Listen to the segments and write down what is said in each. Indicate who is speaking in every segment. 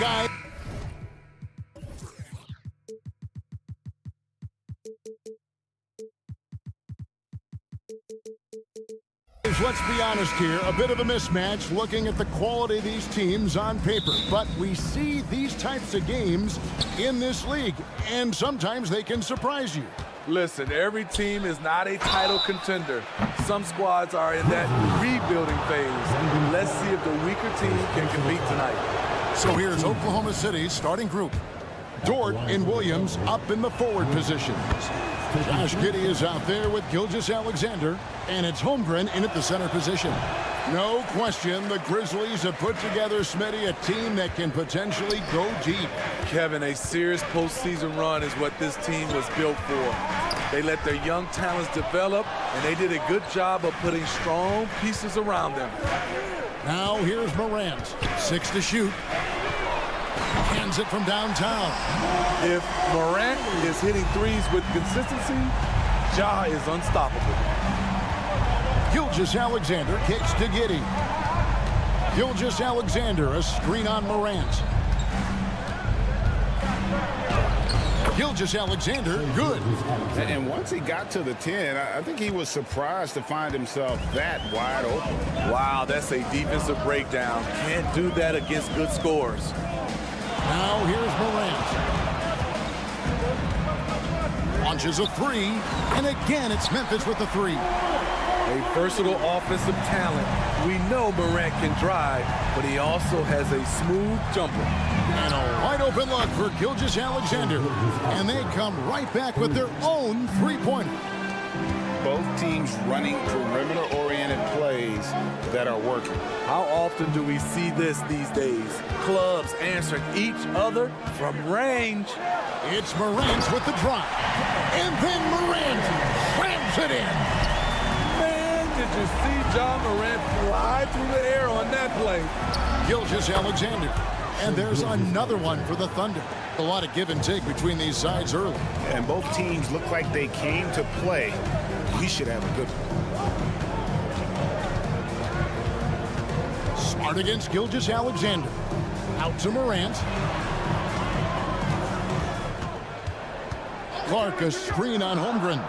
Speaker 1: guy. Let's be honest here, a bit of a mismatch looking at the quality of these teams on paper. But we see these types of games in this league, and sometimes they can surprise you.
Speaker 2: Listen, every team is not a title contender. Some squads are in that rebuilding phase. Let's see if the weaker team can compete tonight.
Speaker 1: So here's Oklahoma City's starting group. Dort and Williams up in the forward positions. Josh Giddey is out there with Gilgeous-Alexander, and it's Holmgren in at the center position. No question, the Grizzlies have put together, Smitty, a team that can potentially go deep.
Speaker 2: Kevin, a serious postseason run is what this team was built for. They let their young talents develop, and they did a good job of putting strong pieces around them.
Speaker 1: Now here's Morant, 6 to shoot. Hands it from downtown.
Speaker 2: If Morant is hitting threes with consistency, Ja is unstoppable.
Speaker 1: Gilgeous-Alexander kicks to Giddey. Gilgeous-Alexander, a screen on Morant. Gilgeous-Alexander, good.
Speaker 3: And once he got to the 10, I think he was surprised to find himself that wide open.
Speaker 2: Wow, that's a defensive breakdown. Can't do that against good scores.
Speaker 1: Now here's Morant. Launches a three, and again it's Memphis with the three.
Speaker 2: A versatile offensive talent. We know Morant can drive, but he also has a smooth jumper.
Speaker 1: And a wide open look for Gilgeous-Alexander. And they come right back with their own three-pointer.
Speaker 3: Both teams running perimeter-oriented plays that are working.
Speaker 2: How often do we see this these days? Clubs answering each other from range.
Speaker 1: It's Morant with the drive. And then Morant slams it in.
Speaker 2: Man, did you see John Morant fly through the air on that play?
Speaker 1: Gilgeous-Alexander. And there's another one for the Thunder. A lot of give and take between these sides early.
Speaker 3: And both teams look like they came to play. We should have a good one.
Speaker 1: Smart against Gilgeous-Alexander. Out to Morant. Clark, a screen on Holmgren.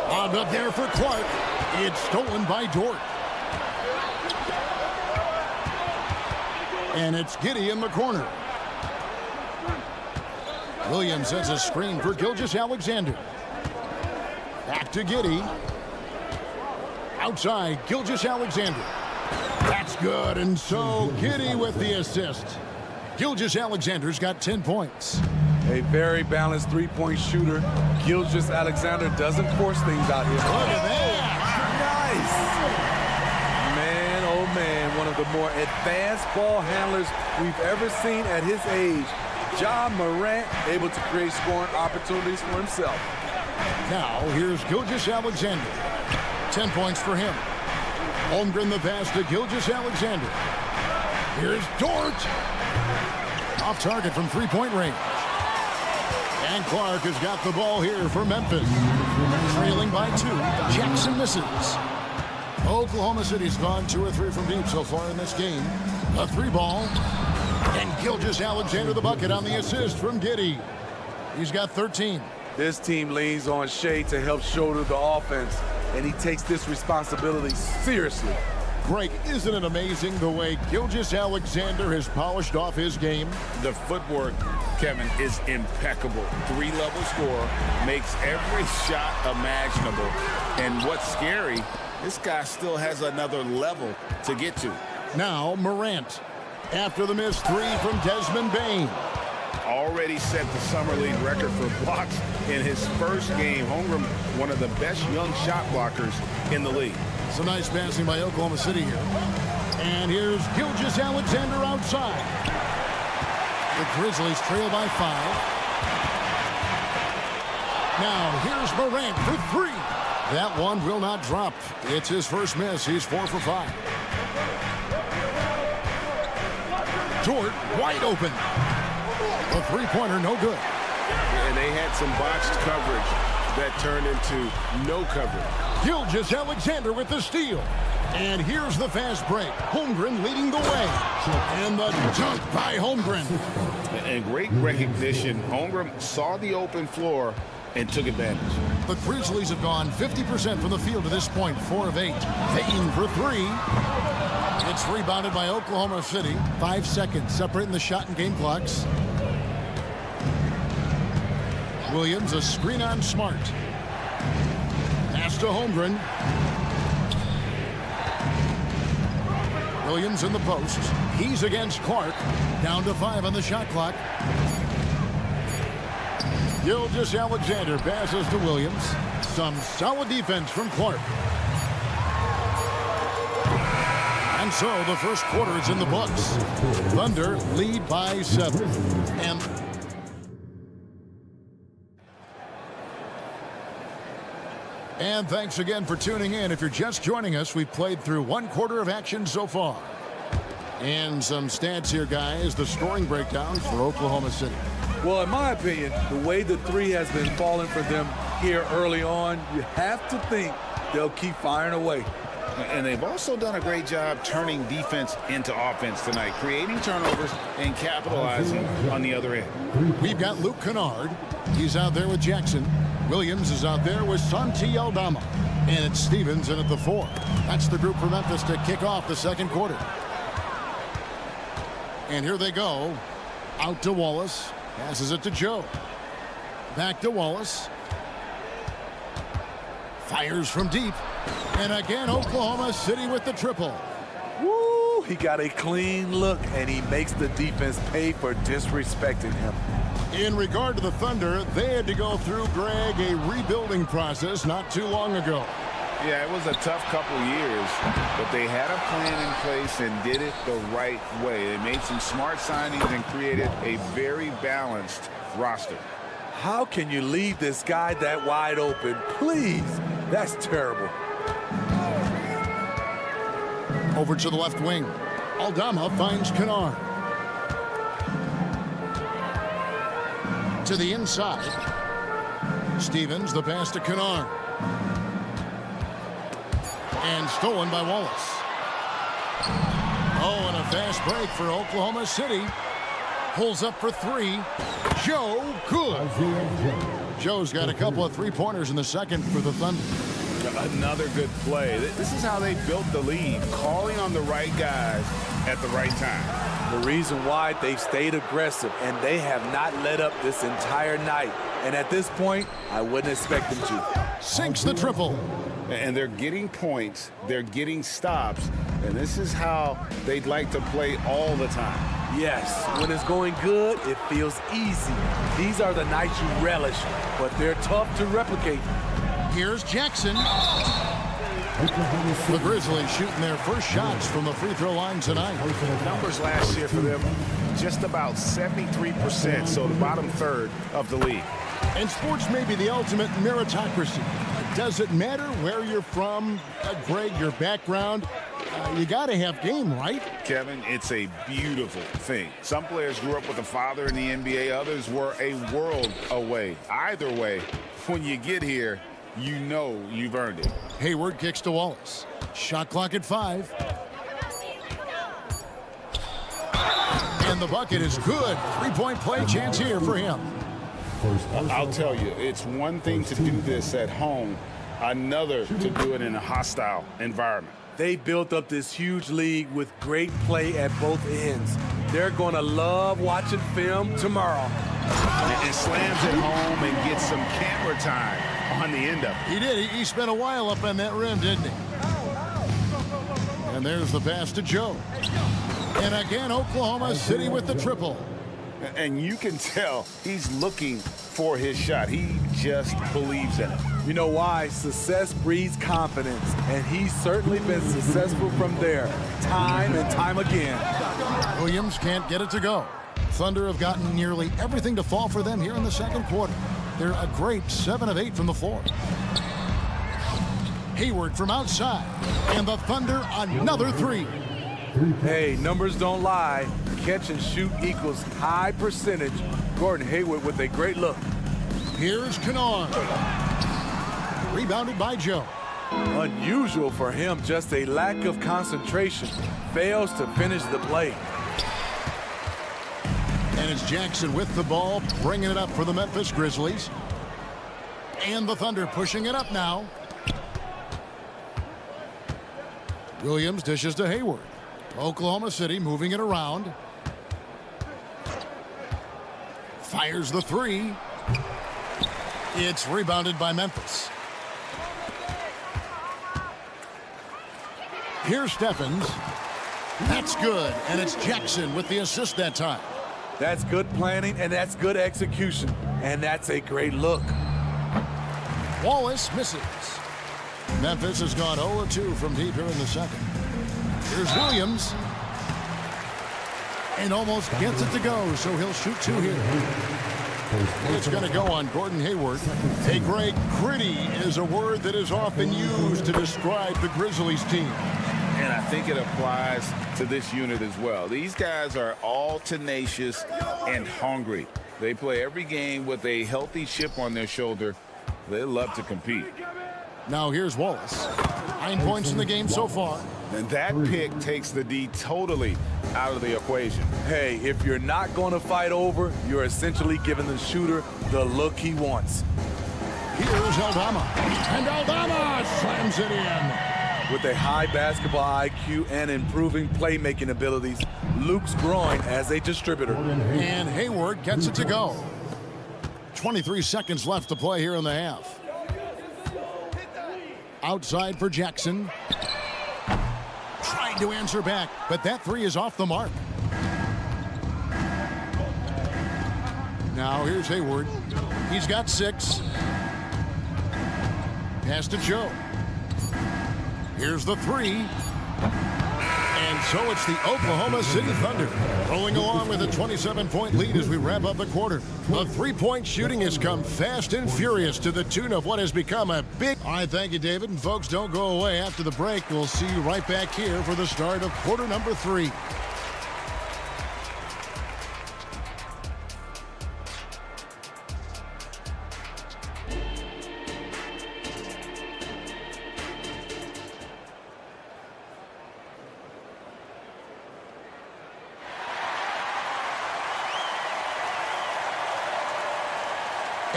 Speaker 1: On up there for Clark. It's stolen by Dort. And it's Giddey in the corner. Williams sets a screen for Gilgeous-Alexander. Back to Giddey. Outside, Gilgeous-Alexander. That's good, and so Giddey with the assist. Gilgeous-Alexander's got 10 points.
Speaker 2: A very balanced three-point shooter. Gilgeous-Alexander doesn't force things out here.
Speaker 1: Look at that.
Speaker 2: Nice. Man, oh man, one of the more advanced ball handlers we've ever seen at his age. Ja Morant able to create scoring opportunities for himself.
Speaker 1: Now, here's Gilgeous-Alexander. 10 points for him. Holmgren the pass to Gilgeous-Alexander. Here's Dort. Off target from three-point range. And Clark has got the ball here for Memphis. Trailing by 2. Jackson misses. Oklahoma City's gone 2 or 3 from deep so far in this game. A 3-ball. And Gilgeous-Alexander the bucket on the assist from Giddey. He's got 13.
Speaker 2: This team leans on Shea to help shoulder the offense, and he takes this responsibility seriously.
Speaker 1: Greg, isn't it amazing the way Gilgeous-Alexander has polished off his game?
Speaker 3: The footwork, Kevin, is impeccable. 3-level scorer, makes every shot imaginable. And what's scary, this guy still has another level to get to.
Speaker 1: Now Morant. After the missed 3 from Desmond Bane.
Speaker 3: Already set the summer league record for blocks in his first game. Holmgren, one of the best young shot blockers in the league.
Speaker 1: Some nice passing by Oklahoma City here. And here's Gilgeous-Alexander outside. The Grizzlies trail by 5. Now here's Morant for 3. That one will not drop. It's his first miss. He's 4 for 5. Dort wide open. A three-pointer, no good.
Speaker 3: And they had some botched coverage that turned into no coverage.
Speaker 1: Gilgeous-Alexander with the steal. And here's the fast break. Holmgren leading the way. And the dunk by Holmgren.
Speaker 3: And great recognition. Holmgren saw the open floor and took advantage.
Speaker 1: The Grizzlies have gone 50% from the field to this point, 4 of 8. Payton for 3. It's rebounded by Oklahoma City. 5 seconds separating the shot and game clocks. Williams, a screen on Smart. Pass to Holmgren. Williams in the post. He's against Clark. Down to 5 on the shot clock. Gilgeous-Alexander passes to Williams. Some solid defense from Clark. And so the first quarter is in the books. Thunder lead by 7. And thanks again for tuning in. If you're just joining us, we've played through 1 quarter of action so far. And some stats here, guys. The scoring breakdown for Oklahoma City.
Speaker 2: Well, in my opinion, the way the three has been falling for them here early on, you have to think they'll keep firing away.
Speaker 3: And they've also done a great job turning defense into offense tonight, creating turnovers and capitalizing on the other end.
Speaker 1: We've got Luke Kennard. He's out there with Jackson. Williams is out there with Santi Aldama. And it's Stevens in at the 4. That's the group for Memphis to kick off the second quarter. And here they go. Out to Wallace. Passes it to Joe. Back to Wallace. Fires from deep. And again, Oklahoma City with the triple.
Speaker 2: Woo! He got a clean look, and he makes the defense pay for disrespecting him.
Speaker 1: In regard to the Thunder, they had to go through, Greg, a rebuilding process not too long ago.
Speaker 3: Yeah, it was a tough couple years, but they had a plan in place and did it the right way. They made some smart signings and created a very balanced roster.
Speaker 2: How can you leave this guy that wide open? Please, that's terrible.
Speaker 1: Over to the left wing. Aldama finds Kennard. To the inside. Stevens, the pass to Kennard. And stolen by Wallace. Oh, and a fast break for Oklahoma City. Pulls up for 3. Joe, good. Joe's got a couple of 3-pointers in the second for the Thunder.
Speaker 3: Another good play. This is how they built the lead, calling on the right guys at the right time.
Speaker 2: The reason why they've stayed aggressive, and they have not let up this entire night. And at this point, I wouldn't expect them to.
Speaker 1: Sinks the triple.
Speaker 3: And they're getting points, they're getting stops, and this is how they'd like to play all the time.
Speaker 2: Yes, when it's going good, it feels easy. These are the nights you relish, but they're tough to replicate.
Speaker 1: Here's Jackson. The Grizzlies shooting their first shots from the free throw line tonight.
Speaker 3: Numbers last year for them, just about 73%, so the bottom third of the league.
Speaker 1: And sports may be the ultimate meritocracy. Does it matter where you're from, Greg, your background? You got to have game, right?
Speaker 3: Kevin, it's a beautiful thing. Some players grew up with a father in the NBA. Others were a world away. Either way, when you get here, you know you've earned it.
Speaker 1: Hayward kicks to Wallace. Shot clock at 5. And the bucket is good. 3-point play chance here for him.
Speaker 3: I'll tell you, it's one thing to do this at home, another to do it in a hostile environment.
Speaker 2: They built up this huge lead with great play at both ends. They're going to love watching film tomorrow.
Speaker 3: And slams it home and gets some camera time on the end of it.
Speaker 1: He did. He spent a while up on that rim, didn't he? And there's the pass to Joe. And again, Oklahoma City with the triple.
Speaker 3: And you can tell he's looking for his shot. He just believes in it.
Speaker 2: You know why? Success breeds confidence, and he's certainly been successful from there, time and time again.
Speaker 1: Williams can't get it to go. Thunder have gotten nearly everything to fall for them here in the second quarter. They're a great 7 of 8 from the floor. Hayward from outside, and the Thunder another 3.
Speaker 2: Hey, numbers don't lie. Catch and shoot equals high percentage. Gordon Hayward with a great look.
Speaker 1: Here's Kennard. Rebounded by Joe.
Speaker 2: Unusual for him, just a lack of concentration. Fails to finish the play.
Speaker 1: And it's Jackson with the ball, bringing it up for the Memphis Grizzlies. And the Thunder pushing it up now. Williams dishes to Hayward. Oklahoma City moving it around. Fires the three. It's rebounded by Memphis. Here's Stephens. That's good, and it's Jackson with the assist that time.
Speaker 2: That's good planning, and that's good execution, and that's a great look.
Speaker 1: Wallace misses. Memphis has gone 0-2 from deep here in the second. Here's Williams. And almost gets it to go, so he'll shoot two here. It's going to go on Gordon Hayward. Hey, Greg, gritty is a word that is often used to describe the Grizzlies team.
Speaker 3: And I think it applies to this unit as well. These guys are all tenacious and hungry. They play every game with a healthy chip on their shoulder. They love to compete.
Speaker 1: Now here's Wallace. 9 points in the game so far.
Speaker 3: And that pick takes the D totally out of the equation.
Speaker 2: Hey, if you're not going to fight over, you're essentially giving the shooter the look he wants.
Speaker 1: Here's Aldama. And Aldama slams it in.
Speaker 2: With a high basketball IQ and improving playmaking abilities, Luke's growing as a distributor.
Speaker 1: And Hayward gets it to go. 23 seconds left to play here in the half. Outside for Jackson. Trying to answer back, but that three is off the mark. Now here's Hayward. He's got 6. Pass to Joe. Here's the three. And so it's the Oklahoma City Thunder rolling along with a 27-point lead as we wrap up the quarter. The three-point shooting has come fast and furious to the tune of what has become a big... All right, thank you, David. And folks, don't go away. After the break, we'll see you right back here for the start of quarter number 3.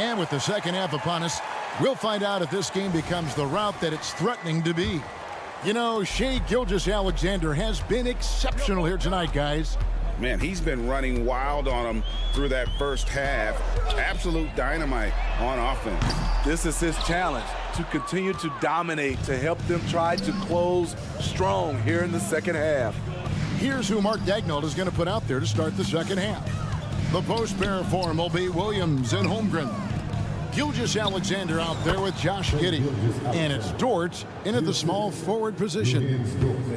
Speaker 1: And with the second half upon us, we'll find out if this game becomes the route that it's threatening to be. You know, Shai Gilgeous-Alexander has been exceptional here tonight, guys.
Speaker 3: Man, he's been running wild on them through that first half. Absolute dynamite on offense.
Speaker 2: This is his challenge, to continue to dominate, to help them try to close strong here in the second half.
Speaker 1: Here's who Mark Daigneault is going to put out there to start the second half. The post pair form will be Williams and Holmgren. Gilgeous-Alexander out there with Josh Giddey. And it's Dort in at the small forward position.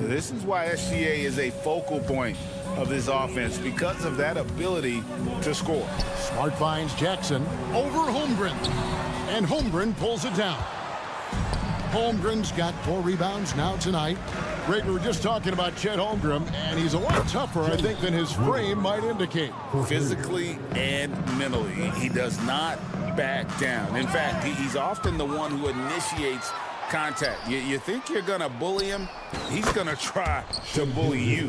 Speaker 3: This is why SGA is a focal point of this offense, because of that ability to score.
Speaker 1: Smart finds Jackson over Holmgren. And Holmgren pulls it down. Holmgren's got 4 rebounds now tonight. Greg, we were just talking about Chet Holmgren, and he's a lot tougher, I think, than his frame might indicate.
Speaker 3: Physically and mentally, he does not back down. In fact, he's often the one who initiates contact. You think you're going to bully him, he's going to try to bully you.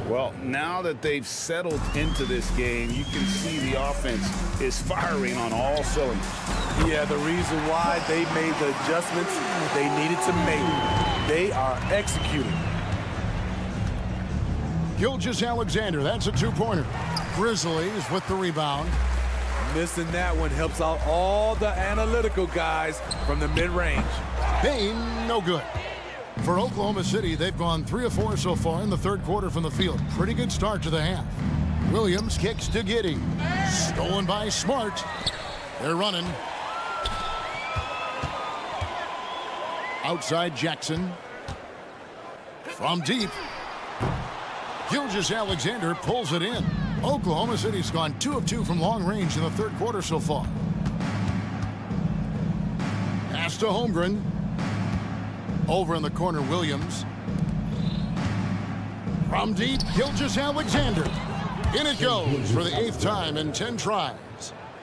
Speaker 3: Well, now that they've settled into this game, you can see the offense is firing on all cylinders.
Speaker 2: Yeah, the reason why they made the adjustments they needed to make. They are executing.
Speaker 1: Gilgeous-Alexander, that's a 2-pointer. Grizzlies with the rebound.
Speaker 2: Missing that one helps out all the analytical guys from the mid-range.
Speaker 1: Payne, no good. For Oklahoma City, they've gone 3 of 4 so far in the third quarter from the field. Pretty good start to the half. Williams kicks to Giddey. Stolen by Smart. They're running. Outside Jackson. From deep. Gilgeous-Alexander pulls it in. Oklahoma City's gone 2 of 2 from long range in the third quarter so far. Pass to Holmgren. Over in the corner, Williams. From deep, Gilgeous-Alexander. In it goes for the 8th time in 10 tries.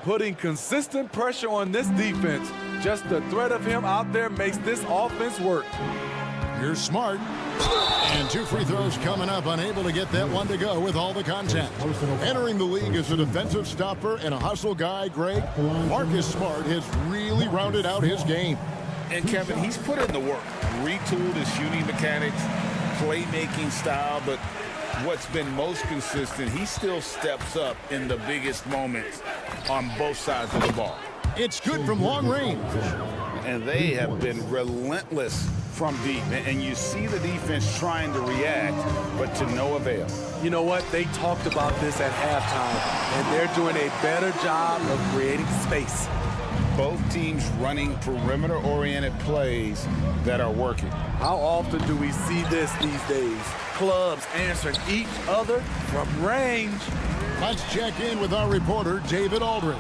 Speaker 2: Putting consistent pressure on this defense. Just the threat of him out there makes this offense work.
Speaker 1: Here's Smart. And 2 free throws coming up, unable to get that one to go with all the contact. Entering the league as a defensive stopper and a hustle guy, Greg, Marcus Smart has really rounded out his game.
Speaker 3: And Kevin, he's put in the work, retooled his shooting mechanics, playmaking style, but what's been most consistent, he still steps up in the biggest moments on both sides of the ball.
Speaker 1: It's good from long range.
Speaker 3: And they have been relentless from deep. And you see the defense trying to react, but to no avail.
Speaker 2: You know what? They talked about this at halftime, and they're doing a better job of creating space.
Speaker 3: Both teams running perimeter-oriented plays that are working.
Speaker 2: How often do we see this these days? Clubs answering each other from range.
Speaker 1: Let's check in with our reporter, David Aldridge.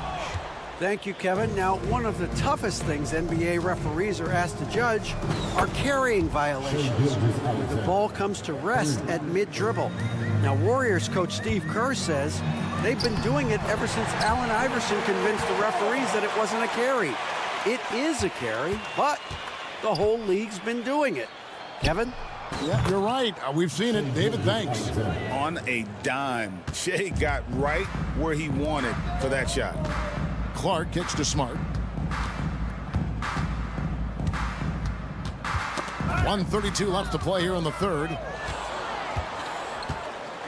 Speaker 4: Thank you, Kevin. Now, one of the toughest things NBA referees are asked to judge are carrying violations, where the ball comes to rest at mid-dribble. Now, Warriors coach Steve Kerr says they've been doing it ever since Allen Iverson convinced the referees that it wasn't a carry. It is a carry, but the whole league's been doing it. Kevin?
Speaker 1: Yeah, you're right. We've seen it. David, thanks.
Speaker 3: On a dime, Shea got right where he wanted for that shot.
Speaker 1: Clark kicks to Smart. 1:32 left to play here in the third.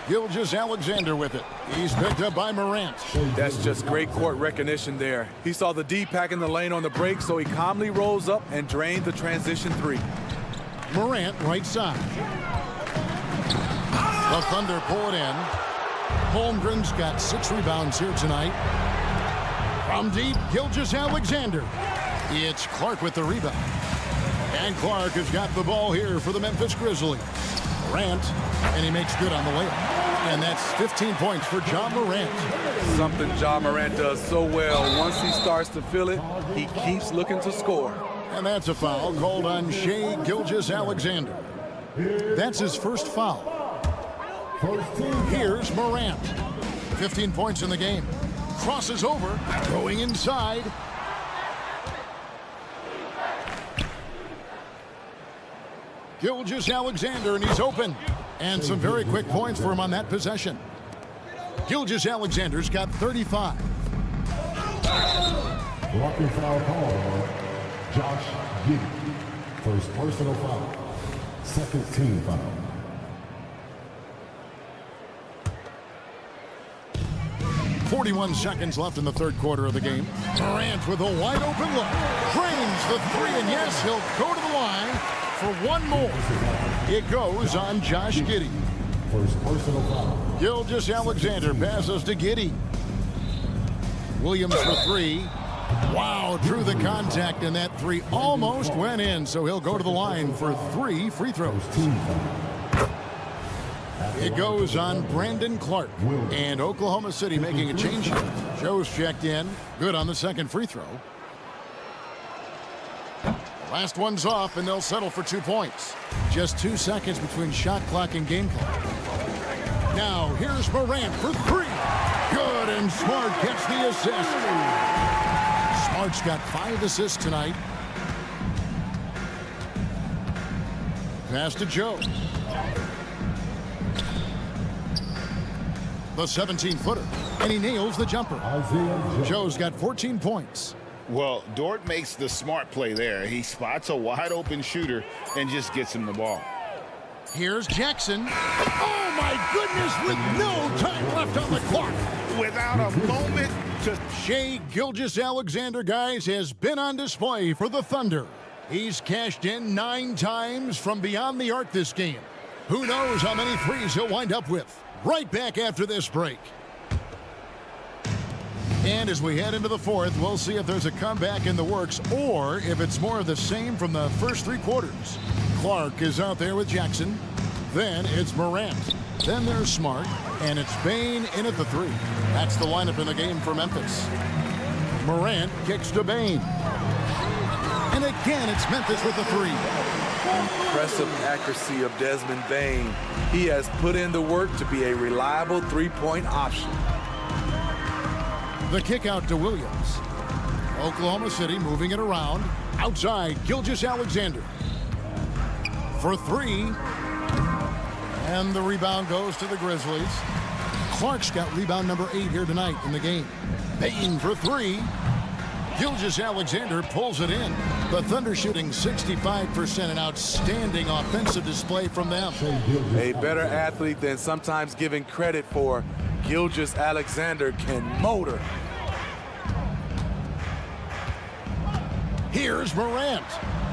Speaker 1: Gilgeous-Alexander with it. He's picked up by Morant.
Speaker 2: That's just great court recognition there. He saw the D pack in the lane on the break, so he calmly rose up and drained the transition 3.
Speaker 1: Morant, right side. The Thunder pull it in. Holmgren's got 6 rebounds here tonight. From deep, Gilgeous-Alexander. It's Clark with the rebound. And Clark has got the ball here for the Memphis Grizzlies. Morant, and he makes good on the layup. And that's 15 points for John Morant.
Speaker 2: Something John Morant does so well. Once he starts to feel it, he keeps looking to score.
Speaker 1: And that's a foul called on Shea Gilgeous-Alexander. That's his first foul. Here's Morant. 15 points in the game. Crosses over, going inside. Gilgeous-Alexander, and he's open. And some very quick points for him on that possession. Gilgeous-Alexander's got 35.
Speaker 5: Blocking foul call on Josh Giddey. First personal foul. Second team foul.
Speaker 1: .41 seconds left in the third quarter of the game. Morant with a wide open look. Drains the 3, and yes, he'll go to the line for one more. It goes on Josh Giddey.
Speaker 5: First personal foul.
Speaker 1: Gilgeous-Alexander passes to Giddey. Williams for 3. Wow, drew the contact, and that 3 almost went in, so he'll go to the line for 3 free throws. It goes on Brandon Clark. And Oklahoma City making a change here. Joe's checked in. Good on the second free throw. Last one's off, and they'll settle for 2 points. Just 2 seconds between shot clock and game clock. Now, here's Morant for 3. Good, and Smart gets the assist. Smart's got 5 assists tonight. Pass to Joe. The 17-footer, and he nails the jumper. Joe's got 14 points.
Speaker 3: Well, Dort makes the smart play there. He spots a wide-open shooter and just gets him the ball.
Speaker 1: Here's Jackson. Oh, my goodness, with no time left on the clock.
Speaker 3: Without a moment to...
Speaker 1: Shea Gilgeous-Alexander, guys, has been on display for the Thunder. He's cashed in 9 times from beyond the arc this game. Who knows how many threes he'll wind up with. Right back after this break. And as we head into the fourth, we'll see if there's a comeback in the works or if it's more of the same from the first 3 quarters. Clark is out there with Jackson. Then it's Morant. Then there's Smart. And it's Bane in at the 3. That's the lineup in the game for Memphis. Morant kicks to Bane. And again, it's Memphis with the 3.
Speaker 2: Impressive accuracy of Desmond Bane. He has put in the work to be a reliable 3-point option.
Speaker 1: The kick out to Williams. Oklahoma City moving it around. Outside, Gilgeous-Alexander. For three. And the rebound goes to the Grizzlies. Clark's got rebound number 8 here tonight in the game. Payne for three. Gilgeous-Alexander pulls it in. The Thunder shooting 65%, an outstanding offensive display from them.
Speaker 2: A better athlete than sometimes given credit for. Gilgeous-Alexander can motor.
Speaker 1: Here's Morant.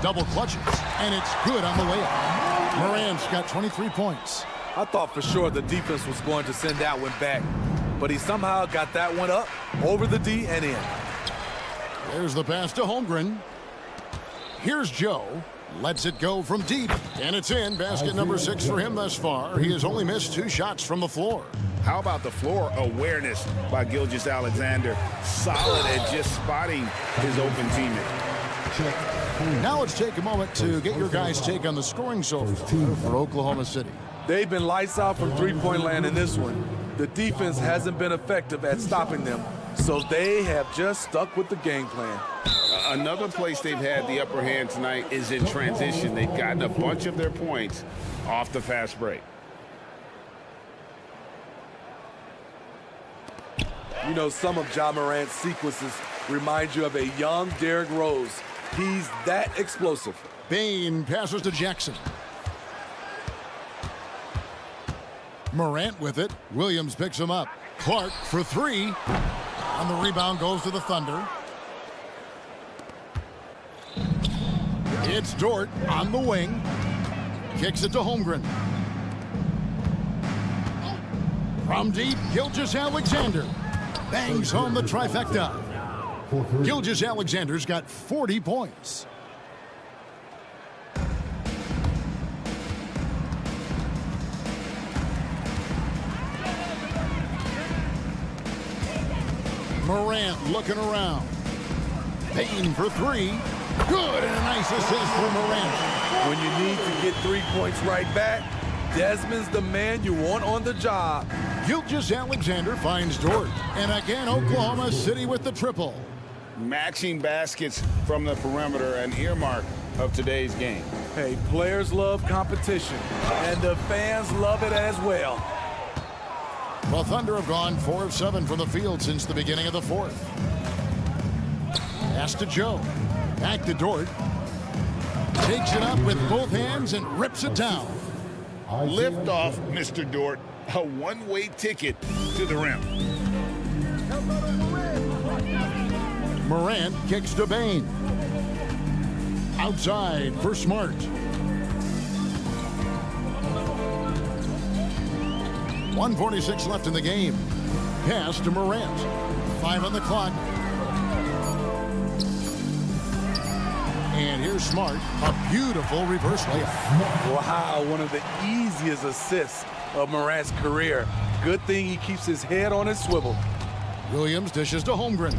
Speaker 1: Double clutches, and it's good on the way up. Morant's got 23 points.
Speaker 2: I thought for sure the defense was going to send that one back, but he somehow got that one up, over the D, and in.
Speaker 1: There's the pass to Holmgren. Here's Joe. Lets it go from deep, and it's in. Basket number 6 for him thus far. He has only missed 2 shots from the floor.
Speaker 3: How about the floor awareness by Gilgeous-Alexander? Solid at just spotting his open teammate.
Speaker 1: Now let's take a moment to get your guys' take on the scoring so far for Oklahoma City.
Speaker 2: They've been lights out from three-point land in this one. The defense hasn't been effective at stopping them, so they have just stuck with the game plan.
Speaker 3: Another place they've had the upper hand tonight is in transition. They've gotten a bunch of their points off the fast break.
Speaker 2: You know, some of Ja Morant's sequences remind you of a young Derrick Rose. He's that explosive.
Speaker 1: Payne passes to Jackson. Morant with it. Williams picks him up. Clark for three. And the rebound goes to the Thunder. It's Dort on the wing. Kicks it to Holmgren. From deep, Gilgeous-Alexander bangs home the trifecta. Gilgeous-Alexander's got 40 points. Morant looking around. Payne for three. Good, and a nice assist for Morant.
Speaker 2: When you need to get 3 points right back, Desmond's the man you want on the job.
Speaker 1: Gilgeous-Alexander finds Dort. And again, Oklahoma City with the triple.
Speaker 3: Matching baskets from the perimeter, an earmark of today's game.
Speaker 2: Hey, players love competition, and the fans love it as well.
Speaker 1: The Thunder have gone 4 of 7 from the field since the beginning of the fourth. Pass to Joe. Back to Dort. Takes it up with both hands and rips it down.
Speaker 3: Lift off, Mr. Dort. A one-way ticket to the rim.
Speaker 1: Morant kicks to Payne. Outside for Smart. .146 left in the game. Pass to Morant. 5 on the clock. And here's Smart. A beautiful reverse layup.
Speaker 2: Wow, one of the easiest assists of Morant's career. Good thing he keeps his head on his swivel.
Speaker 1: Williams dishes to Holmgren.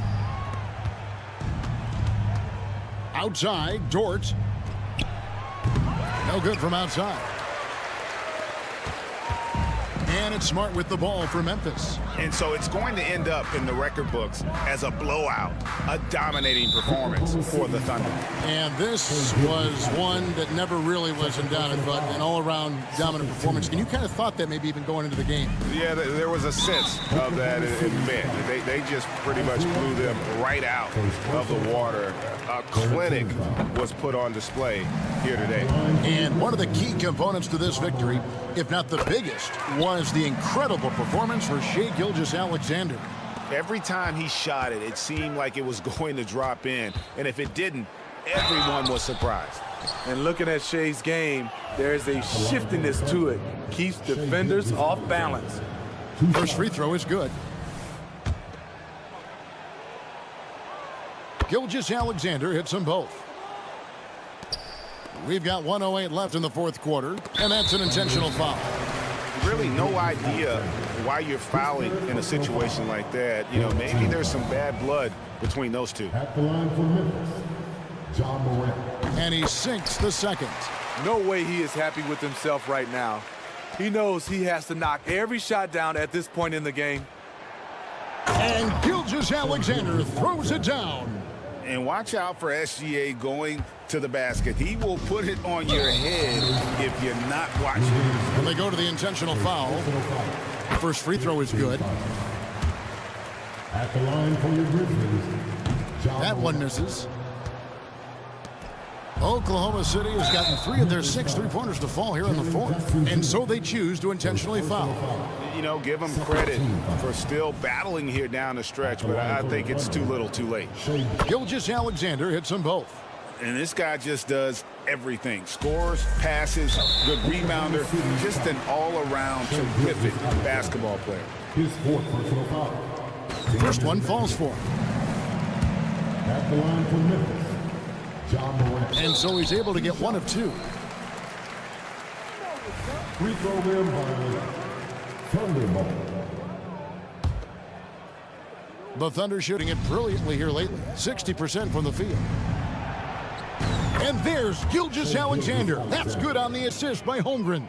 Speaker 1: Outside, Dort. No good from outside. And it's Smart with the ball for Memphis.
Speaker 3: And so it's going to end up in the record books as a blowout, a dominating performance for the Thunder.
Speaker 1: And this was one that never really was in doubt, but an all-around dominant performance. And you kind of thought that maybe even going into the game.
Speaker 3: Yeah, there was a sense of that in men. They just pretty much blew them right out of the water. A clinic was put on display here today.
Speaker 1: And one of the key components to this victory, if not the biggest, was the incredible performance for Shai Gilgeous-Alexander.
Speaker 3: Every time he shot it, it seemed like it was going to drop in. And if it didn't, everyone was surprised.
Speaker 2: And looking at Shai's game, there's a shiftiness to it. Keeps defenders off balance.
Speaker 1: First free throw is good. Gilgeous-Alexander hits them both. We've got 1:08 left in the fourth quarter, and that's an intentional foul.
Speaker 3: Really no idea why you're fouling in a situation like that. You know, maybe there's some bad blood between those two.
Speaker 5: At the line for Memphis, Ja Morant.
Speaker 1: And he sinks the second.
Speaker 2: No way he is happy with himself right now. He knows he has to knock every shot down at this point in the game.
Speaker 1: And Gilgeous-Alexander throws it down.
Speaker 3: And watch out for SGA going to the basket. He will put it on your head if you're not watching.
Speaker 1: And they go to the intentional foul. First free throw is good.
Speaker 5: At the line for your Grizzlies,
Speaker 1: That one misses. Oklahoma City has gotten 3 of their 6 three-pointers to fall here in the fourth. And so they choose to intentionally foul.
Speaker 3: You know, give him credit for still battling here down the stretch, but I think it's too little too late.
Speaker 1: Gilgeous-Alexander hits them both.
Speaker 3: And this guy just does everything. Scores, passes, good rebounder, just an all-around terrific basketball player.
Speaker 5: his 4th personal foul.
Speaker 1: First one falls for him.
Speaker 5: At the line for Memphis, John Morant.
Speaker 1: And so he's able to get 1 of 2.
Speaker 5: Free throw rim violation. Thunderball.
Speaker 1: The Thunder shooting it brilliantly here lately. 60% from the field. And there's Gilgeous-Alexander. That's good on the assist by Holmgren.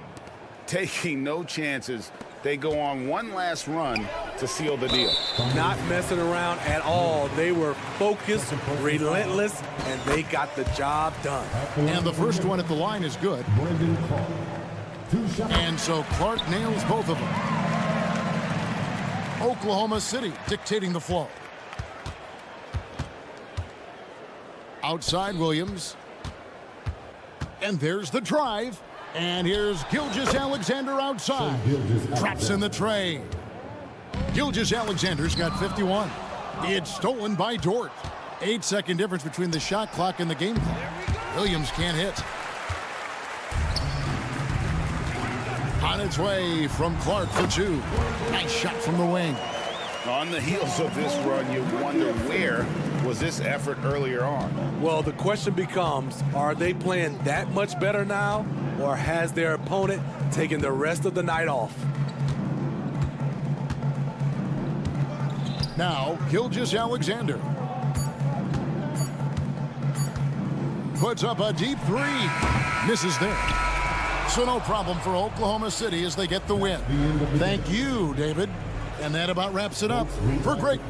Speaker 3: Taking no chances. They go on one last run to seal the deal.
Speaker 2: Not messing around at all. They were focused, relentless, and they got the job done.
Speaker 1: And the first one at the line is good.
Speaker 5: Brandon Clark. 2 shots.
Speaker 1: And so Clark nails both of them. Oklahoma City dictating the flow. Outside Williams. And there's the drive. And here's Gilgeous-Alexander outside. Traps in the tray. Gilgeous-Alexander's got 51. It's stolen by Dort. 8-second difference between the shot clock and the game clock. Williams can't hit. On its way from Clark for 2. Nice shot from the wing.
Speaker 3: On the heels of this run, you wonder where was this effort earlier on?
Speaker 2: Well, the question becomes, are they playing that much better now, or has their opponent taken the rest of the night off?
Speaker 1: Now, Gilgeous-Alexander. Puts up a deep 3. Misses there. So no problem for Oklahoma City as they get the win. Thank you, David. And that about wraps it up for Greg.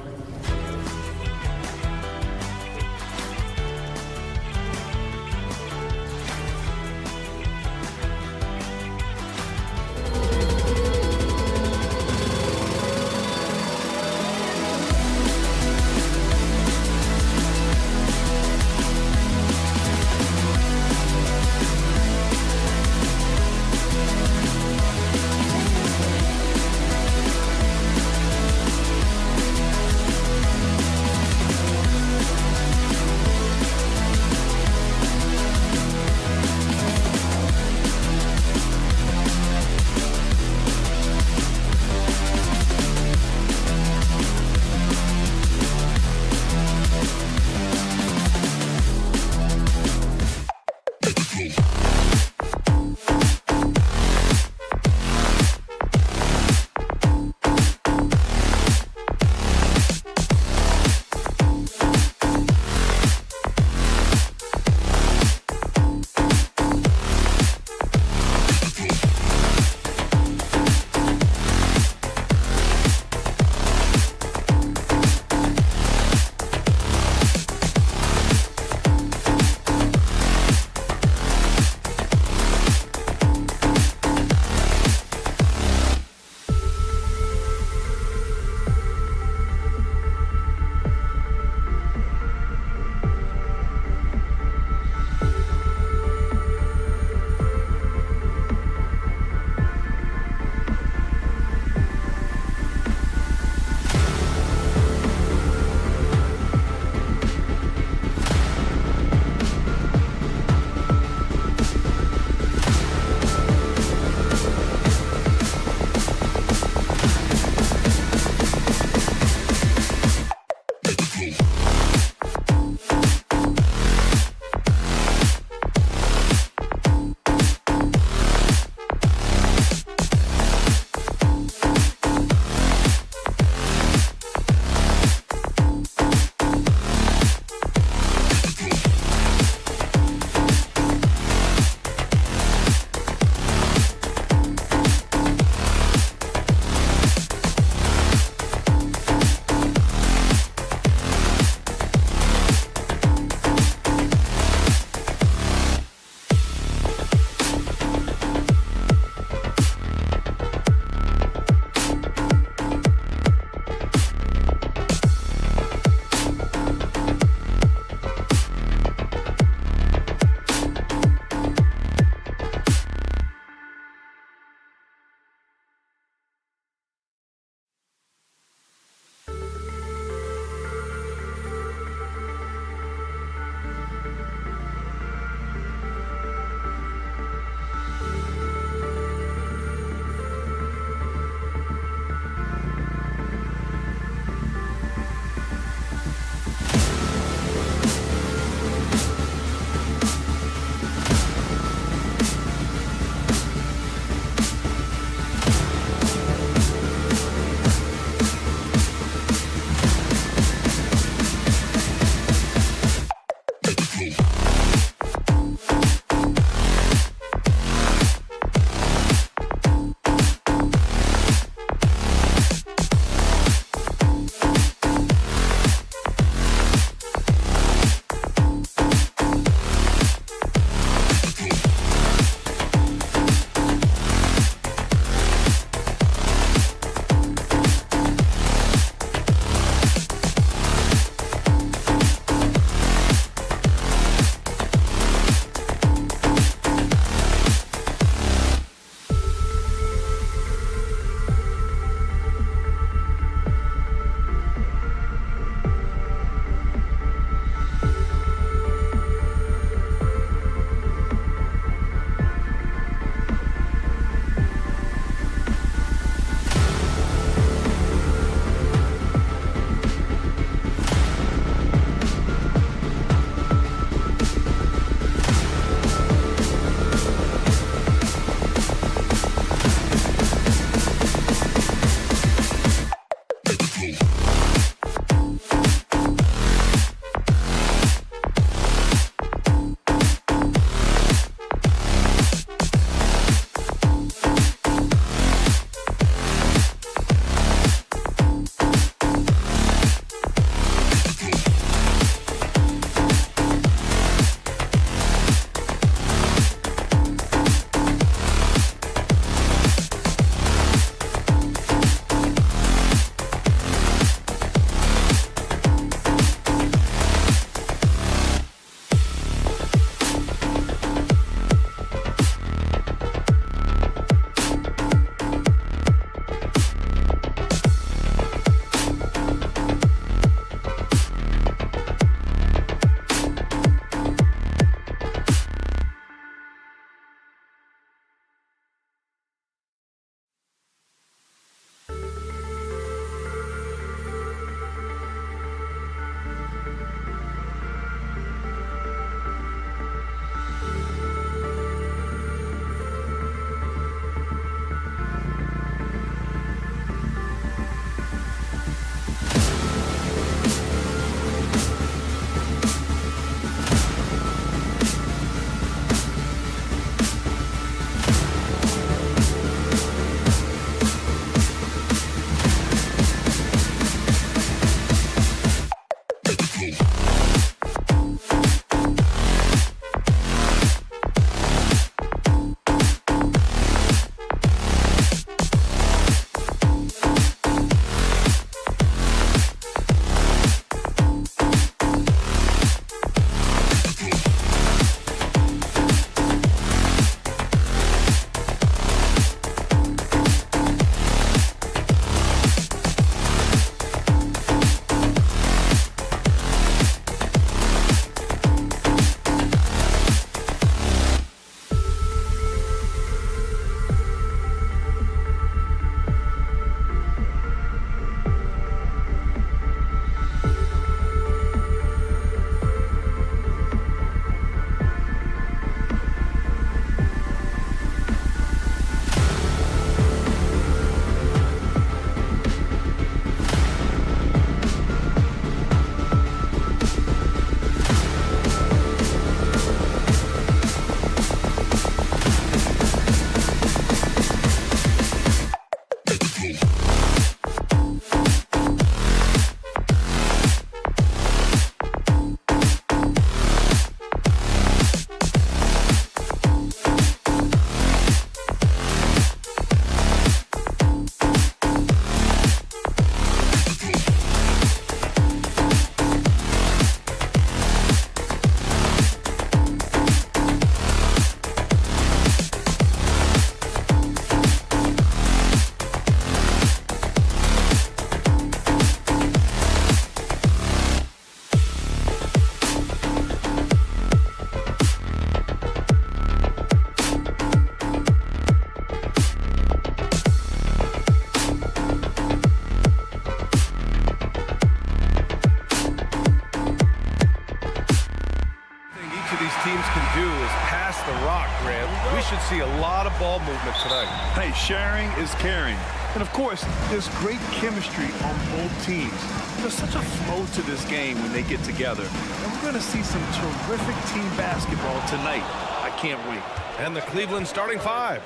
Speaker 6: the rock, Grant. We should see a lot of ball movement tonight.
Speaker 7: Hey, sharing is caring. And, of course, there's great chemistry on both teams. There's such a flow to this game when they get together. And we're going to see some terrific team basketball tonight. I can't wait.
Speaker 6: And the Cleveland starting five.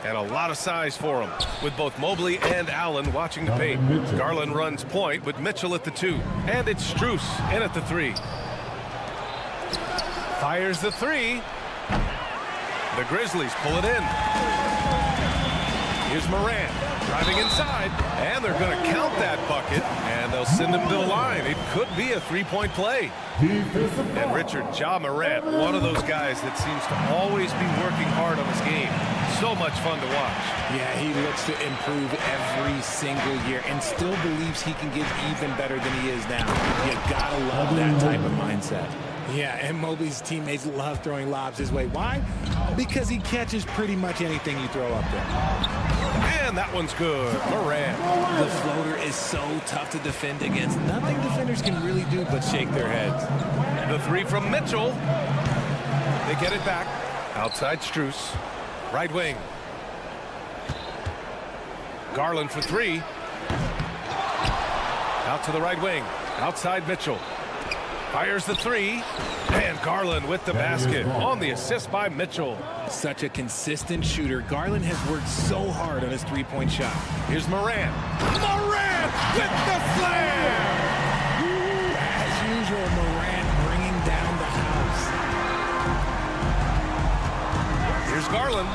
Speaker 6: And a lot of size for him, with both Mobley and Allen watching the paint. Garland runs point with Mitchell at the 2. And it's Strus in at the 3. Fires the 3. The Grizzlies pull it in. Here's Morant driving inside, and they're going to count that bucket, and they'll send him to the line. It could be a three-point play. And Richard, Ja Morant, one of those guys that seems to always be working hard on his game. So much fun to watch.
Speaker 3: Yeah, he looks to improve every single year and still believes he can get even better than he is now. You gotta love that type of mindset. Yeah, and Mobley's teammates love throwing lobs his way. Why? Because he catches pretty much anything you throw up there.
Speaker 6: And that one's good. Morant.
Speaker 3: The floater is so tough to defend against. Nothing defenders can really do but shake their heads.
Speaker 6: The 3 from Mitchell. They get it back. Outside Strus. Right wing. Garland for 3. Out to the right wing. Outside Mitchell. Fires the 3. And Garland with the basket on the assist by Mitchell.
Speaker 3: Such a consistent shooter. Garland has worked so hard on his three-point shot.
Speaker 6: Here's Morant. Morant with the slam!
Speaker 3: As usual, Morant bringing down the house.
Speaker 6: Here's Garland.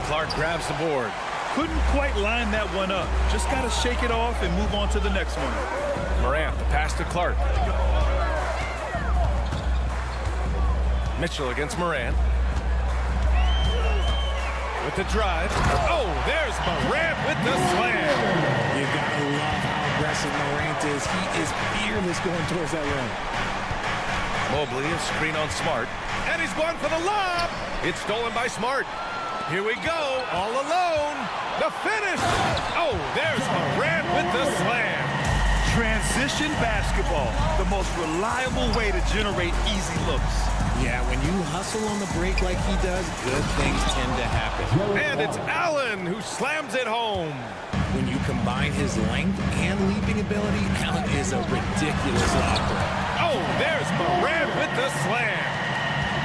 Speaker 6: Clark grabs the board.
Speaker 7: Couldn't quite line that one up. Just got to shake it off and move on to the next one.
Speaker 6: Morant, the pass to Clark. Mitchell against Morant. With the drive. Oh, there's Morant with the slam.
Speaker 3: You gotta love how aggressive Morant is. He is fearless going towards that rim.
Speaker 6: Mobley, a screen on Smart. And he's going for the lob. It's stolen by Smart. Here we go, all alone. The finish. Oh, there's Morant with the slam.
Speaker 7: Transition basketball, the most reliable way to generate easy looks.
Speaker 3: Yeah, when you hustle on the break like he does, good things tend to happen.
Speaker 6: And it's Allen who slams it home.
Speaker 3: When you combine his length and leaping ability, Allen is a ridiculous locker.
Speaker 6: Oh, there's Morant with the slam.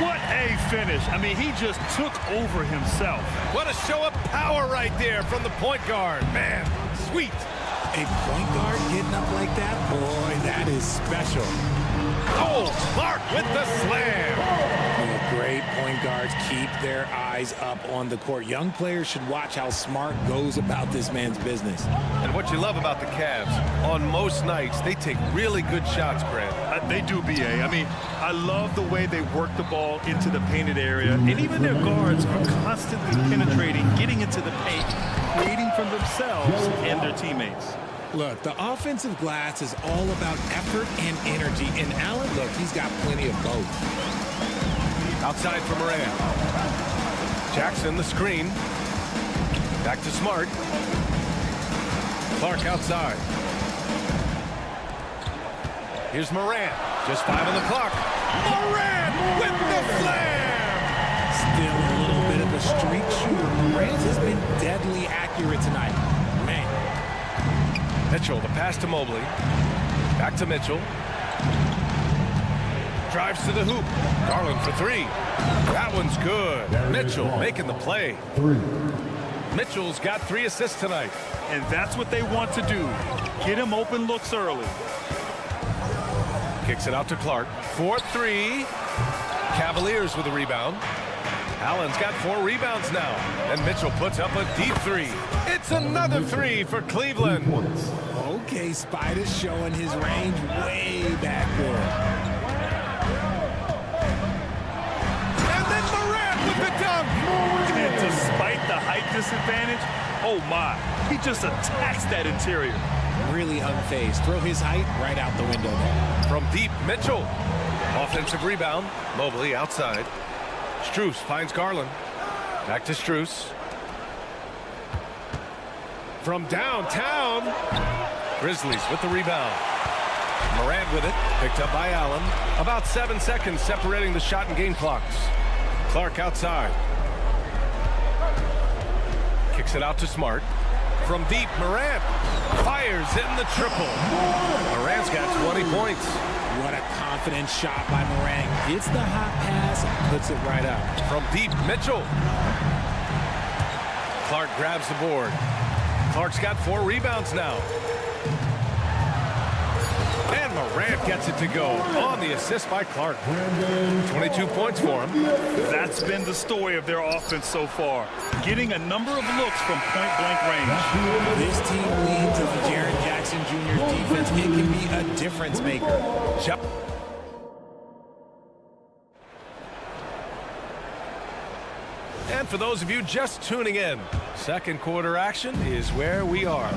Speaker 7: What a finish. I mean, he just took over himself.
Speaker 6: What a show of power right there from the point guard. Man, sweet.
Speaker 3: A point guard getting up like that? Boy, that is special.
Speaker 6: Oh, Clark with the slam.
Speaker 3: Oh, great point guards keep their eyes up on the court. Young players should watch how Smart goes about this man's business.
Speaker 6: And what you love about the Cavs, on most nights, they take really good shots, Grant.
Speaker 7: They do, B.A. I mean, I love the way they work the ball into the painted area. And even their guards are constantly penetrating, getting into the paint, creating for themselves and their teammates.
Speaker 3: Look, the offensive glass is all about effort and energy. And Allen, look, he's got plenty of both.
Speaker 6: Outside for Morant. Jackson, the screen. Back to Smart. Clark outside. Here's Morant. Just 5 on the clock. Morant with the slam!
Speaker 3: Still a little bit of a streak shooter. Morant has been deadly accurate tonight. Man.
Speaker 6: Mitchell, the pass to Mobley. Back to Mitchell. Drives to the hoop. Garland for 3. That one's good. Mitchell making the play.
Speaker 5: 3.
Speaker 6: Mitchell's got 3 assists tonight.
Speaker 7: And that's what they want to do. Get him open looks early.
Speaker 6: Kicks it out to Clark. 4-3. Cavaliers with a rebound. Allen's got 4 rebounds now. And Mitchell puts up a deep 3. It's another 3 for Cleveland.
Speaker 3: Okay, Spider's showing his range way back there.
Speaker 6: And then Morant with the dunk.
Speaker 7: And despite the height disadvantage, oh my, he just attacks that interior.
Speaker 3: Really unfazed. Throw his height right out the window there.
Speaker 6: From deep, Mitchell. Offensive rebound. Mobley outside. Strus finds Garland. Back to Strus. From downtown. Grizzlies with the rebound. Morant with it. Picked up by Allen. About 7 seconds separating the shot and game clocks. Clark outside. Kicks it out to Smart. From deep, Morant fires in the triple. Morant's got 20 points.
Speaker 8: What a confident shot by Morant. Gets the hot pass and puts it right out.
Speaker 6: From deep, Mitchell. Clark grabs the board. Clark's got 4 rebounds now. And Morant gets it to go on the assist by Clark. 22 points for him.
Speaker 7: That's been the story of their offense so far. Getting a number of looks from point-blank range.
Speaker 8: This team leans into Jaren Jackson Jr.'s defense. It can be a difference maker.
Speaker 6: And for those of you just tuning in, second quarter action is where we are.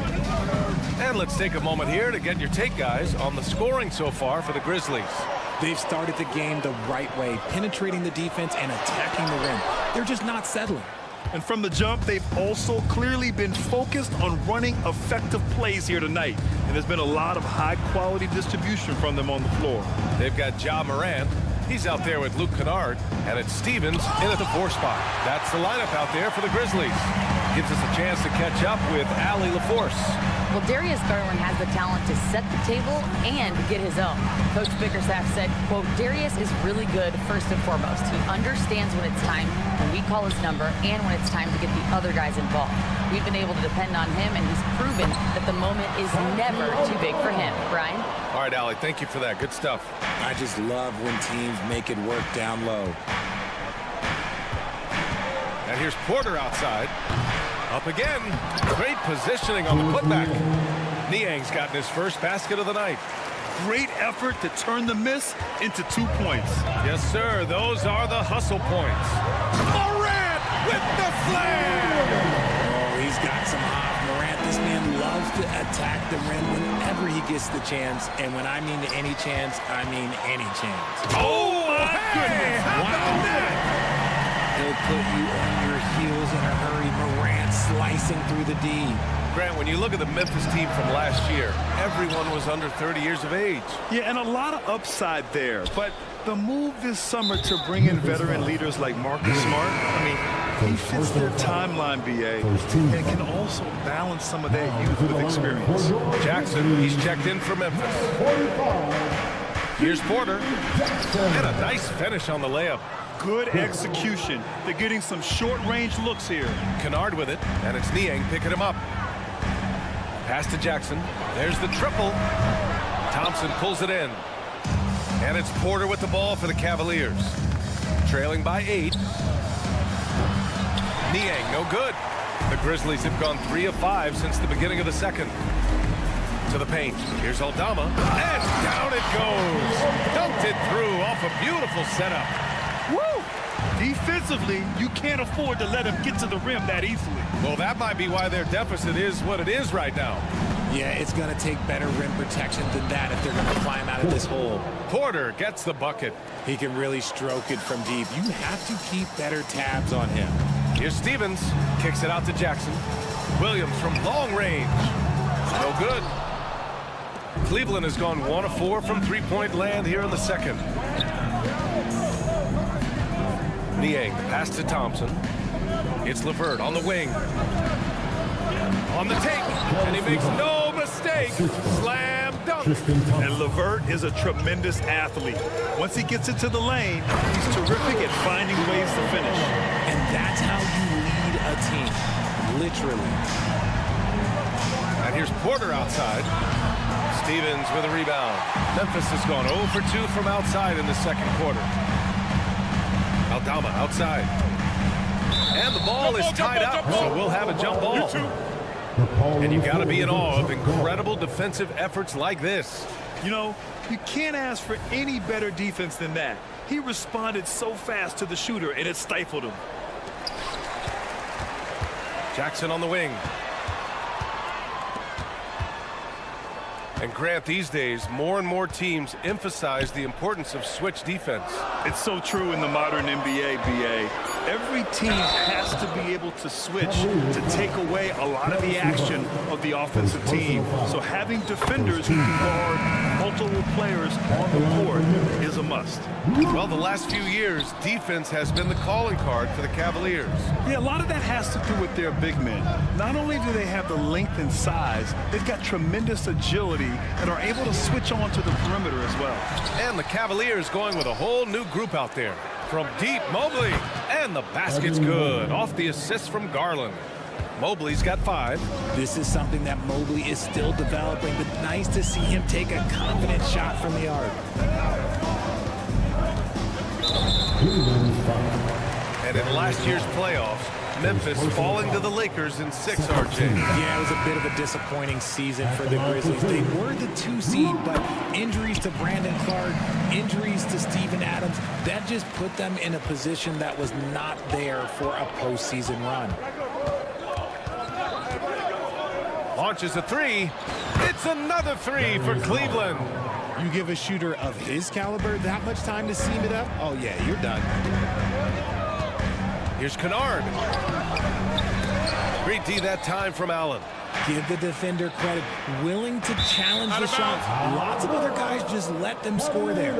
Speaker 6: And let's take a moment here to get your take, guys, on the scoring so far for the Grizzlies.
Speaker 8: They've started the game the right way, penetrating the defense and attacking the rim. They're just not settling.
Speaker 7: And from the jump, they've also clearly been focused on running effective plays here tonight. And there's been a lot of high-quality distribution from them on the floor.
Speaker 6: They've got Ja Morant. He's out there with Luke Kennard, and it's Stevens in at the 4 spot. That's the lineup out there for the Grizzlies. Gives us a chance to catch up with Allie LaForce.
Speaker 9: Well, Darius Garland has the talent to set the table and get his own. Coach Bickerstaff said, quote, Darius is really good first and foremost. He understands when it's time, when we call his number, and when it's time to get the other guys involved. We've been able to depend on him, and he's proven that the moment is never too big for him. Brian?
Speaker 6: All right, Allie, thank you for that. Good stuff.
Speaker 8: I just love when teams make it work down low.
Speaker 6: And here's Porter outside. Up again. Great positioning on the putback. Niang's gotten his first basket of the night.
Speaker 7: Great effort to turn the miss into 2 points.
Speaker 6: Yes, sir. Those are the hustle points. Morant with the slam!
Speaker 8: Oh, he's got some hop. Morant, this man loves to attack the rim whenever he gets the chance. And when I mean any chance, I mean any chance.
Speaker 6: Oh, my goodness. How about that?
Speaker 8: He'll put you on your heels in a hurry. Morant slicing through the D.
Speaker 6: Grant, when you look at the Memphis team from last year, everyone was under 30 years of age.
Speaker 7: Yeah, and a lot of upside there. But the move this summer to bring in veteran leaders like Marcus Smart, I mean, he fits their timeline, BA, and can also balance some of that youth with experience.
Speaker 6: Jackson, he's checked in for Memphis. Here's Porter. And a nice finish on the layup.
Speaker 7: Good execution. They're getting some short-range looks here.
Speaker 6: Kennard with it, and it's Niang picking him up. Pass to Jackson. There's the triple. Thompson pulls it in. And it's Porter with the ball for the Cavaliers. Trailing by 8. Niang, no good. The Grizzlies have gone 3 of 5 since the beginning of the second. To the paint. Here's Aldama. And down it goes. Dunked it through off a beautiful setup.
Speaker 7: Woo! Defensively, you can't afford to let him get to the rim that easily.
Speaker 6: Well, that might be why their deficit is what it is right now.
Speaker 8: Yeah, it's going to take better rim protection than that if they're going to climb out of this hole.
Speaker 6: Porter gets the bucket.
Speaker 8: He can really stroke it from deep. You have to keep better tabs on him.
Speaker 6: Here's Stevens. Kicks it out to Jackson. Williams from long range. No good. Cleveland has gone 1 of 4 from three-point land here in the second. Niang, pass to Thompson. It's LeVert on the wing. On the take, and he makes no mistake. Slam dunk.
Speaker 7: And LeVert is a tremendous athlete. Once he gets into the lane, he's terrific at finding ways to finish.
Speaker 8: And that's how you lead a team, literally.
Speaker 6: And here's Porter outside. Stevens with a rebound. Memphis has gone 0 for 2 from outside in the second quarter. Aldama outside. And the ball is tied up, so we'll have a jump ball. And you got to be in awe of incredible defensive efforts like this.
Speaker 7: You know, you can't ask for any better defense than that. He responded so fast to the shooter, and it stifled him.
Speaker 6: Jackson on the wing. And Grant, these days, more and more teams emphasize the importance of switch defense.
Speaker 7: It's so true in the modern NBA, BA. Every team has to be able to switch to take away a lot of the action of the offensive team. So having defenders who can guard multiple players on the court is a must.
Speaker 6: Well, the last few years, defense has been the calling card for the Cavaliers.
Speaker 7: Yeah, a lot of that has to do with their big men. Not only do they have the length and size, they've got tremendous agility and are able to switch on to the perimeter as well.
Speaker 6: And the Cavaliers going with a whole new group out there. From deep, Mobley, and the basket's good. Off the assist from Garland. Mobley's got 5.
Speaker 8: This is something that Mobley is still developing, but nice to see him take a confident shot from the arc.
Speaker 6: And in last year's playoffs, Memphis falling to the Lakers in 6, RJ.
Speaker 8: Yeah, it was a bit of a disappointing season for the Grizzlies. They were the 2 seed, but injuries to Brandon Clark, injuries to Steven Adams, that just put them in a position that was not there for a postseason run.
Speaker 6: Launches a 3. It's another 3 for Cleveland.
Speaker 8: You give a shooter of his caliber that much time to seam it up? Oh, yeah, you're done.
Speaker 6: Here's Kennard. Great D that time from Allen.
Speaker 8: Give the defender credit. Willing to challenge the shot. Lots of other guys just let them score there.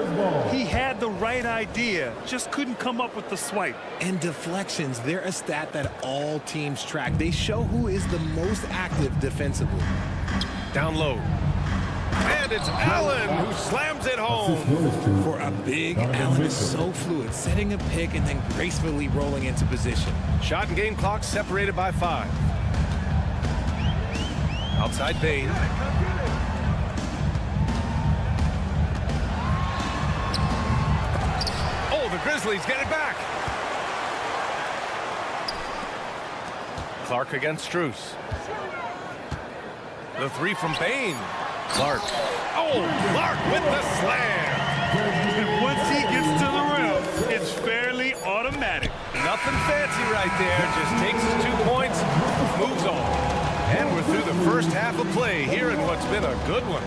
Speaker 7: He had the right idea, just couldn't come up with the swipe.
Speaker 8: And deflections, they're a stat that all teams track. They show who is the most active defensively.
Speaker 6: Down low. And it's Allen who slams it home.
Speaker 8: For a big, Allen is so fluid, setting a pick and then gracefully rolling into position.
Speaker 6: Shot and game clock separated by 5. Outside Bain. Oh, the Grizzlies get it back. Clark against Strus. The 3 from Bain. Clark. Oh, Clark with the slam.
Speaker 7: And once he gets to the rim, it's fairly automatic.
Speaker 6: Nothing fancy right there. Just takes his 2 points, moves on. And we're through the first half of play here in what's been a good one.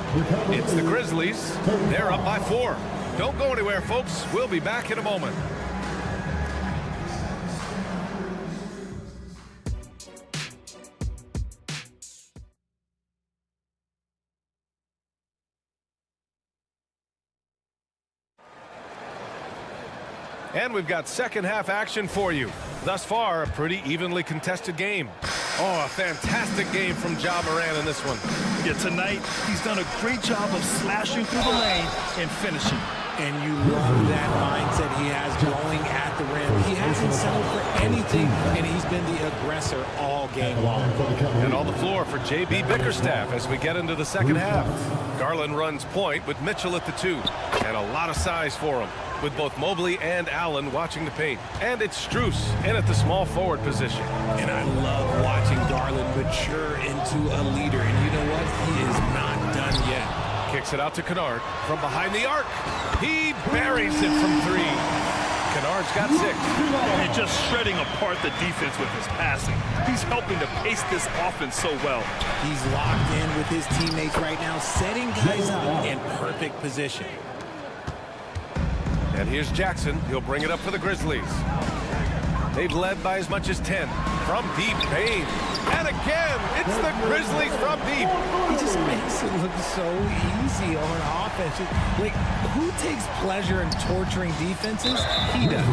Speaker 6: It's the Grizzlies. They're up by 4. Don't go anywhere, folks. We'll be back in a moment. And we've got second half action for you. Thus far, a pretty evenly contested game. Oh, a fantastic game from Ja Morant in this one.
Speaker 7: Yeah, tonight, he's done a great job of slashing through the lane and finishing.
Speaker 8: And you love that mindset he has going at the rim. He hasn't settled for anything, and he's been the aggressor all game long.
Speaker 6: And on the floor for J.B. Bickerstaff as we get into the second half. Garland runs point with Mitchell at the 2. And a lot of size for him, with both Mobley and Allen watching the paint. And it's Strus in at the small forward position.
Speaker 8: And I love watching Garland mature into a leader. And you know what? He is not done yet.
Speaker 6: Kicks it out to Kennard from behind the arc. He buries it from 3. Kennard's got 6.
Speaker 7: And just shredding apart the defense with his passing. He's helping to pace this offense so well.
Speaker 8: He's locked in with his teammates right now, setting guys up in perfect position.
Speaker 6: And here's Jackson. He'll bring it up for the Grizzlies. They've led by as much as 10 from deep. Bain. And again, it's the Grizzlies from deep.
Speaker 8: He just makes it look so easy on offense. Like, who takes pleasure in torturing defenses? He does.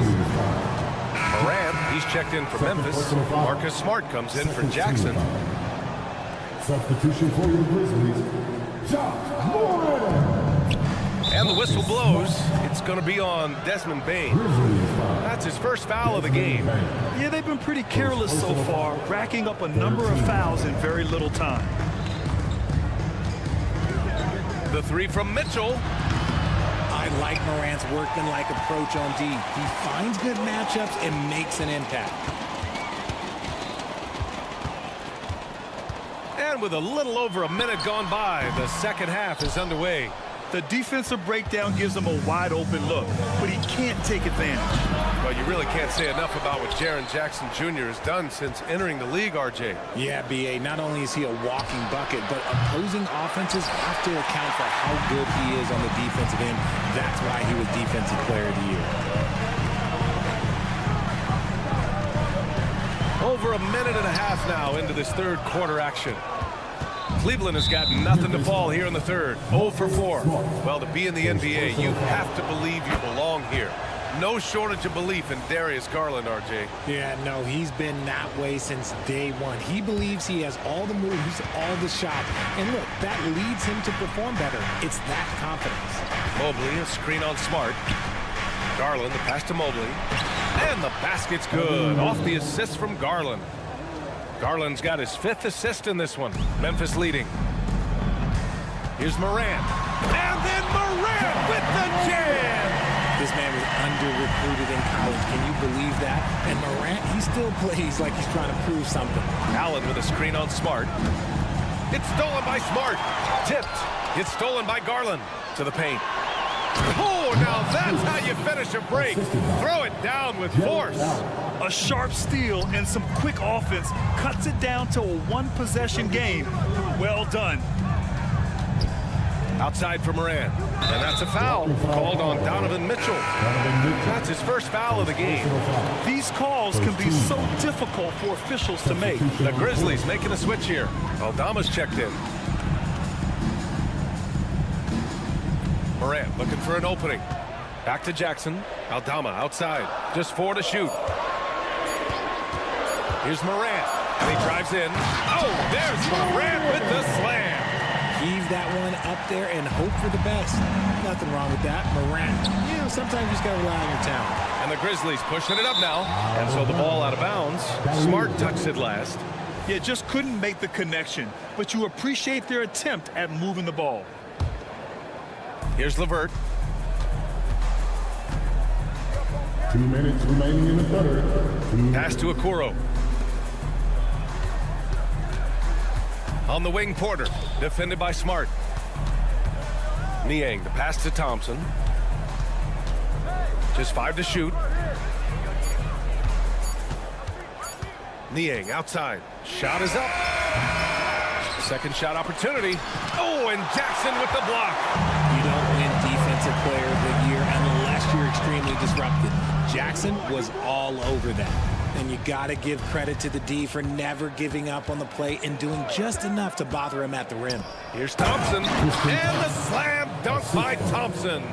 Speaker 6: Morant, he's checked in for Memphis. Marcus Smart comes in for Jackson.
Speaker 5: Substitution for your Grizzlies, Ja Morant.
Speaker 6: And the whistle blows. It's going to be on Desmond Bain. That's his first foul of the game.
Speaker 7: Yeah, they've been pretty careless so far, racking up a number of fouls in very little time.
Speaker 6: The 3 from Mitchell.
Speaker 8: I like Morant's workmanlike approach on D. He finds good matchups and makes an impact.
Speaker 6: And with a little over a minute gone by, the second half is underway.
Speaker 7: The defensive breakdown gives him a wide-open look, but he can't take advantage.
Speaker 6: Well, you really can't say enough about what Jaren Jackson Jr. has done since entering the league, RJ.
Speaker 8: Yeah, B.A., not only is he a walking bucket, but opposing offenses have to account for how good he is on the defensive end. That's why he was Defensive Player of the Year.
Speaker 6: over a minute and a half now into this third quarter action. Cleveland has got nothing to fall here in the third. 0 for 4. Well, to be in the NBA, you have to believe you belong here. No shortage of belief in Darius Garland, RJ.
Speaker 8: Yeah, no, he's been that way since day one. He believes he has all the moves, all the shots. And look, that leads him to perform better. It's that confidence.
Speaker 6: Mobley, a screen on Smart. Garland, the pass to Mobley. And the basket's good. Off the assist from Garland. Garland's got his 5th assist in this one. Memphis leading. Here's Morant. And then Morant with the jam!
Speaker 8: This man was under-recruited in college. Can you believe that? And Morant, he still plays like he's trying to prove something.
Speaker 6: Allen with a screen on Smart. It's stolen by Smart. Tipped. It's stolen by Garland. To the paint. Oh, now that's how you finish a break. Throw it down with force.
Speaker 7: A sharp steal and some quick offense cuts it down to a one-possession game. Well done.
Speaker 6: Outside for Morant. And that's a foul called on Donovan Mitchell. That's his first foul of the game.
Speaker 7: These calls can be so difficult for officials to make.
Speaker 6: The Grizzlies making a switch here. Aldama's checked in. Morant looking for an opening. Back to Jackson. Aldama outside. Just 4 to shoot. Here's Morant. And he drives in. Oh, there's Morant with the slam.
Speaker 8: Heave that one up there and hope for the best. Nothing wrong with that. Morant, sometimes you just got to rely on your talent.
Speaker 6: And the Grizzlies pushing it up now. And so the ball out of bounds. Smart touched it last.
Speaker 7: Yeah, just couldn't make the connection. But you appreciate their attempt at moving the ball.
Speaker 6: Here's LeVert.
Speaker 5: 2 minutes remaining in the third.
Speaker 6: Pass to Okoro. On the wing, Porter. Defended by Smart. Niang, the pass to Thompson. Just 5 to shoot. Niang outside. Shot is up. Second shot opportunity. Oh, and Jackson with the block.
Speaker 8: You don't win Defensive Player of the Year unless you're extremely disrupted. Jackson was all over that. And you got to give credit to the D for never giving up on the play and doing just enough to bother him at the rim.
Speaker 6: Here's Thompson. And the slam dunk by Thompson.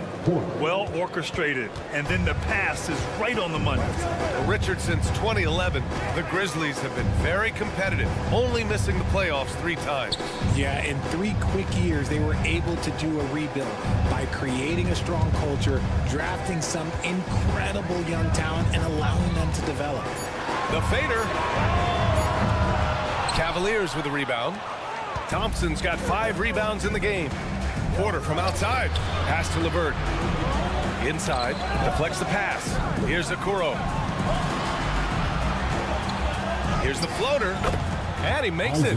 Speaker 7: Well orchestrated. And then the pass is right on the money.
Speaker 6: Well, Richard, since 2011, the Grizzlies have been very competitive, only missing the playoffs 3 times.
Speaker 8: Yeah, in 3 quick years, they were able to do a rebuild by creating a strong culture, drafting some incredible young talent, and allowing them to develop.
Speaker 6: The fader. Cavaliers with a rebound. Thompson's got 5 rebounds in the game. Porter from outside. Pass to LeVert. Inside. Deflects the pass. Here's Okoro. Here's the floater. And he makes it.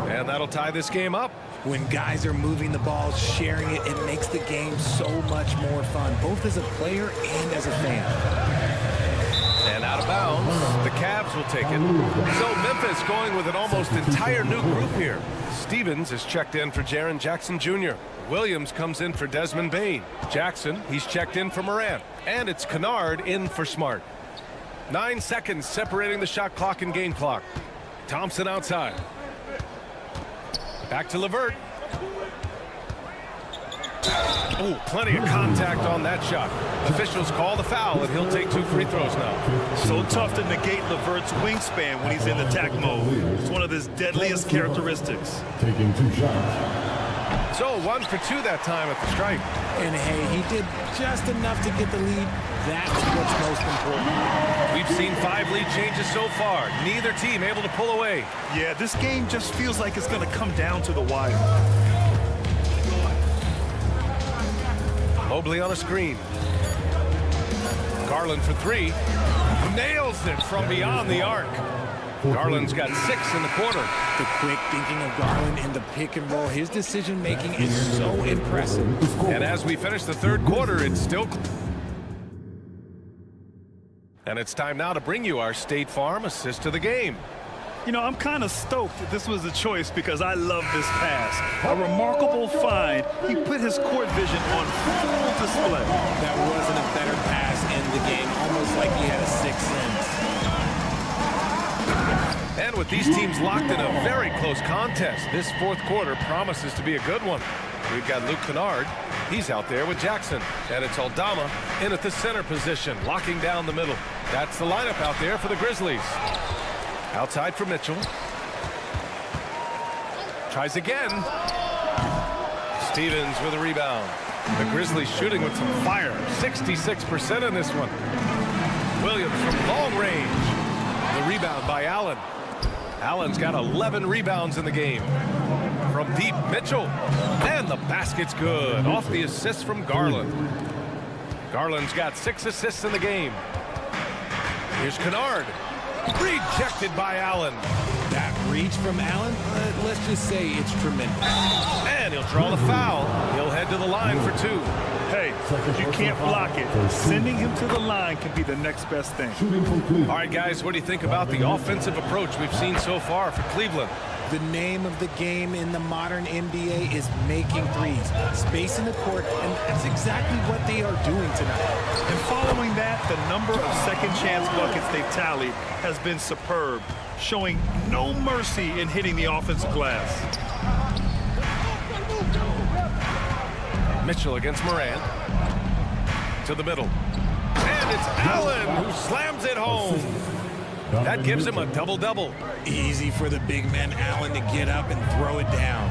Speaker 6: And that'll tie this game up.
Speaker 8: When guys are moving the ball, sharing it, it makes the game so much more fun, both as a player and as a fan.
Speaker 6: And out of bounds, the Cavs will take it. So Memphis going with an almost entire new group here. Stevens is checked in for Jaren Jackson Jr. Williams comes in for Desmond Bane. Jackson, he's checked in for Morant. And it's Kennard in for Smart. 9 seconds separating the shot clock and game clock. Thompson outside. Back to LeVert. Oh, plenty of contact on that shot. Officials call the foul, and he'll take 2 free throws now.
Speaker 7: So tough to negate LeVert's wingspan when he's in attack mode. It's one of his deadliest characteristics.
Speaker 5: Taking 2 shots.
Speaker 6: So 1 for 2 that time at the stripe.
Speaker 8: And hey, he did just enough to get the lead. That's what's most important.
Speaker 6: We've seen 5 lead changes so far. Neither team able to pull away.
Speaker 7: Yeah, this game just feels like it's going to come down to the wire.
Speaker 6: Mobley on a screen. Garland for 3. Nails it from beyond the arc. Garland's got 6 in the quarter.
Speaker 8: The quick thinking of Garland in the pick and roll. His decision making is so impressive.
Speaker 6: And as we finish the third quarter, it's still... And it's time now to bring you our State Farm assist of the game.
Speaker 7: You know, I'm kind of stoked that this was a choice because I love this pass. A remarkable find. He put his court vision on full display.
Speaker 8: That wasn't a better pass in the game, almost like he had a 6th sense.
Speaker 6: And with these teams locked in a very close contest, this fourth quarter promises to be a good one. We've got Luke Kennard. He's out there with Jackson. And it's Aldama in at the center position, locking down the middle. That's the lineup out there for the Grizzlies. Outside for Mitchell. Tries again. Stevens with a rebound. The Grizzlies shooting with some fire. 66% in this one. Williams from long range. The rebound by Allen. Allen's got 11 rebounds in the game. From deep, Mitchell. And the basket's good. Off the assist from Garland. Garland's got 6 assists in the game. Here's Kennard. Rejected by Allen.
Speaker 8: That reach from Allen, let's just say it's tremendous.
Speaker 6: And he'll draw the foul. He'll head to the line for 2.
Speaker 7: Hey, if you can't block it, sending him to the line can be the next best thing.
Speaker 6: All right, guys, what do you think about the offensive approach we've seen so far for Cleveland?
Speaker 8: The name of the game in the modern NBA is making threes, spacing the court, and that's exactly what they are doing tonight.
Speaker 7: And following that, the number of second chance buckets they've tallied has been superb, showing no mercy in hitting the offensive glass.
Speaker 6: Mitchell against Morant. To the middle. And it's Allen who slams it home. That gives him a double-double.
Speaker 8: Easy for the big man Allen to get up and throw it down.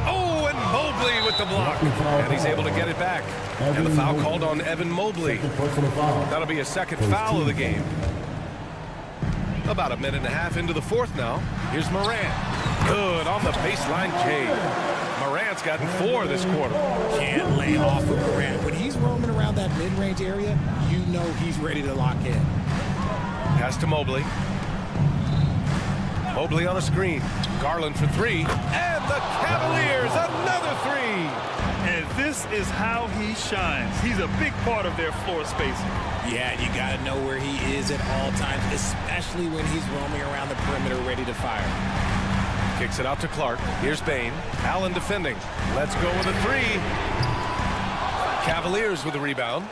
Speaker 6: Oh, and Mobley with the block. And he's able to get it back. And the foul called on Evan Mobley. That'll be a second foul of the game. About a minute and a half into the fourth now. Here's Morant. Good on the baseline K. Morant's gotten 4 this quarter.
Speaker 8: Can't lay off of Morant. When he's roaming around that mid-range area, you know he's ready to lock in.
Speaker 6: Pass to Mobley. Mobley on a screen. Garland for 3. And the Cavaliers, another 3.
Speaker 7: And this is how he shines. He's a big part of their floor spacing.
Speaker 8: Yeah, you got to know where he is at all times, especially when he's roaming around the perimeter ready to fire.
Speaker 6: Kicks it out to Clark. Here's Bane. Allen defending. Let's go with a 3. Cavaliers with the rebound.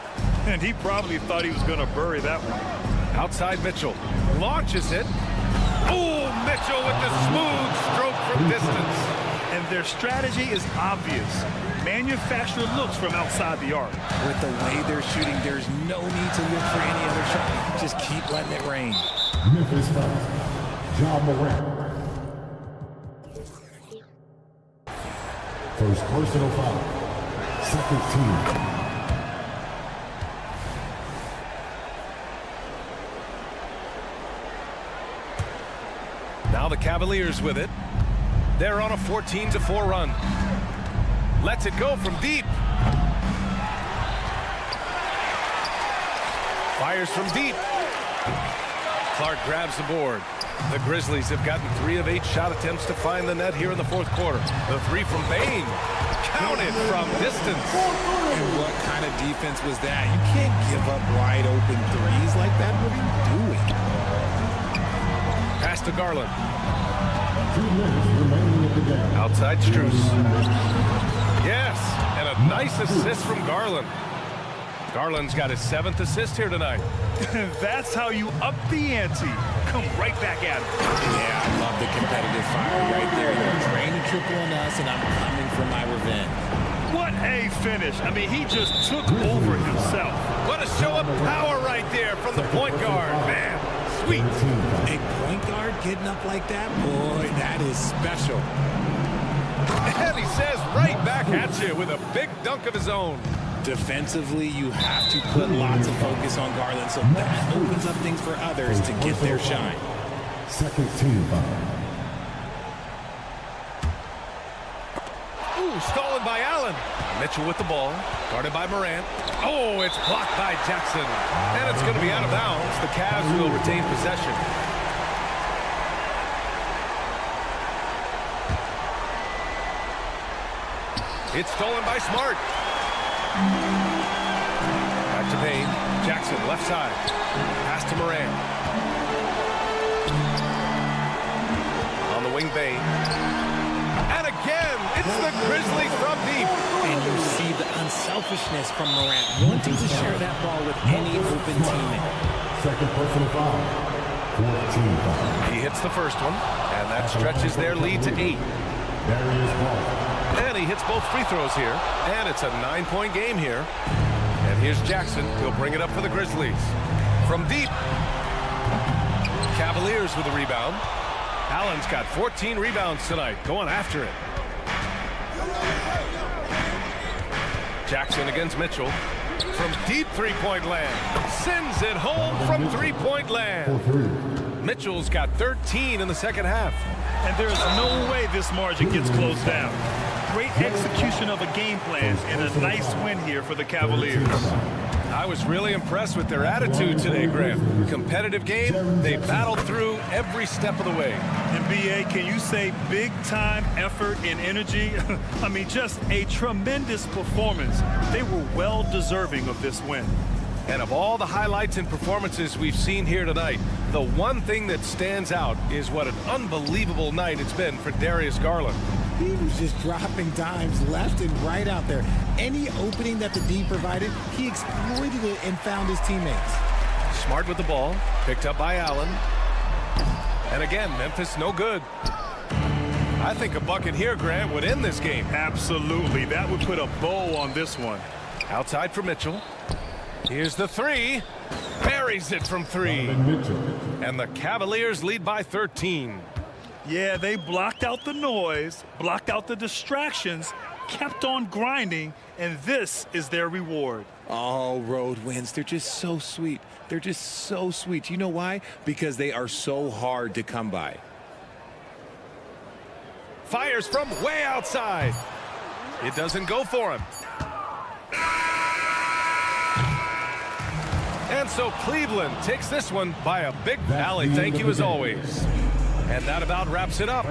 Speaker 7: And he probably thought he was going to bury that one.
Speaker 6: Outside Mitchell. Launches it. Oh, Mitchell with the smooth stroke from distance.
Speaker 7: And their strategy is obvious. Manufacture looks from outside the arc.
Speaker 8: With the way they're shooting, there's no need to look for any other shot. Just keep letting it rain.
Speaker 5: Memphis foul. Ja Morant. First personal foul. Second team.
Speaker 6: Now the Cavaliers with it. They're on a 14-4 run. Lets it go from deep. Fires from deep. Clark grabs the board. The Grizzlies have gotten 3 of 8 shot attempts to find the net here in the fourth quarter. The 3 from Bane. Counted from distance.
Speaker 8: And what kind of defense was that? You can't give up wide open threes like that. What are you doing?
Speaker 6: Pass to Garland.
Speaker 5: 2 minutes remaining of the game.
Speaker 6: Outside Strus. Yes, and a nice assist from Garland. Garland's got his 7th assist here tonight.
Speaker 7: That's how you up the ante. Come right back at him.
Speaker 8: Yeah, I love the competitive fire right there. You're drained a triple on us, and I'm coming for my revenge.
Speaker 7: What a finish. I mean, he just took over himself.
Speaker 6: What a show of power right there from the point guard. Man, sweet.
Speaker 8: A point guard getting up like that? Boy, that is special.
Speaker 6: And he says right back at you with a big dunk of his own.
Speaker 8: Defensively, you have to put lots of focus on Garland, so that opens up things for others to get their shine.
Speaker 5: Second team foul.
Speaker 6: Ooh, stolen by Allen. Mitchell with the ball, guarded by Morant. Oh, it's blocked by Jackson. And it's going to be out of bounds. The Cavs will retain possession. It's stolen by Smart. Back to Bane. Jackson, left side. Pass to Morant. On the wing, Bane. And again, it's the Grizzlies from deep.
Speaker 8: And you see the unselfishness from Morant, wanting to share that ball with any open teammate.
Speaker 5: Second personal foul.
Speaker 6: He hits the first one, and that stretches their lead to 8. And he hits both free throws here, and it's a 9-point game here. And here's Jackson. He'll bring it up for the Grizzlies. From deep. Cavaliers with a rebound. Allen's got 14 rebounds tonight, going after it. Jackson against Mitchell. From deep three-point land. Sends it home from three-point land. Mitchell's got 13 in the second half.
Speaker 7: And there's no way this margin gets closed down. Great execution of a game plan and a nice win here for the Cavaliers.
Speaker 6: I was really impressed with their attitude today, Graham. Competitive game, they battled through every step of the way.
Speaker 7: And BA, can you say big time effort and energy? I mean, just a tremendous performance. They were well deserving of this win.
Speaker 6: And of all the highlights and performances we've seen here tonight, the one thing that stands out is what an unbelievable night it's been for Darius Garland.
Speaker 8: He was just dropping dimes left and right out there. Any opening that the D provided, he exploited it and found his teammates.
Speaker 6: Smart with the ball, picked up by Allen. And again, Memphis no good. I think a bucket here, Grant, would end this game.
Speaker 7: Absolutely. That would put a bow on this one.
Speaker 6: Outside for Mitchell. Here's the three. Buries it from 3. And the Cavaliers lead by 13.
Speaker 7: Yeah, they blocked out the noise, blocked out the distractions, kept on grinding, and this is their reward.
Speaker 10: Oh, road wins. They're just so sweet. They're just so sweet. You know why? Because they are so hard to come by.
Speaker 6: Fires from way outside. It doesn't go for him. And so Cleveland takes this one by a big rally. Thank you as always. And that about wraps it up.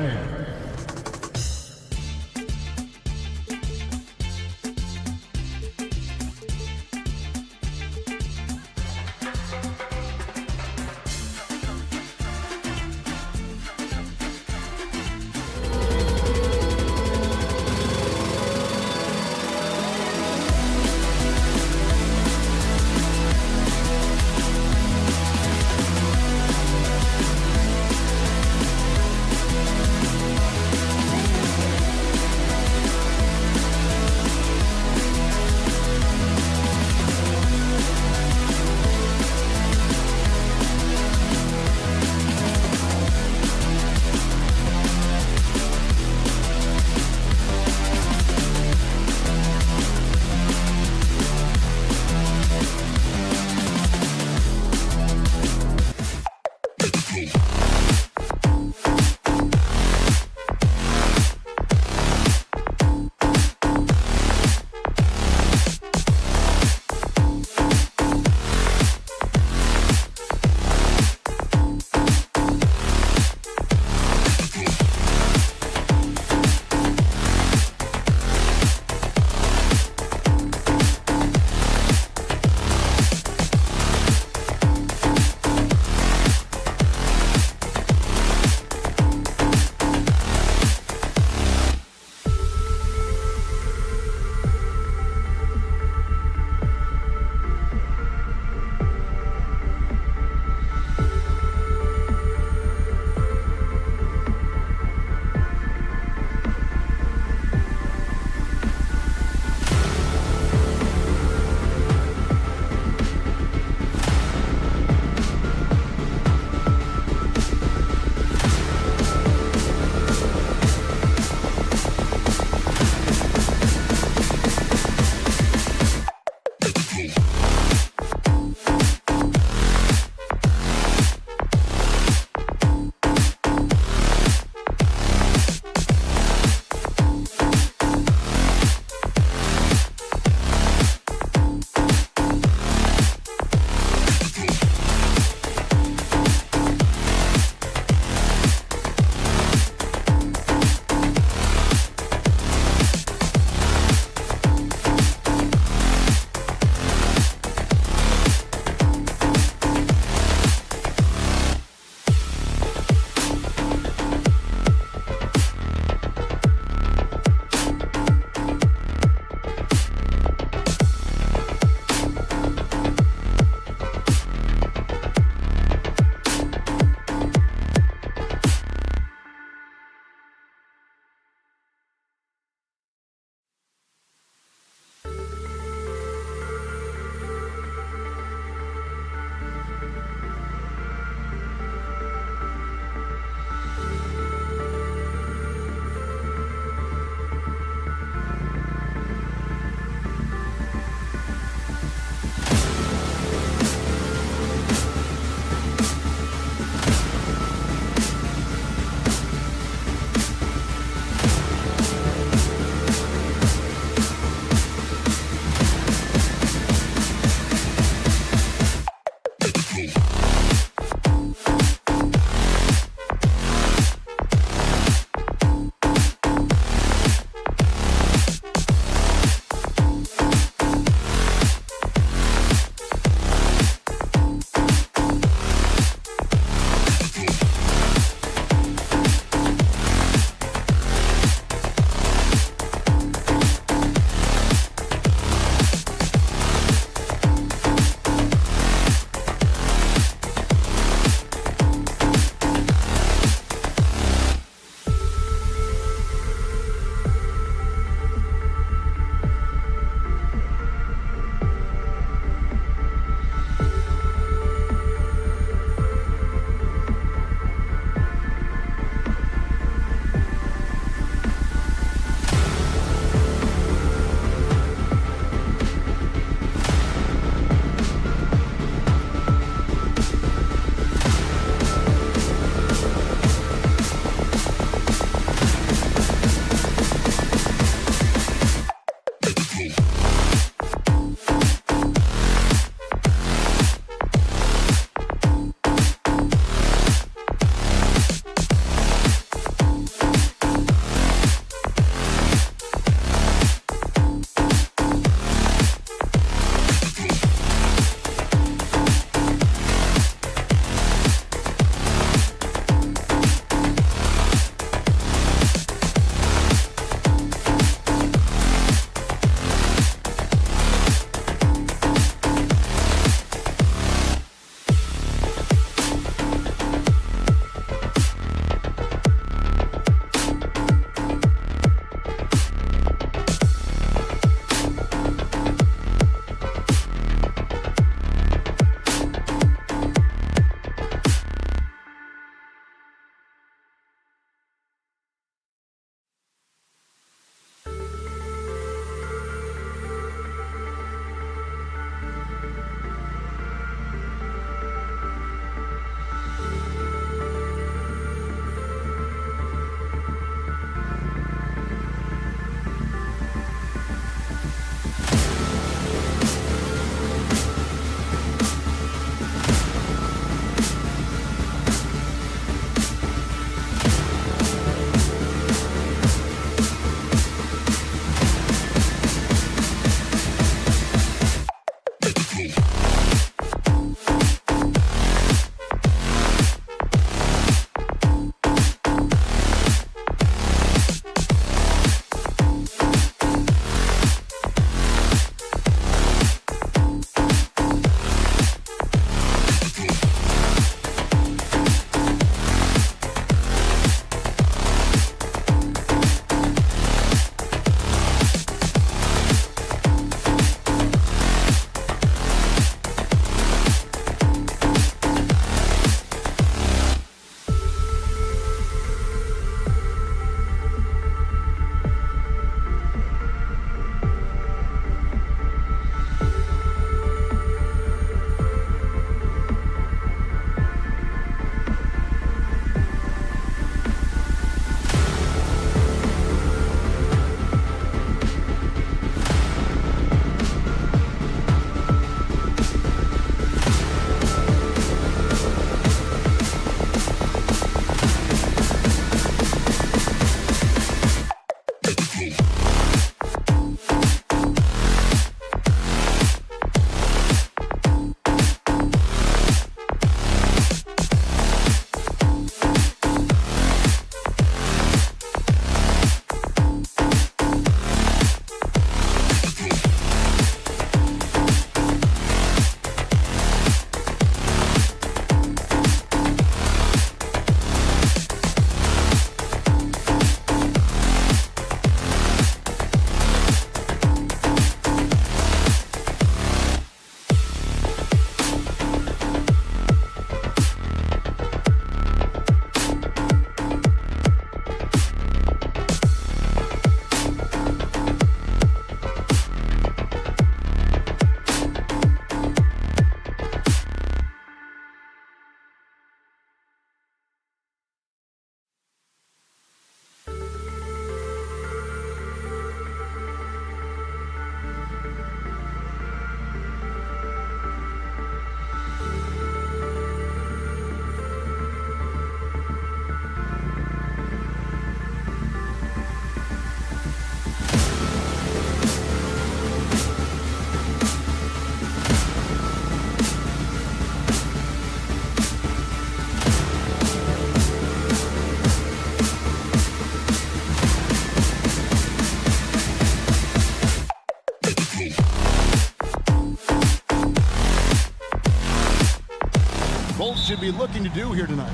Speaker 1: be looking to do here tonight?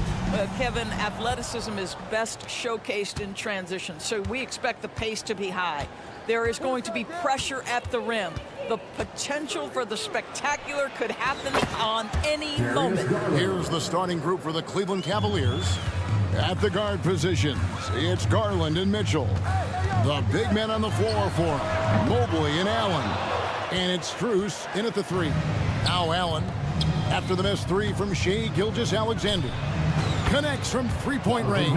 Speaker 11: Kevin, athleticism is best showcased in transition, so we expect the pace to be high. There is going to be pressure at the rim. The potential for the spectacular could happen on any moment.
Speaker 1: Here's the starting group for the Cleveland Cavaliers. At the guard positions, it's Garland and Mitchell. The big men on the floor for him, Mobley and Allen. And it's Strus in at the 3. Now Allen, after the missed 3 from Shai Gilgeous-Alexander, connects from three-point range.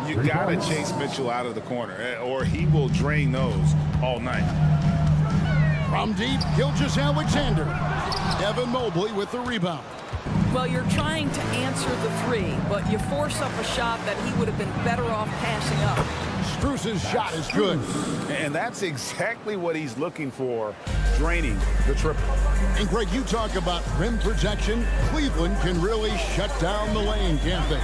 Speaker 3: You got to chase Mitchell out of the corner, or he will drain those all night.
Speaker 1: From deep, Gilgeous-Alexander. Evan Mobley with the rebound.
Speaker 11: Well, you're trying to answer the 3, but you force up a shot that he would have been better off passing up.
Speaker 1: Strus's shot is good.
Speaker 3: And that's exactly what he's looking for, draining the triple.
Speaker 1: And Greg, you talk about rim protection. Cleveland can really shut down the lane, can't they?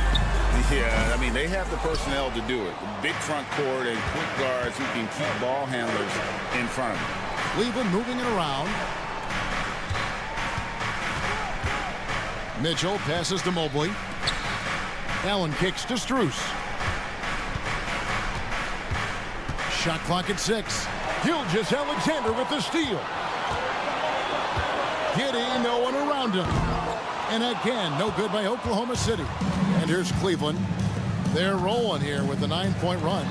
Speaker 3: Yeah, I mean, they have the personnel to do it. Big front court and quick guards who can keep ball handlers in front of them.
Speaker 1: Cleveland moving it around. Mitchell passes to Mobley. Allen kicks to Strus. Shot clock at 6. Gilgeous-Alexander with the steal. Giddey, no one around him. And again, no good by Oklahoma City. And here's Cleveland. They're rolling here with a 9-point run.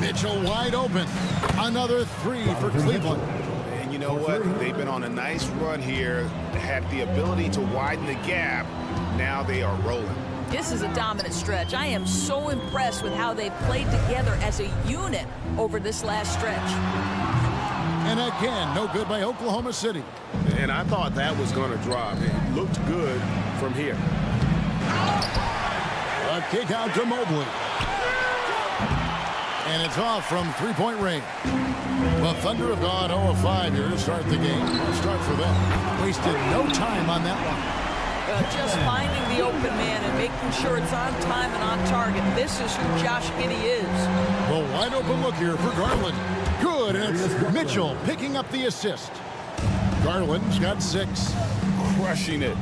Speaker 1: Mitchell wide open. Another 3 for Cleveland.
Speaker 12: And you know what? They've been on a nice run here. Had the ability to widen the gap. Now they are rolling.
Speaker 11: This is a dominant stretch. I am so impressed with how they've played together as a unit over this last stretch.
Speaker 1: And again, no good by Oklahoma City.
Speaker 12: And I thought that was going to drop. It looked good from here.
Speaker 1: A kick out to Mobley. And it's off from three-point range. The Thunder have gone 0 of 5 here to start the game. Let's start for them. Wasted no time on that one.
Speaker 11: Just finding the open man and making sure it's on time and on target. This is who Josh Giddey is.
Speaker 1: The wide open look here for Garland. Good, and it's Mitchell picking up the assist. Garland's got 6.
Speaker 3: Crushing it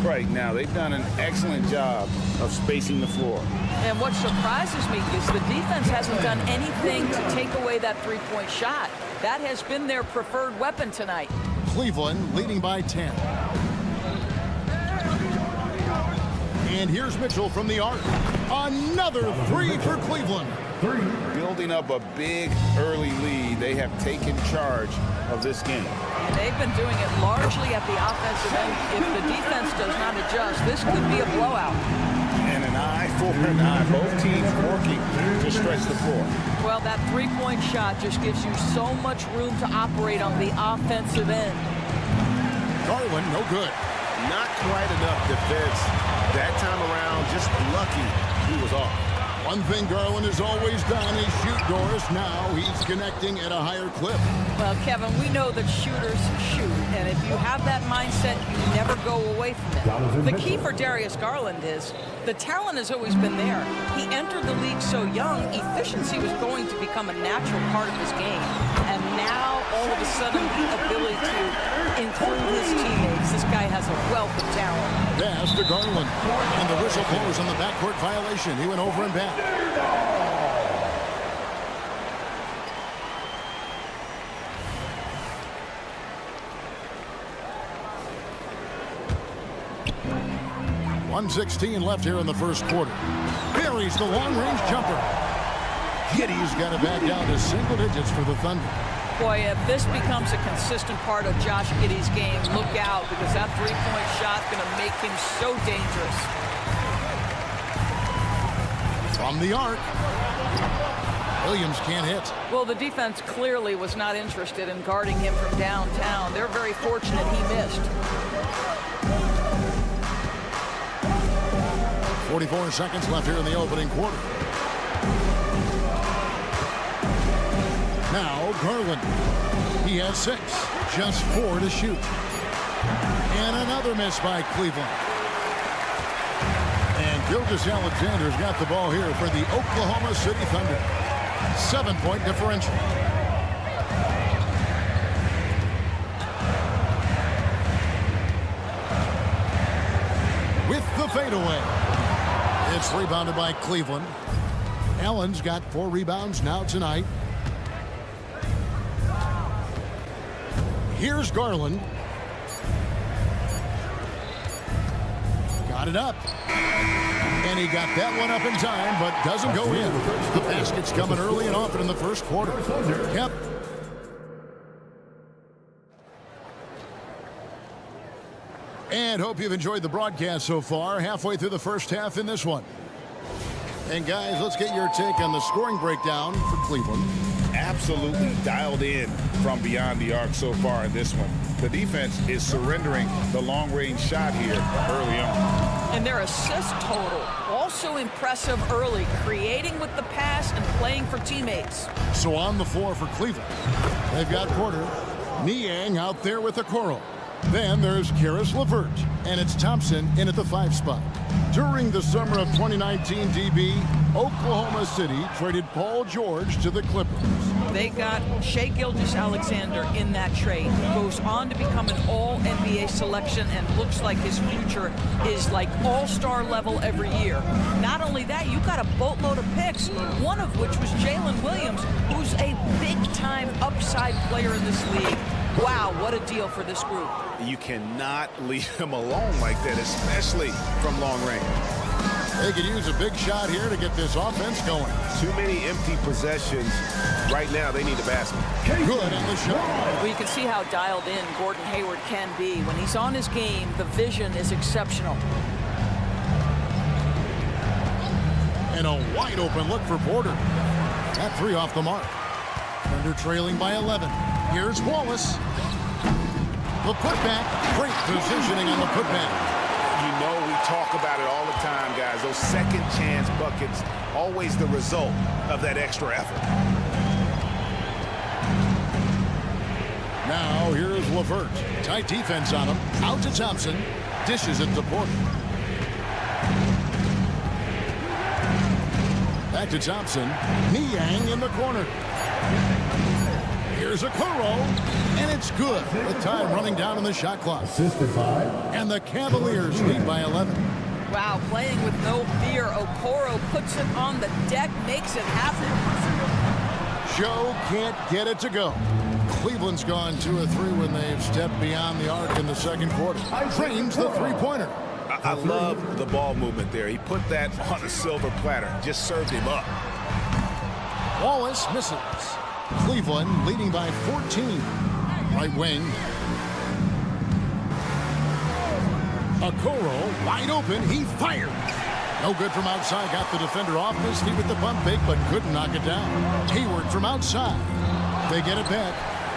Speaker 3: right now. They've done an excellent job of spacing the floor.
Speaker 11: And what surprises me is the defense hasn't done anything to take away that three-point shot. That has been their preferred weapon tonight.
Speaker 1: Cleveland leading by 10. And here's Mitchell from the arc. Another 3 for Cleveland.
Speaker 3: Building up a big early lead. They have taken charge of this game.
Speaker 11: And they've been doing it largely at the offensive end. If the defense does not adjust, this could be a blowout.
Speaker 3: And an eye for an eye. Both teams working to stretch the floor.
Speaker 11: Well, that three-point shot just gives you so much room to operate on the offensive end.
Speaker 1: Garland, no good.
Speaker 12: Not quite enough defense that time around. Just lucky he was off.
Speaker 1: One thing Garland has always done is shoot, Doris. Now he's connecting at a higher clip.
Speaker 11: Well, Kevin, we know that shooters shoot, and if you have that mindset, you never go away from it. The key for Darius Garland is the talent has always been there. He entered the league so young, efficiency was going to become a natural part of his game. And now, all of a sudden, the ability to include his teammates. This guy has a wealth of talent.
Speaker 1: Pass to Garland. And the whistle blows on the backcourt violation. He went over and back. .116 left here in the first quarter. Buries the long-range jumper. Giddey's got it back down to single digits for the Thunder.
Speaker 11: Boy, if this becomes a consistent part of Josh Giddey's game, look out, because that three-point shot is going to make him so dangerous.
Speaker 1: From the arc. Williams can't hit.
Speaker 11: Well, the defense clearly was not interested in guarding him from downtown. They're very fortunate he missed.
Speaker 1: 44 seconds left here in the opening quarter. Now Garland. He has 6. Just 4 to shoot. And another miss by Cleveland. And Gilgeous-Alexander's got the ball here for the Oklahoma City Thunder. 7-point differential. With fadeaway. It's rebounded by Cleveland. Allen's got 4 rebounds now tonight. Here's Garland. Got it up. And he got that one up in time, but doesn't go in. The basket's coming early and often in the first quarter. Yep. And hope you've enjoyed the broadcast so far. Halfway through the first half in this one. And guys, let's get your take on the scoring breakdown for Cleveland.
Speaker 3: Absolutely dialed in from beyond the arc so far in this one. The defense is surrendering the long-range shot here early on.
Speaker 11: And their assist total, also impressive early, creating with the pass and playing for teammates.
Speaker 1: So on the floor for Cleveland, they've got Porter, Niang out there with Okoro. Then there's Karis LeVert, and it's Thompson in at the 5 spot. During the summer of 2019, DB, Oklahoma City traded Paul George to the Clippers.
Speaker 11: They got Shai Gilgeous-Alexander in that trade. He goes on to become an all-NBA selection and looks like his future is like all-star level every year. Not only that, you got a boatload of picks, one of which was Jalen Williams, who's a big-time upside player in this league. Wow, what a deal for this group.
Speaker 12: You cannot leave him alone like that, especially from long range.
Speaker 1: They could use a big shot here to get this offense going.
Speaker 12: Too many empty possessions. Right now, they need a basket.
Speaker 1: Good on the shot.
Speaker 11: Well, you can see how dialed in Gordon Hayward can be. When he's on his game, the vision is exceptional.
Speaker 1: And a wide open look for Porter. That 3 off the mark. Thunder trailing by 11. Here's Wallace. The putback. Great positioning on the putback.
Speaker 12: You know we talk about it all the time, guys. Those second chance buckets, always the result of that extra effort.
Speaker 1: Now here's LeVert. Tight defense on him. Out to Thompson. Dishes it to Porter. Back to Thompson. Niang in the corner. Here's Okoro, and it's good. The time running down on the shot clock.
Speaker 5: Assisted by.
Speaker 1: And the Cavaliers lead by 11.
Speaker 11: Wow, playing with no fear. Okoro puts it on the deck, makes it happen.
Speaker 1: Joe can't get it to go. Cleveland's gone 2 of 3 when they've stepped beyond the arc in the second quarter. Drains the 3-pointer.
Speaker 12: I love the ball movement there. He put that on a silver platter. Just served him up.
Speaker 1: Wallace misses. Cleveland leading by 14. Right wing. Okoro wide open. He fired. No good from outside. Got the defender off his feet with the pump fake, but couldn't knock it down. Hayward from outside. They get it back.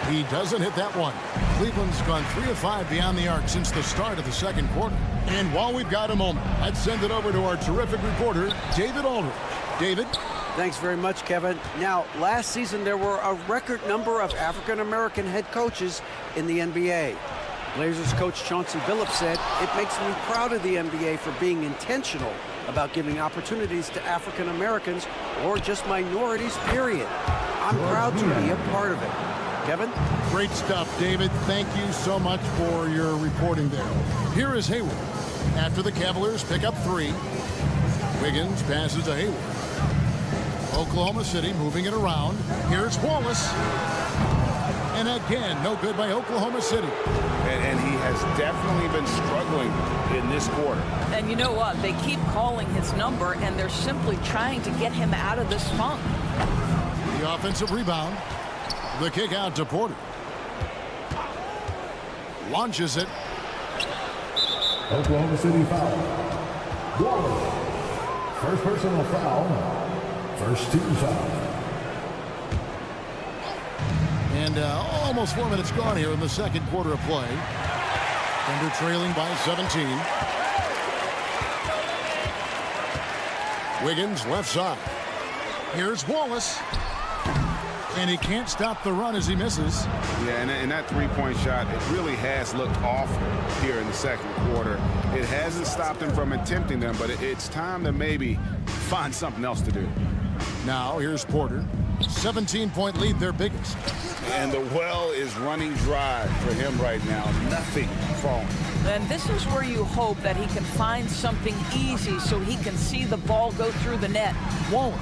Speaker 1: He doesn't hit that one. Cleveland's gone 3 of 5 beyond the arc since the start of the second quarter. And while we've got a moment, let's send it over to our terrific reporter, David Aldridge. David?
Speaker 4: Thanks very much, Kevin. Now, last season there were a record number of African-American head coaches in the NBA. Blazers coach Chauncey Billups said, "It makes me proud of the NBA for being intentional about giving opportunities to African-Americans or just minorities, period. I'm proud to be a part of it." Kevin?
Speaker 1: Great stuff, David. Thank you so much for your reporting there. Here is Hayward. After the Cavaliers pick up 3, Wiggins passes to Hayward. Oklahoma City moving it around. Here's Wallace. And again, no good by Oklahoma City.
Speaker 12: And he has definitely been struggling in this quarter.
Speaker 11: And you know what? They keep calling his number, and they're simply trying to get him out of this funk.
Speaker 1: The offensive rebound. The kick out to Porter. Launches it.
Speaker 5: Oklahoma City foul. Wallace. First personal foul. First team foul.
Speaker 1: And almost 4 minutes gone here in the second quarter of play. Thunder trailing by 17. Wiggins left side. Here's Wallace. And he can't stop the run as he misses.
Speaker 12: Yeah, and that three-point shot, it really has looked off here in the second quarter. It hasn't stopped him from attempting them, but it's time to maybe find something else to do.
Speaker 1: Now here's Porter. 17-point lead, their biggest.
Speaker 3: And the well is running dry for him right now. Nothing falling.
Speaker 11: And this is where you hope that he can find something easy so he can see the ball go through the net.
Speaker 1: Wallace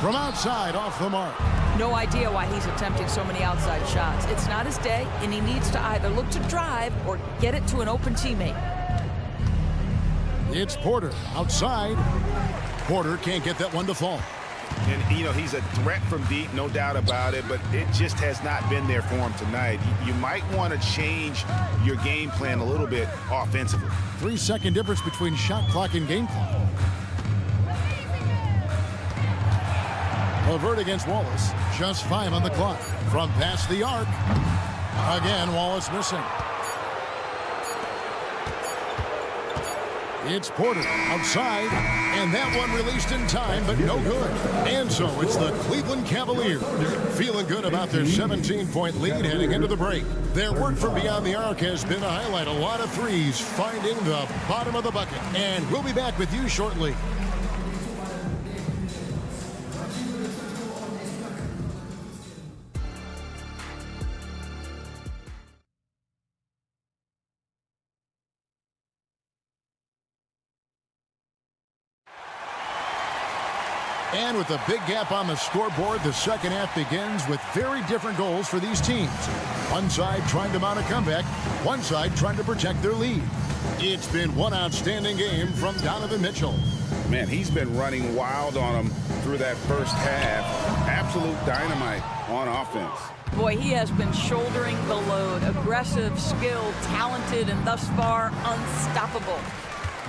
Speaker 1: from outside, off the mark.
Speaker 11: No idea why he's attempting so many outside shots. It's not his day, and he needs to either look to drive or get it to an open teammate.
Speaker 1: It's Porter outside. Porter can't get that one to fall.
Speaker 12: And, you know, he's a threat from deep, no doubt about it, but it just has not been there for him tonight. You might want to change your game plan a little bit offensively.
Speaker 1: 3-second difference between shot clock and game clock. Levert against Wallace. Just 5 on the clock. From past the arc. Again, Wallace missing. It's Porter outside, and that one released in time, but no good. And so it's the Cleveland Cavaliers feeling good about their 17-point lead heading into the break. Their work from beyond the arc has been a highlight. A lot of threes finding the bottom of the bucket. And we'll be back with you shortly. And with a big gap on the scoreboard, the second half begins with very different goals for these teams. One side trying to mount a comeback, one side trying to protect their lead. It's been one outstanding game from Donovan Mitchell.
Speaker 3: Man, he's been running wild on them through that first half. Absolute dynamite on offense.
Speaker 11: Boy, he has been shouldering the load. Aggressive, skilled, talented, and thus far unstoppable.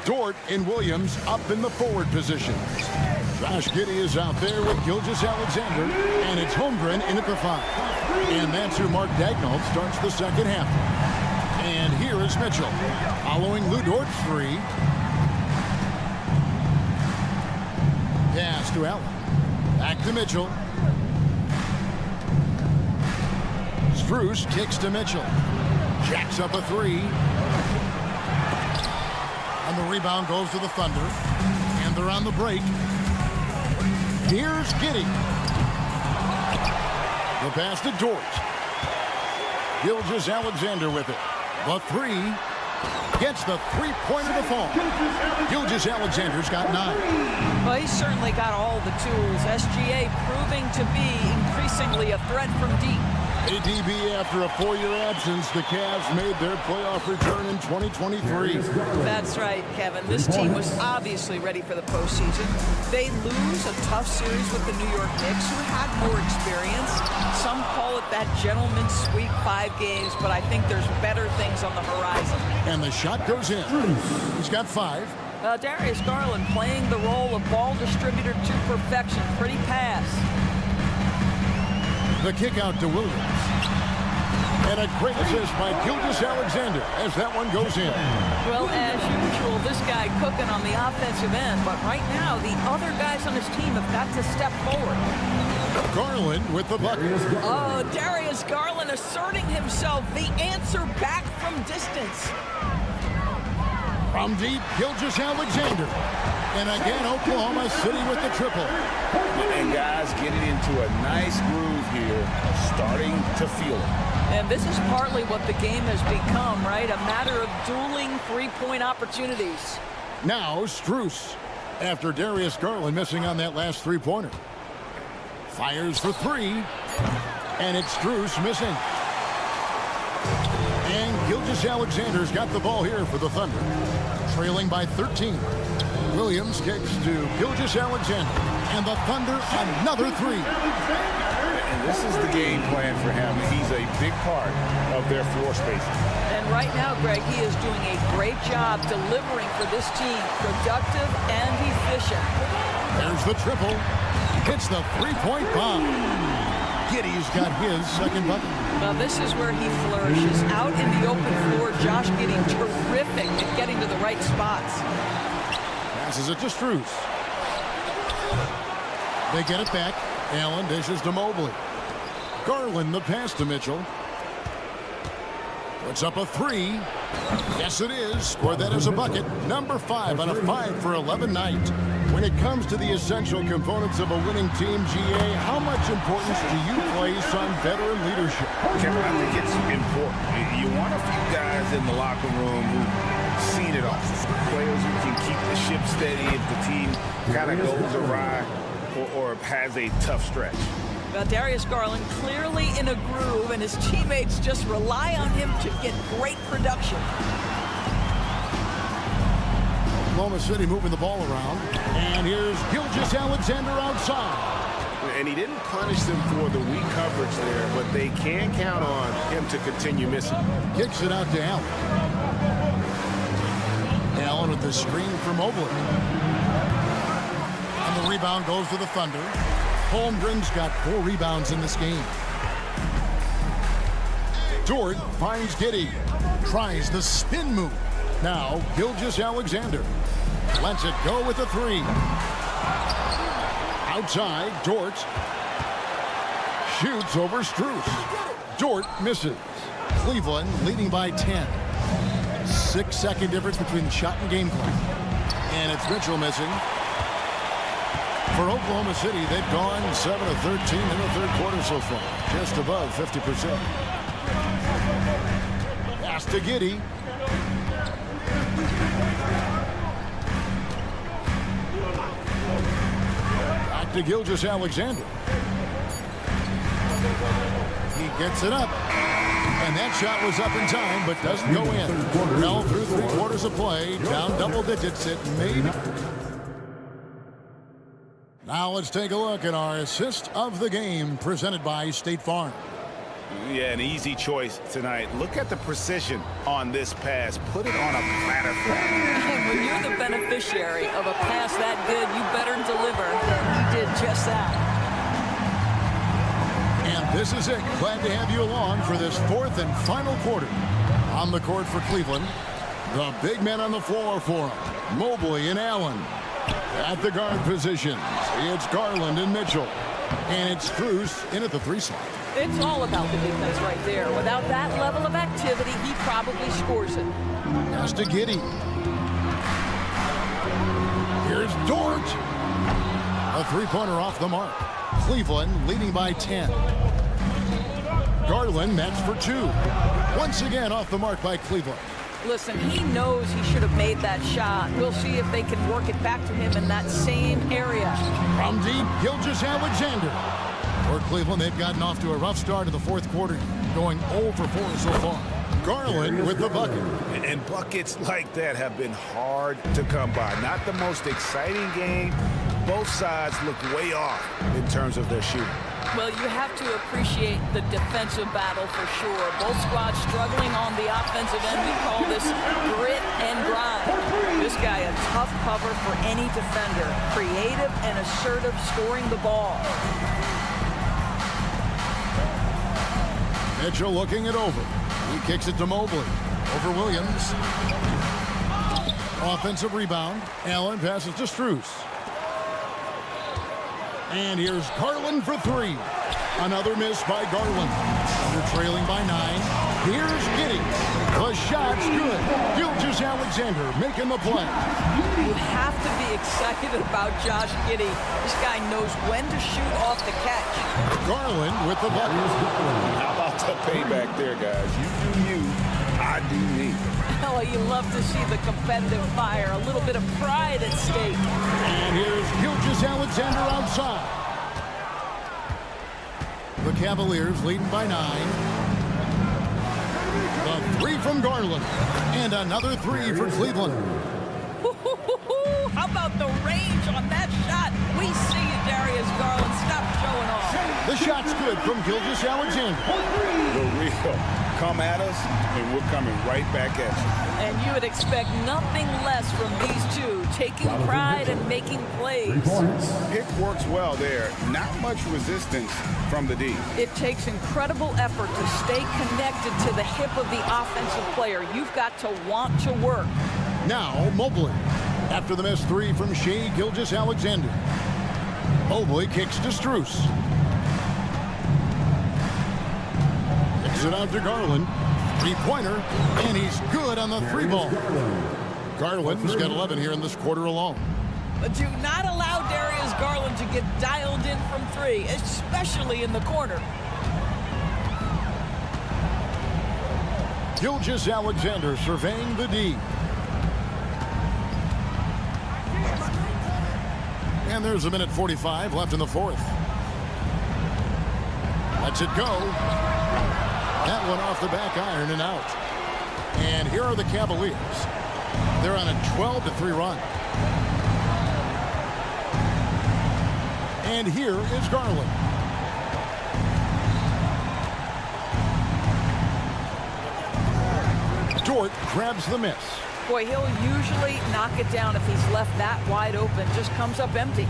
Speaker 1: Dort and Williams up in the forward positions. Josh Giddey is out there with Gilgeous-Alexander, and it's Holmgren in at the 5. And that's who Mark Daigneault starts the second half. And here is Mitchell, following Lou Dort's 3. Pass to Allen. Back to Mitchell. Strus kicks to Mitchell. Jacks up a 3. And the rebound goes to the Thunder. And they're on the break. Here's Giddey. The pass to Dort. Gilgeous-Alexander with it. The 3. Gets the three-pointer to fall. Gilgeous-Alexander's got 9.
Speaker 11: Well, he's certainly got all the tools. SGA proving to be increasingly a threat from deep.
Speaker 1: ADB, after a 4-year absence, the Cavs made their playoff return in 2023.
Speaker 11: That's right, Kevin. This team was obviously ready for the postseason. They lose a tough series with the New York Knicks, who had more experience. Some call it that gentleman's sweep, 5 games, but I think there's better things on the horizon.
Speaker 1: And the shot goes in. He's got 5.
Speaker 11: Darius Garland playing the role of ball distributor to perfection. Pretty pass.
Speaker 1: The kick out to Williams. And a great assist by Gilgeous-Alexander as that one goes in.
Speaker 11: Well, as usual, this guy cooking on the offensive end, but right now the other guys on his team have got to step forward.
Speaker 1: Garland with the bucket.
Speaker 11: Oh, Darius Garland asserting himself, the answer back from distance.
Speaker 1: From deep, Gilgeous-Alexander. And again, Oklahoma City with the triple.
Speaker 3: And guys getting into a nice groove here, starting to feel it.
Speaker 11: And this is partly what the game has become, right? A matter of dueling three-point opportunities.
Speaker 1: Now, Strus, after Darius Garland missing on that last three-pointer. Fires for 3, and it's Strus missing. And Gilgeous-Alexander's got the ball here for the Thunder, trailing by 13. Williams kicks to Gilgeous-Alexander, and the Thunder another 3.
Speaker 3: And this is the game plan for him. He's a big part of their floor spacing.
Speaker 11: And right now, Greg, he is doing a great job delivering for this team, productive and efficient.
Speaker 1: There's the triple. Hits the three-point bomb. Giddey's got his second bucket.
Speaker 11: Now this is where he flourishes. Out in the open floor, Josh Giddey terrific at getting to the right spots.
Speaker 1: Passes it to Strus. They get it back. Allen dishes to Mobley. Garland the pass to Mitchell. Puts up a 3. Yes, it is. Scored that as a bucket. Number 5 on a 5 for 11 night. When it comes to the essential components of a winning team, GA, how much importance do you place on veteran leadership?
Speaker 3: Kevin, I think it's important. You want a few guys in the locker room who've seen it all. Players who can keep the ship steady if the team kind of goes awry or has a tough stretch.
Speaker 11: Well, Darius Garland clearly in a groove, and his teammates just rely on him to get great production.
Speaker 1: Oklahoma City moving the ball around. And here's Gilgeous-Alexander outside.
Speaker 12: And he didn't punish them for the weak coverage there, but they can count on him to continue missing.
Speaker 1: Kicks it out to Allen. Allen with the screen for Mobley. And the rebound goes to the Thunder. Holmgren's got 4 rebounds in this game. Dort finds Giddey. Tries the spin move. Now Gilgeous-Alexander lets it go with a 3. Outside, Dort shoots over Strus. Dort misses. Cleveland leading by 10. 6-second difference between the shot and game clock. And it's Mitchell missing. For Oklahoma City, they've gone 7 of 13 in the third quarter so far. Just above 50%. Pass to Giddey. Back to Gilgeous-Alexander. He gets it up. And that shot was up in time, but doesn't go in. Well, through 3 quarters of play, down double digits at maybe. Now let's take a look at our assist of the game presented by State Farm.
Speaker 12: Yeah, an easy choice tonight. Look at the precision on this pass. Put it on a platter for him.
Speaker 11: When you're the beneficiary of a pass that good, you better deliver. And he did just that.
Speaker 1: And this is it. Glad to have you along for this 4th and final quarter. On the court for Cleveland, the big men on the floor for them, Mobley and Allen. At the guard positions, it's Garland and Mitchell. And it's Strus in at the 3 slot.
Speaker 11: It's all about the defense right there. Without that level of activity, he probably scores it.
Speaker 1: Pass to Giddey. Here's Dort. A 3-pointer off the mark. Cleveland leading by 10. Garland that's for 2. Once again off the mark by Cleveland.
Speaker 11: Listen, he knows he should have made that shot. We'll see if they can work it back to him in that same area.
Speaker 1: From deep, Gilgeous-Alexander. For Cleveland, they've gotten off to a rough start in the 4th quarter, going 0 for 4 so far. Garland with the bucket.
Speaker 12: And buckets like that have been hard to come by. Not the most exciting game. Both sides look way off in terms of their shooting.
Speaker 11: Well, you have to appreciate the defensive battle for sure. Both squads struggling on the offensive end. We call this grit and grind. This guy a tough cover for any defender. Creative and assertive scoring the ball.
Speaker 1: Mitchell looking it over. He kicks it to Mobley. Over Williams. Offensive rebound. Allen passes to Strus. And here's Garland for 3. Another miss by Garland. They're trailing by 9. Here's Giddey. The shot's good. Gilgeous-Alexander making the play.
Speaker 11: You have to be excited about Josh Giddey. This guy knows when to shoot off the catch.
Speaker 1: Garland with the bucket.
Speaker 3: How about the payback there, guys? You do you, I do me.
Speaker 11: Oh, you love to see the competitive fire. A little bit of pride at stake.
Speaker 1: And here's Gilgeous-Alexander outside. The Cavaliers leading by 9. The 3 from Garland. And another 3 for Cleveland.
Speaker 11: How about the range on that shot? We see you, Darius Garland. Stop showing off.
Speaker 1: The shot's good from Gilgeous-Alexander.
Speaker 3: The real. Come at us, and we're coming right back at you.
Speaker 11: And you would expect nothing less from these two, taking pride and making plays.
Speaker 3: Pick works well there. Not much resistance from the D.
Speaker 11: It takes incredible effort to stay connected to the hip of the offensive player. You've got to want to work.
Speaker 1: Now, Mobley. After the missed 3 from Shai Gilgeous-Alexander. Mobley kicks to Strus. Kicks it out to Garland. 3-pointer, and he's good on the 3 ball. Garland's got 11 here in this quarter alone.
Speaker 11: Do not allow Darius Garland to get dialed in from three, especially in the corner.
Speaker 1: Gilgeous-Alexander surveying the D. And there's a minute 45 left in the fourth. Lets it go. That one off the back iron and out. And here are the Cavaliers. They're on a 12-3 run. And here is Garland. Dort grabs the miss.
Speaker 11: Boy, he'll usually knock it down if he's left that wide open. Just comes up empty.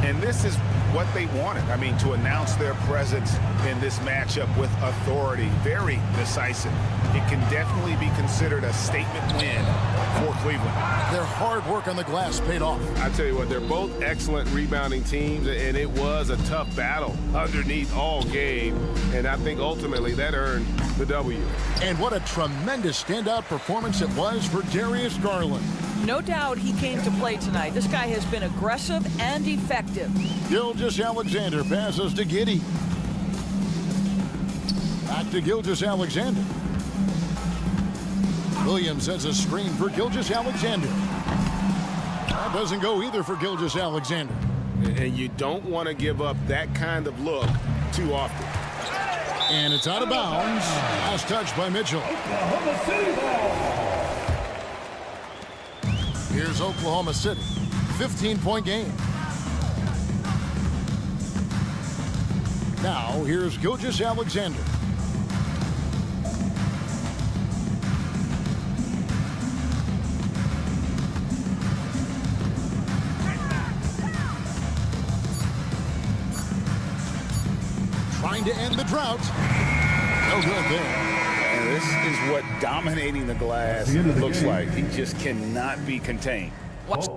Speaker 12: And this is what they wanted. I mean, to announce their presence in this matchup with authority. Very decisive. It can definitely be considered a statement win for Cleveland.
Speaker 1: Their hard work on the glass paid off.
Speaker 13: I tell you what, they're both excellent rebounding teams, and it was a tough battle underneath all game. And I think ultimately that earned the W.
Speaker 1: And what a tremendous standout performance it was for Darius Garland.
Speaker 11: No doubt he came to play tonight. This guy has been aggressive and effective.
Speaker 1: Gilgeous-Alexander passes to Giddey. Back to Gilgeous-Alexander. Williams has a screen for Gilgeous-Alexander. That doesn't go either for Gilgeous-Alexander.
Speaker 13: And you don't want to give up that kind of look too often.
Speaker 1: And it's out of bounds. Last touch by Mitchell. Here's Oklahoma City. 15-point game. Now, here's Gilgeous-Alexander. Trying to end the drought. No good there.
Speaker 3: And this is what dominating the glass looks like. He just cannot be contained.
Speaker 11: Watch.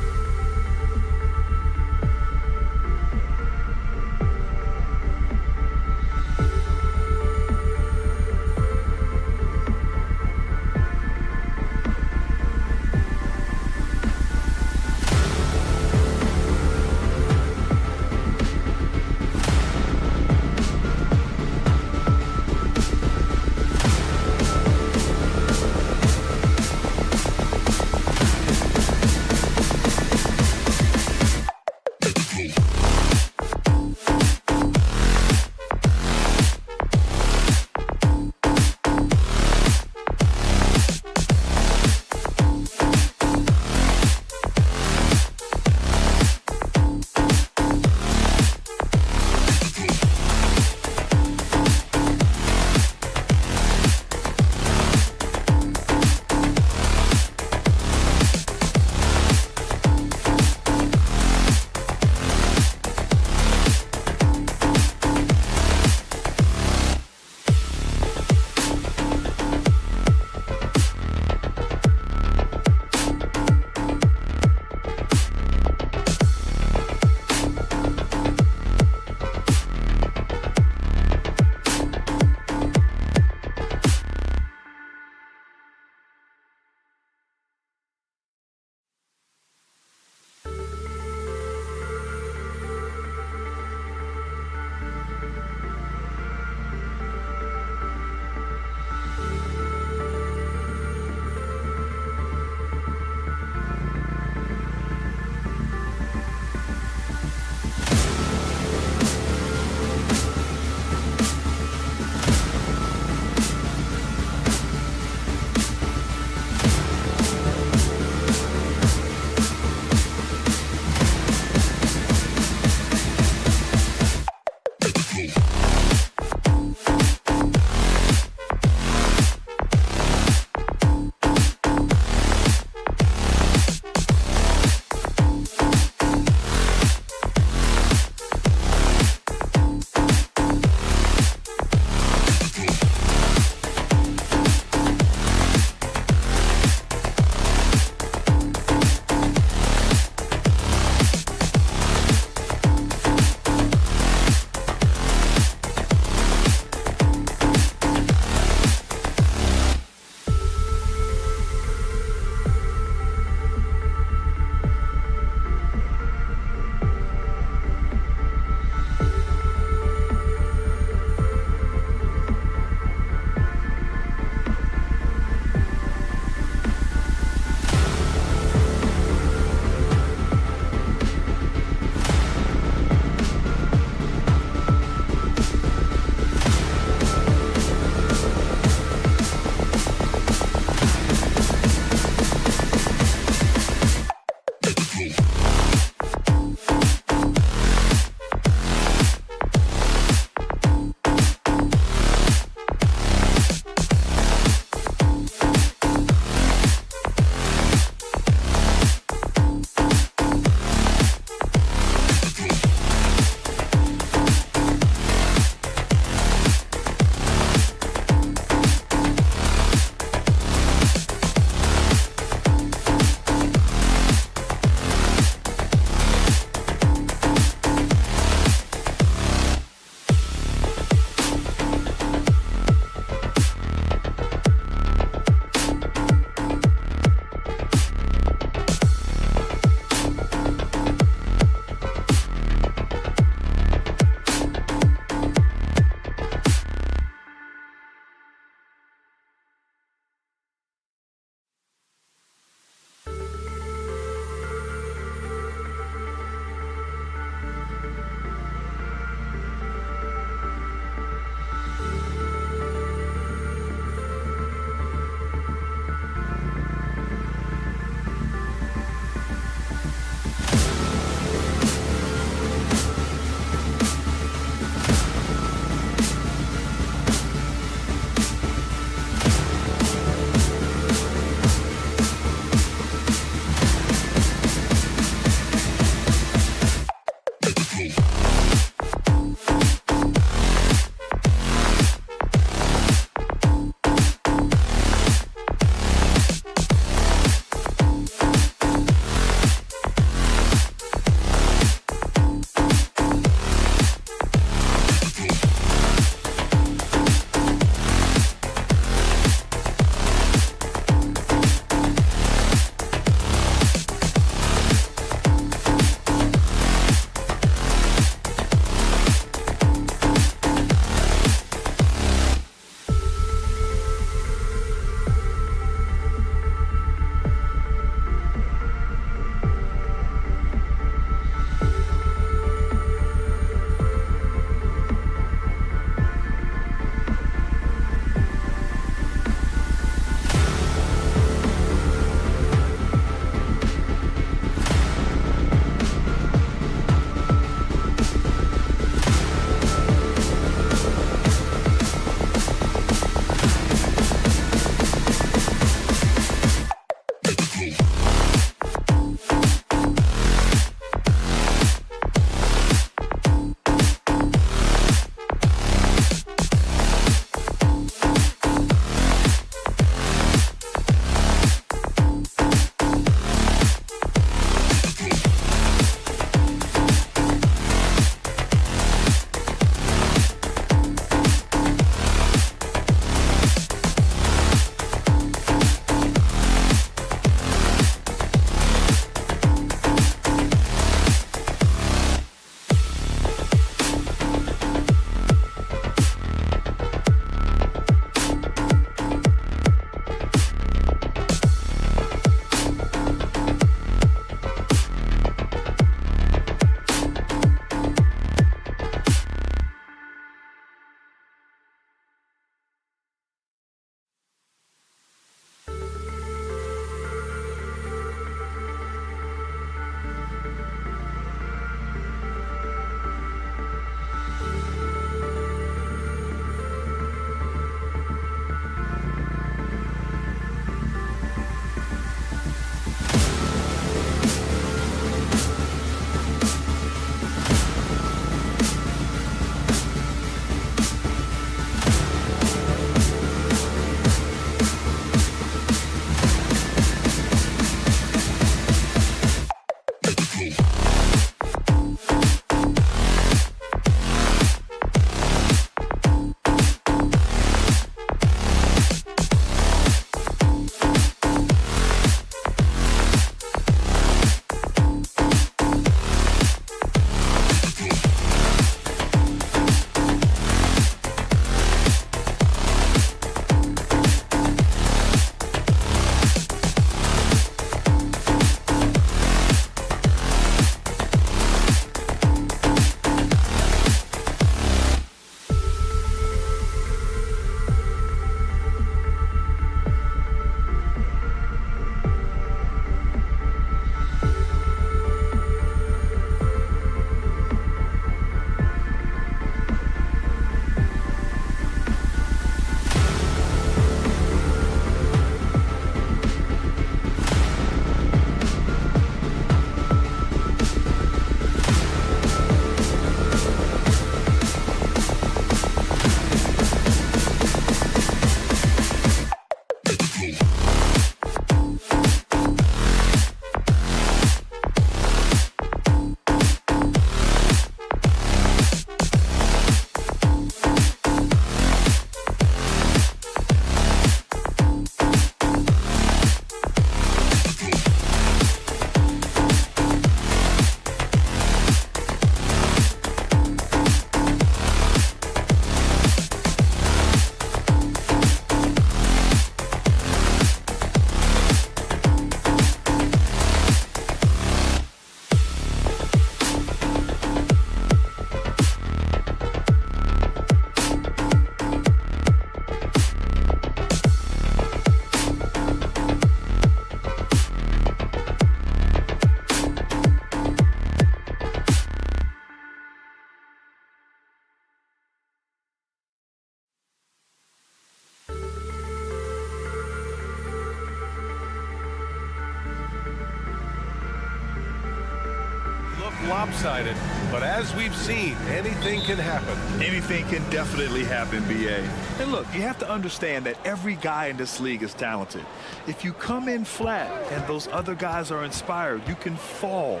Speaker 6: lopsided, but as we've seen, anything can happen.
Speaker 7: Anything can definitely happen, BA. And look, you have to understand that every guy in this league is talented. If you come in flat and those other guys are inspired, you can fall.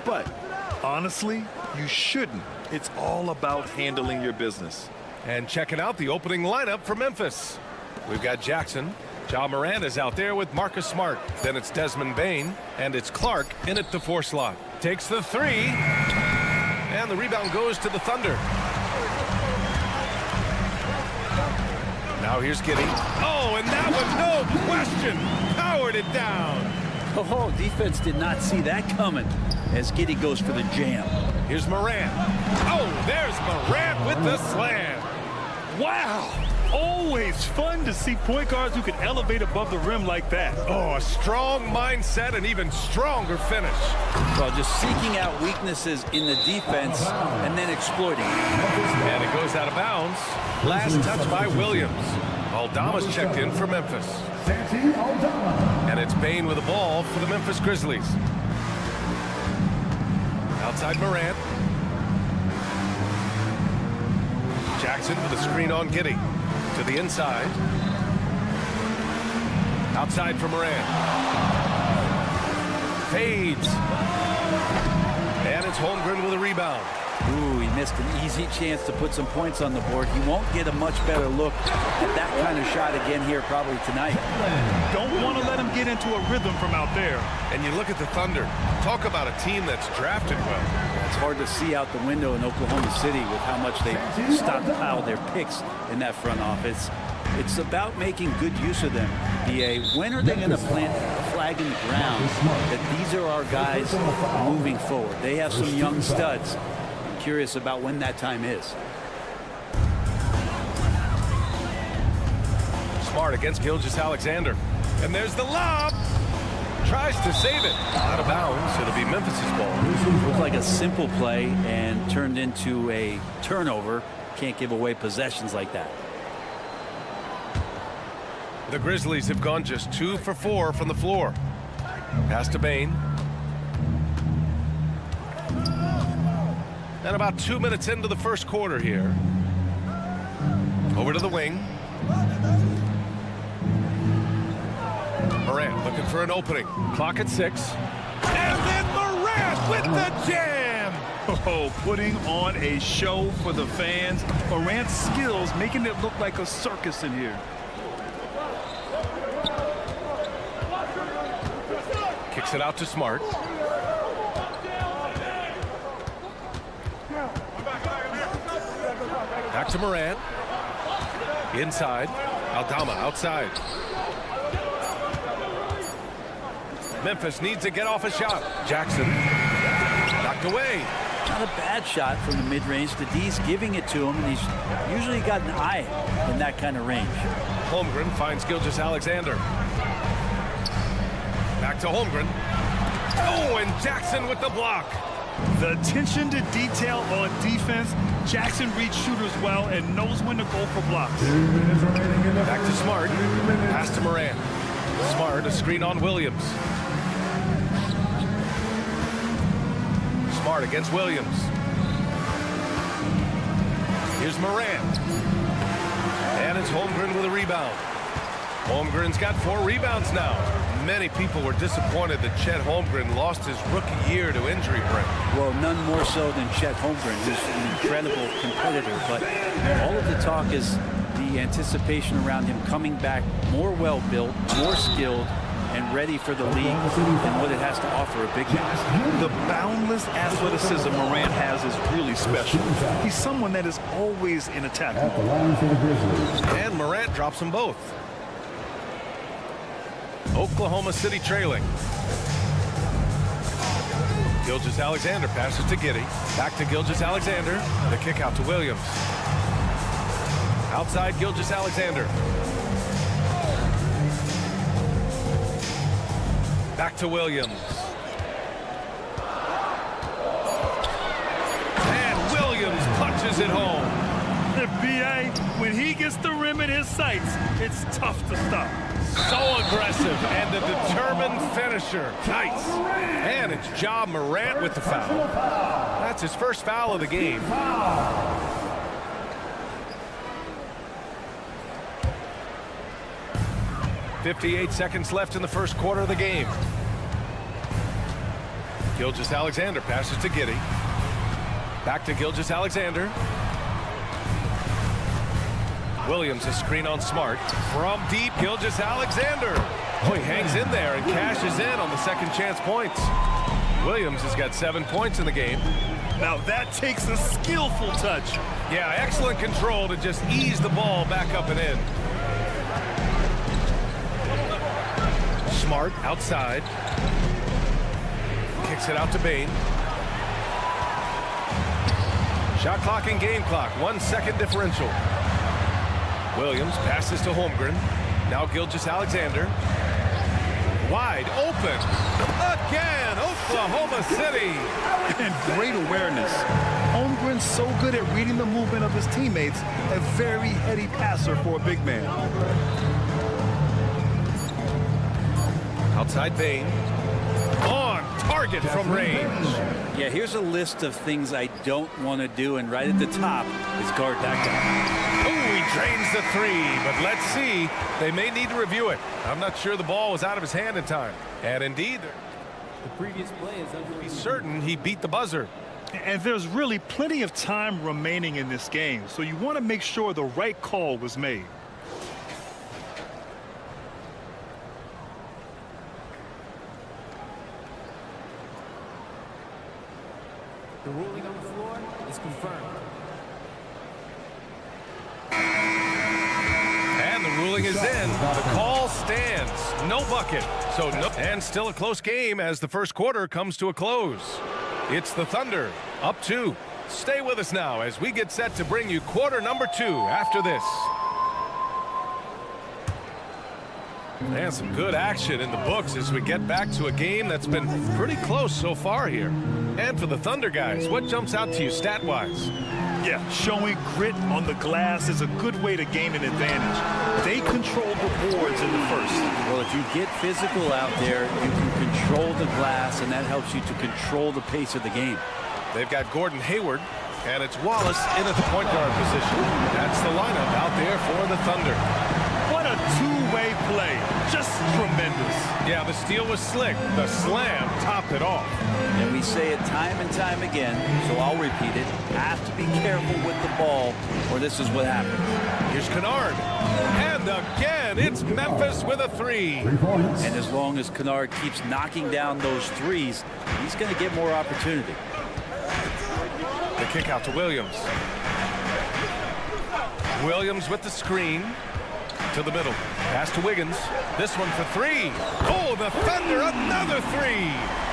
Speaker 7: But honestly, you shouldn't. It's all about handling your business.
Speaker 6: And checking out the opening lineup for Memphis. We've got Jackson. Ja Morant is out there with Marcus Smart. Then it's Desmond Bane, and it's Clark in at the 4 slot. Takes the 3, and the rebound goes to the Thunder. Now here's Giddey. Oh, and that one, no question, powered it down.
Speaker 14: Oh, defense did not see that coming as Giddey goes for the jam.
Speaker 6: Here's Morant. Oh, there's Morant with the slam.
Speaker 7: Wow! Always fun to see point guards who can elevate above the rim like that.
Speaker 6: Oh, a strong mindset and even stronger finish.
Speaker 14: Well, just seeking out weaknesses in the defense and then exploiting it.
Speaker 6: And it goes out of bounds. Last touch by Williams. Aldama's checked in for Memphis. And it's Bane with the ball for the Memphis Grizzlies. Outside Morant. Jackson with a screen on Giddey. To the inside. Outside for Morant. Fades. And it's Holmgren with a rebound.
Speaker 14: Ooh, he missed an easy chance to put some points on the board. He won't get a much better look at that kind of shot again here probably tonight.
Speaker 7: Don't want to let him get into a rhythm from out there.
Speaker 6: And you look at the Thunder. Talk about a team that's drafted well.
Speaker 14: It's hard to see out the window in Oklahoma City with how much they stockpile their picks in that front office. It's about making good use of them, BA. When are they going to plant a flag in the ground that these are our guys moving forward? They have some young studs. I'm curious about when that time is.
Speaker 6: Smart against Gilgeous-Alexander. And there's the lob. Tries to save it. Out of bounds. It'll be Memphis's ball.
Speaker 14: Looked like a simple play and turned into a turnover. Can't give away possessions like that.
Speaker 6: The Grizzlies have gone just 2 for 4 from the floor. Pass to Bane. And about 2 minutes into the first quarter here. Over to the wing. Morant looking for an opening. Clock at 6. And then Morant with the jam!
Speaker 7: Oh, putting on a show for the fans. Morant's skills making it look like a circus in here.
Speaker 6: Kicks it out to Smart. Back to Morant. Inside. Aldama outside. Memphis needs to get off a shot. Jackson knocked away.
Speaker 14: Not a bad shot from the mid-range. The D's giving it to him, and he's usually got an eye in that kind of range.
Speaker 6: Holmgren finds Gilgeous-Alexander. Back to Holmgren. Oh, and Jackson with the block.
Speaker 7: The attention to detail on defense. Jackson reads shooters well and knows when to go for blocks.
Speaker 6: Back to Smart. Pass to Morant. Smart, a screen on Williams. Smart against Williams. Here's Morant. And it's Holmgren with a rebound. Holmgren's got 4 rebounds now. Many people were disappointed that Chet Holmgren lost his rookie year to injury break.
Speaker 14: Well, none more so than Chet Holmgren, who's an incredible competitor. But all of the talk is the anticipation around him coming back more well-built, more skilled, and ready for the league and what it has to offer a big man.
Speaker 7: The boundless athleticism Morant has is really special. He's someone that is always in attack.
Speaker 6: And Morant drops them both. Oklahoma City trailing. Gilgeous-Alexander passes to Giddey. Back to Gilgeous-Alexander. The kick out to Williams. Outside Gilgeous-Alexander. Back to Williams. And Williams punches it home.
Speaker 7: B.A., when he gets the rim in his sights, it's tough to stop.
Speaker 6: So aggressive and a determined finisher. Nice. And it's Ja Morant with the foul. That's his first foul of the game. 58 seconds left in the first quarter of the game. Gilgeous-Alexander passes to Giddey. Back to Gilgeous-Alexander. Williams, a screen on Smart. From deep, Gilgeous-Alexander. Oh, he hangs in there and cashes in on the second chance points. Williams has got 7 points in the game.
Speaker 7: Now that takes a skillful touch.
Speaker 6: Yeah, excellent control to just ease the ball back up and in. Smart outside. Kicks it out to Bane. Shot clock and game clock. 1 second differential. Williams passes to Holmgren. Now Gilgeous-Alexander. Wide open. Again, Oklahoma City.
Speaker 7: And great awareness. Holmgren's so good at reading the movement of his teammates. A very heady passer for a big man.
Speaker 6: Outside Bane. On target from range.
Speaker 14: Yeah, here's a list of things I don't want to do, and right at the top is guard that guy.
Speaker 6: Oh, he drains the three, but let's see. They may need to review it. I'm not sure the ball was out of his hand in time. And indeed,
Speaker 15: the previous play is under.
Speaker 6: He's certain he beat the buzzer.
Speaker 7: And there's really plenty of time remaining in this game, so you want to make sure the right call was made.
Speaker 15: The ruling on the floor is confirmed.
Speaker 6: And the ruling is in. The call stands. No bucket. So no. And still a close game as the first quarter comes to a close. It's the Thunder up 2. Stay with us now as we get set to bring you quarter number 2 after this. And some good action in the books as we get back to a game that's been pretty close so far here. And for the Thunder guys, what jumps out to you stat-wise?
Speaker 7: Yeah, showing grit on the glass is a good way to gain an advantage. They controlled the boards in the first.
Speaker 14: Well, if you get physical out there, you can control the glass, and that helps you to control the pace of the game.
Speaker 6: They've got Gordon Hayward, and it's Wallace in at the point guard position. That's the lineup out there for the Thunder.
Speaker 7: What a two-way play. Just tremendous.
Speaker 6: Yeah, the steal was slick. The slam topped it off.
Speaker 14: And we say it time and time again, so I'll repeat it. Have to be careful with the ball, or this is what happens.
Speaker 6: Here's Kennard. And again, it's Memphis with a 3.
Speaker 14: And as long as Kennard keeps knocking down those threes, he's going to get more opportunity.
Speaker 6: The kick out to Williams. Williams with the screen. To the middle. Pass to Wiggins. This one for 3. Oh, the Thunder, another 3.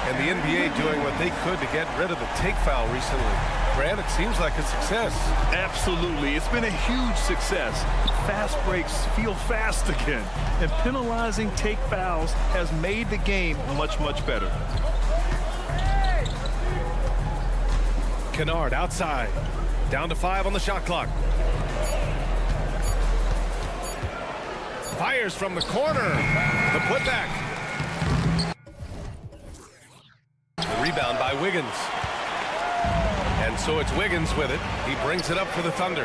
Speaker 6: And the NBA doing what they could to get rid of the take foul recently. Grant, it seems like a success.
Speaker 7: Absolutely. It's been a huge success. Fast breaks feel fast again. And penalizing take fouls has made the game much, much better.
Speaker 6: Kennard outside. Down to 5 on the shot clock. Fires from the corner. The putback. The rebound by Wiggins. And so it's Wiggins with it. He brings it up for the Thunder.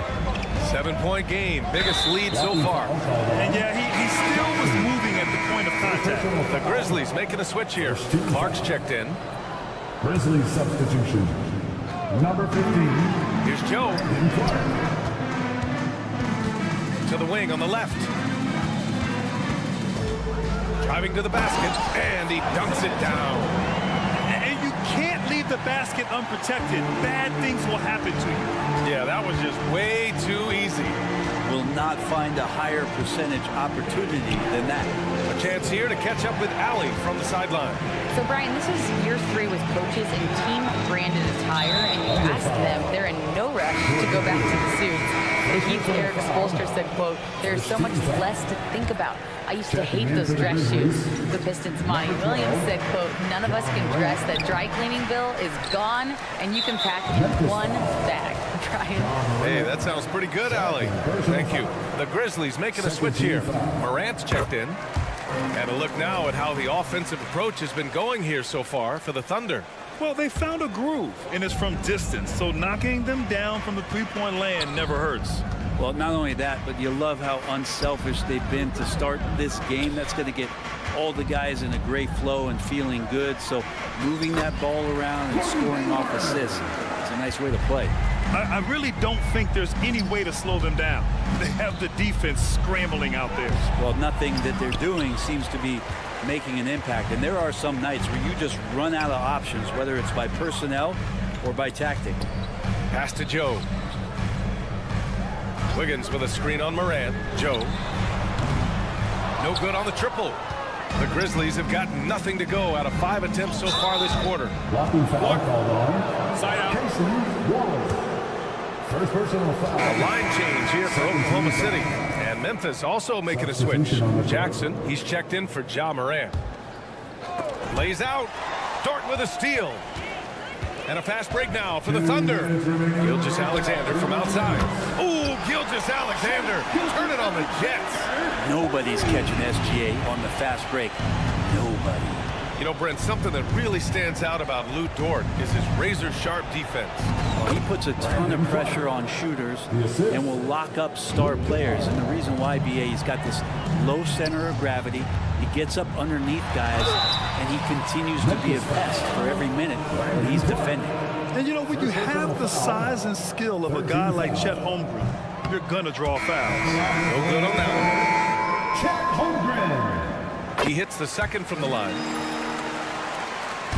Speaker 6: 7-point game. Biggest lead so far.
Speaker 7: And yeah, he still was moving at the point of contact.
Speaker 6: The Grizzlies making a switch here. Clark's checked in.
Speaker 5: Grizzlies substitution. Number 15.
Speaker 6: Here's Joe. To the wing on the left. Driving to the basket, and he dunks it down.
Speaker 7: And you can't leave the basket unprotected. Bad things will happen to you.
Speaker 6: Yeah, that was just way too easy.
Speaker 14: Will not find a higher percentage opportunity than that.
Speaker 6: A chance here to catch up with Allie from the sideline.
Speaker 9: So, Brian, this is year 3 with coaches in team-branded attire, and you ask them, they're in no rush to go back to the suits. Keith Eric Spoelstra said, quote, there's so much less to think about. I used to hate those dress shoes. The Pistons' Monty Williams said, quote, none of us can dress. That dry cleaning bill is gone, and you can pack in one bag. Brian.
Speaker 6: Hey, That sounds pretty good, Allie. Thank you. The Grizzlies making a switch here. Morant's checked in. And a look now at how the offensive approach has been going here so far for the Thunder.
Speaker 7: Well, they found a groove, and it's from distance, so knocking them down from the three-point land never hurts.
Speaker 14: Well, not only that, but you love how unselfish they've been to start this game. That's going to get all the guys in a great flow and feeling good. So moving that ball around and scoring off assists, it's a nice way to play.
Speaker 7: I really don't think there's any way to slow them down. They have the defense scrambling out there.
Speaker 14: Well, nothing that they're doing seems to be making an impact. And there are some nights where you just run out of options, whether it's by personnel or by tactic.
Speaker 6: Pass to Joe. Wiggins with a screen on Morant. Joe. No good on the triple. The Grizzlies have gotten nothing to go out of 5 attempts so far this quarter.
Speaker 5: Side out. First personal foul.
Speaker 6: A line change here for Oklahoma City. And Memphis also making a switch. Jackson, he's checked in for Ja Morant. Lays out. Dort with a steal. And a fast break now for the Thunder. Gilgeous-Alexander from outside. Ooh, Gilgeous-Alexander. Turn it on the Jets.
Speaker 14: Nobody's catching SGA on the fast break. Nobody.
Speaker 6: You know, Brent, something that really stands out about Lou Dort is his razor-sharp defense.
Speaker 14: He puts a ton of pressure on shooters and will lock up star players. And the reason why, BA, he's got this low center of gravity. He gets up underneath guys, and he continues to be a pest for every minute that he's defending.
Speaker 7: And, you know, when you have the size and skill of a guy like Chet Holmgren, you're going to draw fouls.
Speaker 6: No good on that
Speaker 5: Chet Holmgren.
Speaker 6: He hits the second from the line.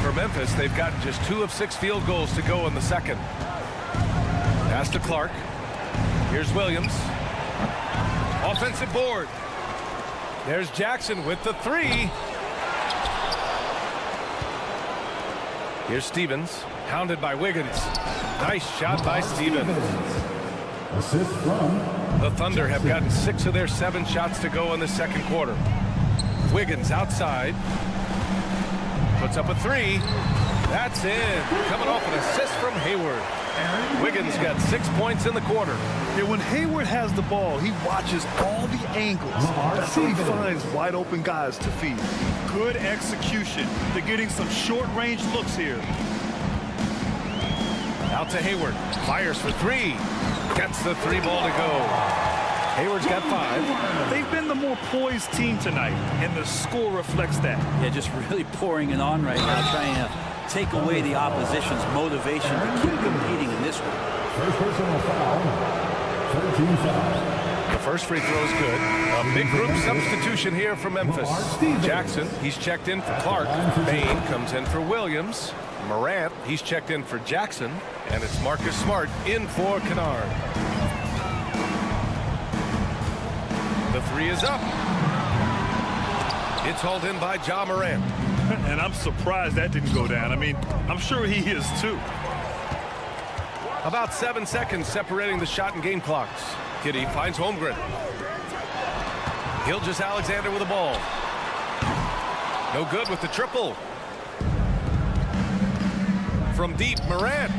Speaker 6: For Memphis, they've gotten just 2 of 6 field goals to go in the second. Pass to Clark. Here's Williams. Offensive board. There's Jackson with the 3. Here's Stevens, hounded by Wiggins. Nice shot by Stevens.
Speaker 5: Assist from
Speaker 6: The Thunder have gotten 6 of their 7 shots to go in the second quarter. Wiggins outside. Puts up a 3. That's in. Coming off an assist from Hayward. Wiggins got 6 points in the quarter.
Speaker 7: Yeah, when Hayward has the ball, he watches all the angles. That's how he finds wide open guys to feed. Good execution. They're getting some short-range looks here.
Speaker 6: Out to Hayward. Fires for 3. Gets the 3 ball to go. Hayward's got 5.
Speaker 7: They've been the more poised team tonight, and the score reflects that.
Speaker 14: Yeah, just really pouring it on right now, trying to take away the opposition's motivation to keep competing in this one.
Speaker 5: first personal foul. 13 fouls.
Speaker 6: The first free throw is good. A big group substitution here for Memphis. Jackson, he's checked in for Clark. Bain comes in for Williams. Morant, he's checked in for Jackson. And it's Marcus Smart in for Kennard. The 3 is up. It's hauled in by Ja Morant.
Speaker 7: And I'm surprised that didn't go down. I mean, I'm sure he is too.
Speaker 6: About 7 seconds separating the shot and game clocks. Kitty finds Holmgren. Gilgeous-Alexander with the ball. No good with the triple. From deep, Morant.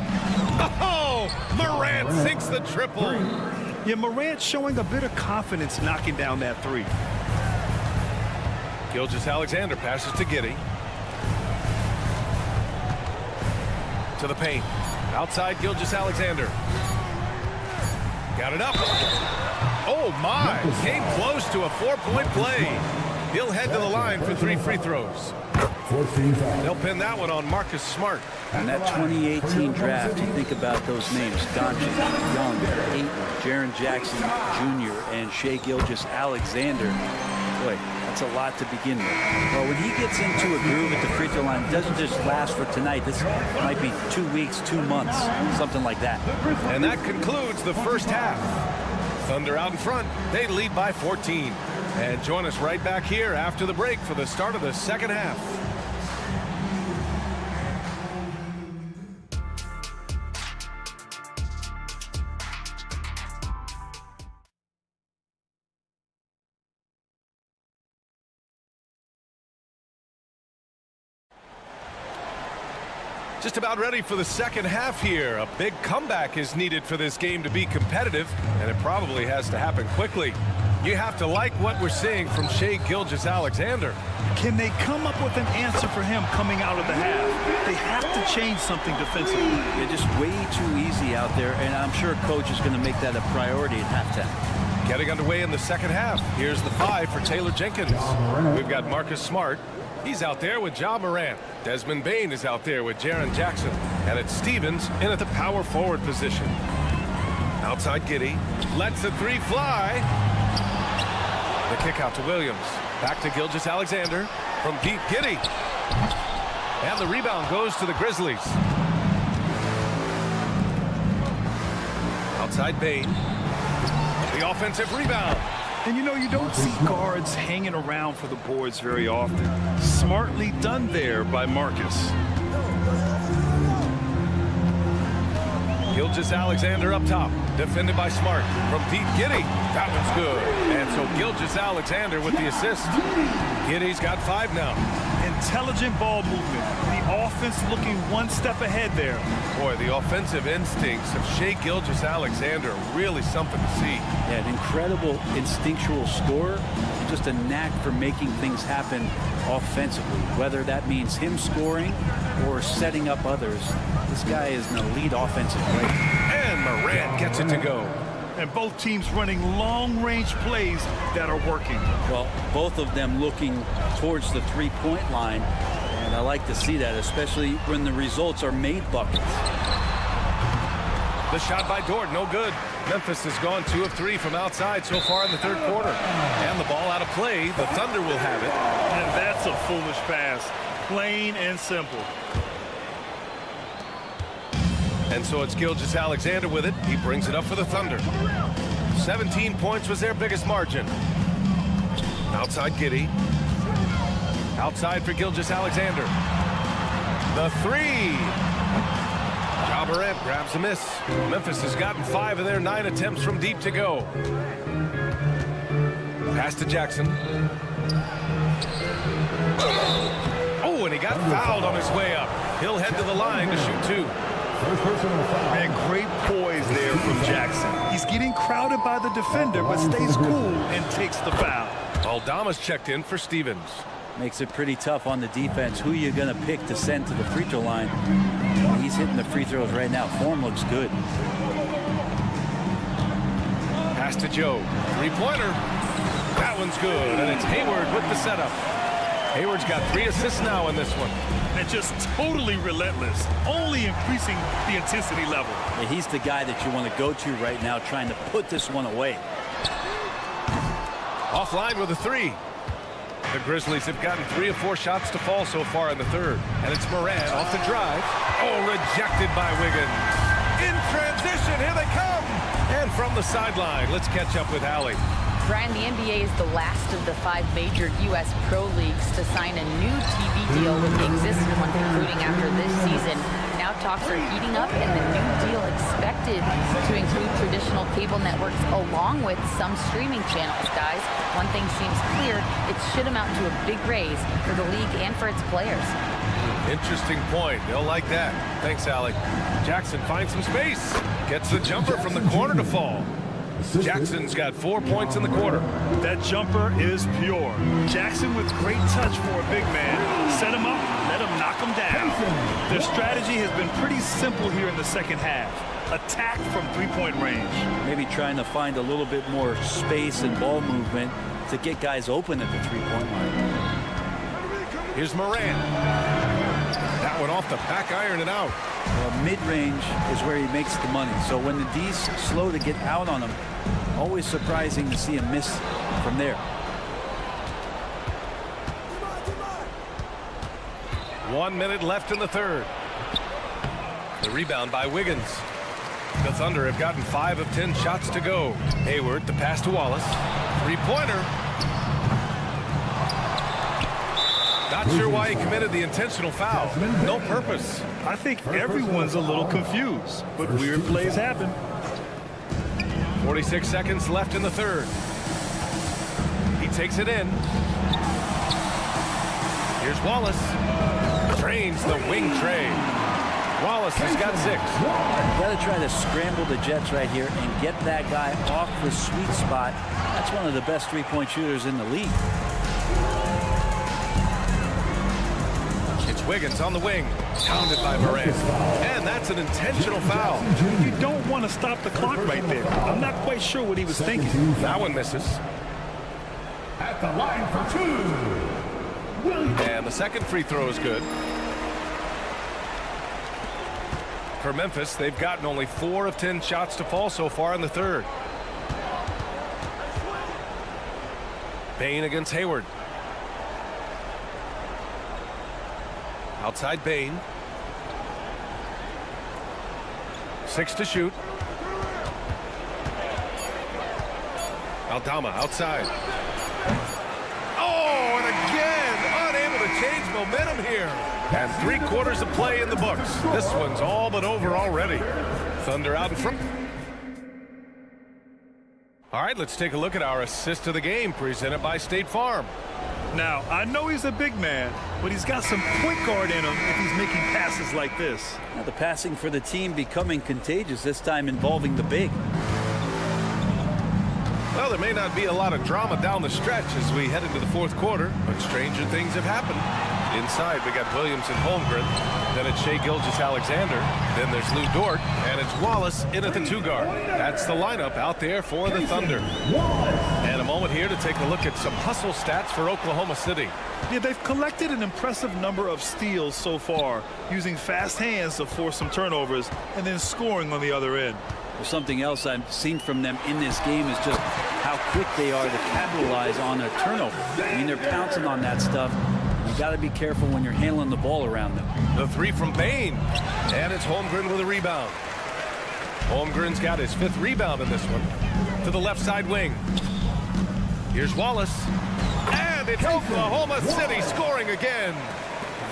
Speaker 6: Oh, Morant sinks the triple.
Speaker 7: Yeah, Morant showing a bit of confidence knocking down that 3.
Speaker 6: Gilgeous-Alexander passes to Giddey. To the paint. Outside Gilgeous-Alexander. Got it up. Oh, my. Came close to a 4-point play. He'll head to the line for 3 free throws.
Speaker 5: 14 fouls.
Speaker 6: They'll pin that one on Marcus Smart.
Speaker 14: In that 2018 draft, you think about those names: Doncic, Young, Ayton, Jaren Jackson Jr., and Shai Gilgeous-Alexander. Boy, that's a lot to begin with. Well, when he gets into a groove at the free throw line, it doesn't just last for tonight. This might be 2 weeks, 2 months, something like that.
Speaker 6: And that concludes the first half. Thunder out in front. They lead by 14. And join us right back here after the break for the start of the second half. Just about ready for the second half here. A big comeback is needed for this game to be competitive, and it probably has to happen quickly. You have to like what we're seeing from Shai Gilgeous-Alexander.
Speaker 7: Can they come up with an answer for him coming out of the half? They have to change something defensively.
Speaker 14: They're just way too easy out there, and I'm sure coach is going to make that a priority at halftime.
Speaker 6: Getting underway in the second half. Here's the 5 for Taylor Jenkins. We've got Marcus Smart. He's out there with Ja Morant. Desmond Bane is out there with Jaren Jackson. And it's Stevens in at the power forward position. Outside Giddey. Lets the 3 fly. The kick out to Williams. Back to Gilgeous-Alexander. From deep, Giddey. And the rebound goes to the Grizzlies. Outside Bane. The offensive rebound.
Speaker 7: And you know, you don't see guards hanging around for the boards very often. Smartly done there by Marcus.
Speaker 6: Gilgeous-Alexander up top. Defended by Smart. From deep, Giddey. That one's good. And so Gilgeous-Alexander with the assist. Giddey's got 5 now.
Speaker 7: Intelligent ball movement. The offense looking one step ahead there.
Speaker 6: Boy, the offensive instincts of Shai Gilgeous-Alexander are really something to see.
Speaker 14: Yeah, an incredible instinctual scorer. And just a knack for making things happen offensively. Whether that means him scoring or setting up others. This guy is an elite offensive player.
Speaker 6: And Morant gets it to go.
Speaker 7: And both teams running long-range plays that are working.
Speaker 14: Well, both of them looking towards the three-point line. And I like to see that, especially when the results are made buckets.
Speaker 6: The shot by Dort, no good. Memphis has gone 2 of 3 from outside so far in the third quarter. And the ball out of play. The Thunder will have it.
Speaker 7: And that's a foolish pass. Plain and simple.
Speaker 6: And so it's Gilgeous-Alexander with it. He brings it up for the Thunder. 17 points was their biggest margin. Outside Giddey. Outside for Gilgeous-Alexander. The 3. Ja Morant grabs a miss. Memphis has gotten 5 of their 9 attempts from deep to go. Pass to Jackson. Oh, and he got fouled on his way up. He'll head to the line to shoot 2.
Speaker 7: Man, great poise there from Jackson. He's getting crowded by the defender, but stays cool and takes the foul.
Speaker 6: Aldama's checked in for Stevens.
Speaker 14: Makes it pretty tough on the defense. Who you're going to pick to send to the free throw line. He's hitting the free throws right now. Form looks good.
Speaker 6: Pass to Joe. 3-pointer. That one's good, and it's Hayward with the setup. Hayward's got 3 assists now in this one.
Speaker 7: And just totally relentless, only increasing the intensity level.
Speaker 14: Yeah, he's the guy that you want to go to right now, trying to put this one away.
Speaker 6: Offline with a 3. The Grizzlies have gotten 3 of 4 shots to fall so far in the third. And it's Morant off the drive. Oh, rejected by Wiggins. In transition, here they come. And from the sideline, let's catch up with Allie.
Speaker 9: Brian, the NBA is the last of the 5 major U.S. pro leagues to sign a new TV deal with the existing one concluding after this season. Now talks are heating up, and the new deal expected to include traditional cable networks along with some streaming channels. Guys, one thing seems clear, it should amount to a big raise for the league and for its players.
Speaker 6: Interesting point. They'll like that. Thanks, Allie. Jackson finds some space. Gets the jumper from the corner to fall. Jackson's got 4 points in the quarter.
Speaker 7: That jumper is pure. Jackson with great touch for a big man. Set him up, let him knock him down. Their strategy has been pretty simple here in the second half. Attack from 3-point range.
Speaker 14: Maybe trying to find a little bit more space and ball movement to get guys open at the 3-point line.
Speaker 6: Here's Morant. That one off the back iron and out.
Speaker 14: Well, mid-range is where he makes the money. So when the D's slow to get out on him, always surprising to see him miss from there.
Speaker 6: 1 minute left in the third. The rebound by Wiggins. The Thunder have gotten 5 of 10 shots to go. Hayward, the pass to Wallace. 3-pointer. Not sure why he committed the intentional foul. No purpose.
Speaker 7: I think everyone's a little confused, but weird plays happen.
Speaker 6: 46 seconds left in the third. He takes it in. Here's Wallace. Drains the wing trade. Wallace has got 6.
Speaker 14: You got to try to scramble the Jets right here and get that guy off the sweet spot. That's one of the best three-point shooters in the league.
Speaker 6: It's Wiggins on the wing, pounded by Morant. And that's an intentional foul.
Speaker 7: You don't want to stop the clock right there. I'm not quite sure what he was thinking.
Speaker 6: That one misses.
Speaker 5: At the line for 2.
Speaker 6: And the second free throw is good. For Memphis, they've gotten only 4 of 10 shots to fall so far in the third. Bane against Hayward. Outside Bane. 6 to shoot. Aldama outside. Oh, and again, unable to change momentum here. And 3/4 of play in the books. This one's all but over already. Thunder out in front. All right, let's take a look at our assist of the game presented by State Farm.
Speaker 7: Now, I know he's a big man, but he's got some point guard in him if he's making passes like this.
Speaker 14: Now, the passing for the team becoming contagious, this time involving the big.
Speaker 6: Well, there may not be a lot of drama down the stretch as we head into the fourth quarter, but stranger things have happened. Inside, we got Williams and Holmgren. Then it's Shai Gilgeous-Alexander. Then there's Lou Dort. And it's Wallace in at the 2-guard. That's the lineup out there for the Thunder. And a moment here to take a look at some hustle stats for Oklahoma City.
Speaker 7: Yeah, they've collected an impressive number of steals so far, using fast hands to force some turnovers and then scoring on the other end.
Speaker 14: Well, something else I've seen from them in this game is just how quick they are to capitalize on a turnover. I mean, they're pouncing on that stuff. You got to be careful when you're handling the ball around them.
Speaker 6: The 3 from Bane. And it's Holmgren with a rebound. Holmgren's got his 5th rebound in this one. To the left side wing. Here's Wallace. And it's Oklahoma City scoring again.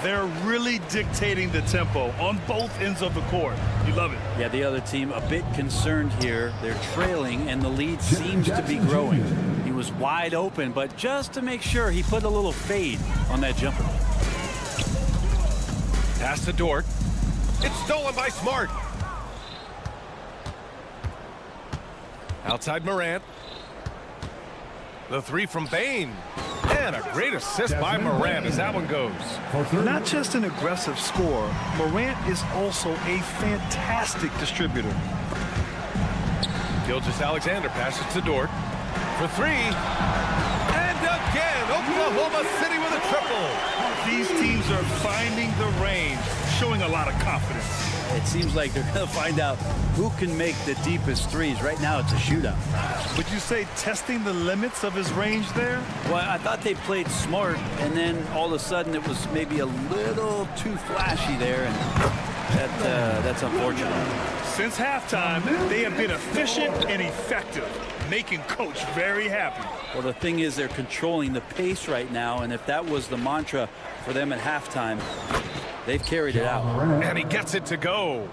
Speaker 7: They're really dictating the tempo on both ends of the court. You love it.
Speaker 14: Yeah, the other team a bit concerned here. They're trailing, and the lead seems to be growing. He was wide open, but just to make sure, he put a little fade on that jumper.
Speaker 6: Pass to Dort. It's stolen by Smart. Outside Morant. The 3 from Bane. And a great assist by Morant as that one goes.
Speaker 7: Not just an aggressive scorer, Morant is also a fantastic distributor.
Speaker 6: Gilgeous-Alexander passes to Dort for 3. And again, Oklahoma City with a triple.
Speaker 7: These teams are finding the range, showing a lot of confidence.
Speaker 14: It seems like they're going to find out who can make the deepest threes. Right now, it's a shootout.
Speaker 7: Would you say testing the limits of his range there?
Speaker 14: Well, I thought they played smart, and then all of a sudden it was maybe a little too flashy there, and that's unfortunate.
Speaker 7: Since halftime, they have been efficient and effective, making Coach very happy.
Speaker 14: Well, the thing is they're controlling the pace right now, and if that was the mantra for them at halftime, they've carried it out.
Speaker 6: And he gets it to go.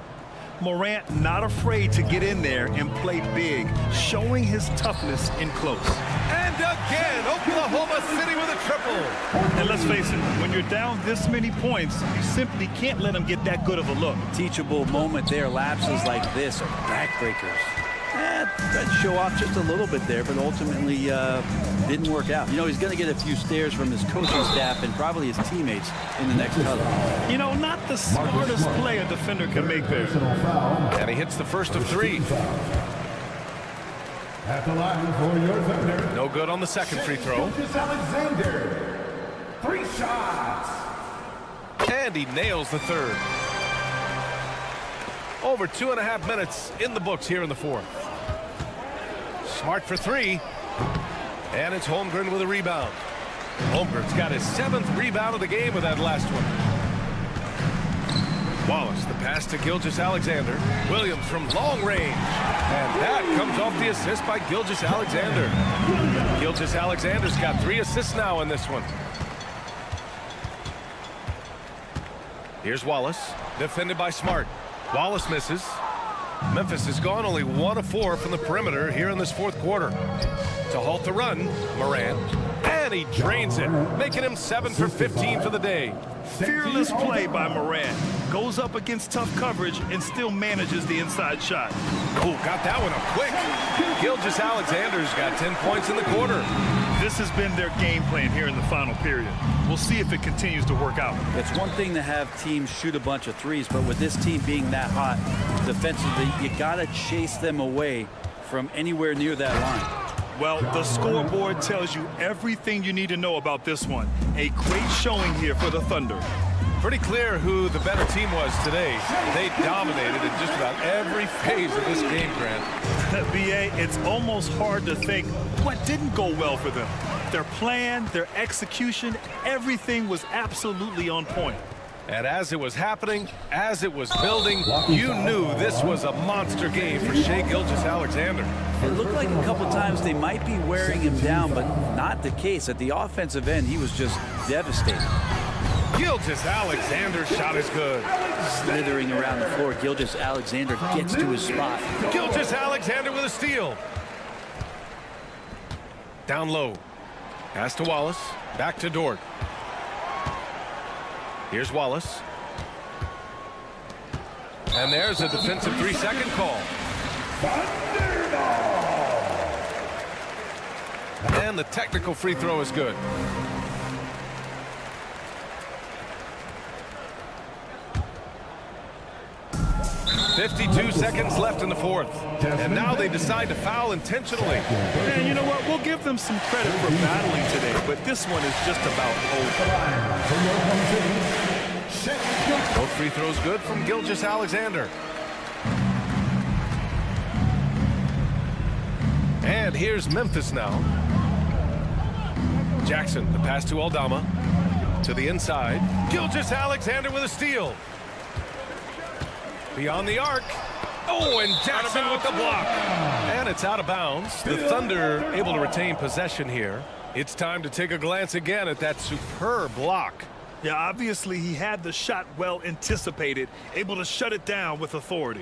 Speaker 7: Morant not afraid to get in there and play big, showing his toughness in close.
Speaker 6: And again, Oklahoma City with a triple.
Speaker 7: And let's face it, when you're down this many points, you simply can't let them get that good of a look.
Speaker 14: Teachable moment there. Lapses like this are backbreakers. Tried to show off just a little bit there, but ultimately didn't work out. You know, he's going to get a few stares from his coaching staff and probably his teammates in the next huddle.
Speaker 7: You know, not the smartest play a defender can make there.
Speaker 6: And he hits the first of 3.
Speaker 5: At the line for your Thunder.
Speaker 6: No good on the second free throw.
Speaker 5: Gilgeous-Alexander. 3 shots.
Speaker 6: And he nails the third. Over 2.5 minutes in the books here in the fourth. Smart for 3. And it's Holmgren with a rebound. Holmgren's got his 7th rebound of the game with that last one. Wallace, the pass to Gilgeous-Alexander. Williams from long range. And that comes off the assist by Gilgeous-Alexander. Gilgeous-Alexander's got 3 assists now in this one. Here's Wallace, defended by Smart. Wallace misses. Memphis has gone only 1 of 4 from the perimeter here in this fourth quarter. To halt the run, Morant. And and he drains it, making him 7 for 15 for the day.
Speaker 7: Fearless play by Morant. Goes up against tough coverage and still manages the inside shot.
Speaker 6: Oh, got that one up quick. Gilgeous-Alexander's got 10 points in the quarter.
Speaker 7: This has been their game plan here in the final period. We'll see if it continues to work out.
Speaker 14: It's one thing to have teams shoot a bunch of threes, but with this team being that hot defensively, you got to chase them away from anywhere near that line.
Speaker 7: Well, the scoreboard tells you everything you need to know about this one. A great showing here for the Thunder.
Speaker 6: Pretty clear who the better team was today. They dominated in just about every phase of this game, Grant.
Speaker 7: B.A., it's almost hard to think what didn't go well for them. Their plan, their execution, everything was absolutely on point.
Speaker 6: And as it was happening, as it was building, you knew this was a monster game for Shai Gilgeous-Alexander.
Speaker 14: It looked like a couple times they might be wearing him down, but not the case. At the offensive end, he was just devastating.
Speaker 6: Gilgeous-Alexander's shot is good.
Speaker 14: Slithering around the floor, Gilgeous-Alexander gets to his spot.
Speaker 6: Gilgeous-Alexander with a steal. Down low. Pass to Wallace. Back to Dort. Here's Wallace. And there's a defensive 3-second call. And the technical free throw is good. "52 seconds left in the fourth. And now they decide to foul intentionally.
Speaker 7: And you know what? We'll give them some credit for battling today, but this one is just about over.
Speaker 6: Both free throws good from Gilgeous-Alexander. And here's Memphis now. Jackson, the pass to Aldama. To the inside. Gilgeous-Alexander with a steal. Beyond the arc. Oh, and Jackson with the block. And it's out of bounds. The Thunder able to retain possession here. It's time to take a glance again at that superb block.
Speaker 7: Yeah, obviously he had the shot well anticipated, able to shut it down with authority.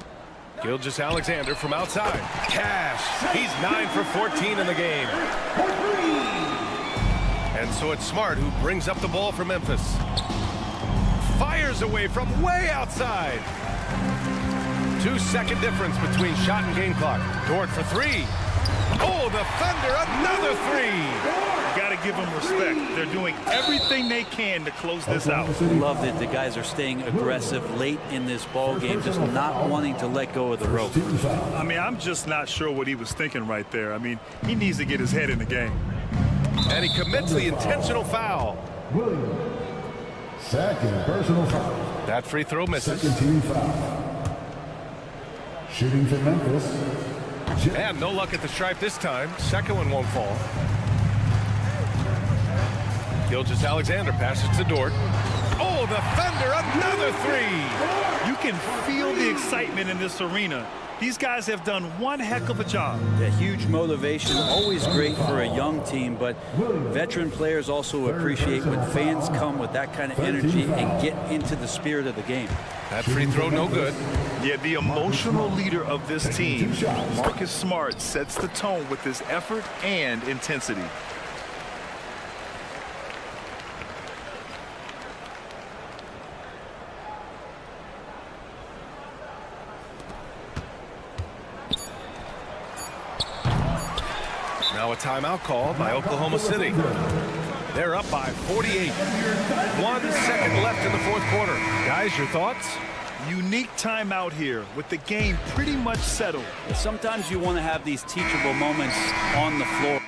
Speaker 6: Gilgeous-Alexander from outside. Cash. He's 9 for 14 in the game. And so it's Smart who brings up the ball for Memphis. Fires away from way outside. 2-second difference between shot and game clock. Dort for three. Oh, the Thunder, another three.
Speaker 7: You got to give them respect. They're doing everything they can to close this out.
Speaker 14: Love that the guys are staying aggressive late in this ball game, just not wanting to let go of the rope.
Speaker 7: I mean, I'm just not sure what he was thinking right there. I mean, he needs to get his head in the game.
Speaker 6: And he commits the intentional foul.
Speaker 5: Second personal foul.
Speaker 6: That free throw misses.
Speaker 5: Second team foul. Shooting for Memphis.
Speaker 6: And no luck at the stripe this time. Second one won't fall. Gilgeous-Alexander passes to Dort. Oh, the Thunder, another three.
Speaker 7: You can feel the excitement in this arena. These guys have done one heck of a job.
Speaker 14: A huge motivation, always great for a young team, but veteran players also appreciate when fans come with that kind of energy and get into the spirit of the game.
Speaker 6: That free throw no good.
Speaker 7: Yeah, the emotional leader of this team, Marcus Smart, sets the tone with his effort and intensity.
Speaker 6: Now a timeout called by Oklahoma City. They're up by 48. 1 second left in the fourth quarter. Guys, your thoughts?
Speaker 7: Unique timeout here with the game pretty much settled.
Speaker 14: Sometimes you want to have these teachable moments on the floor.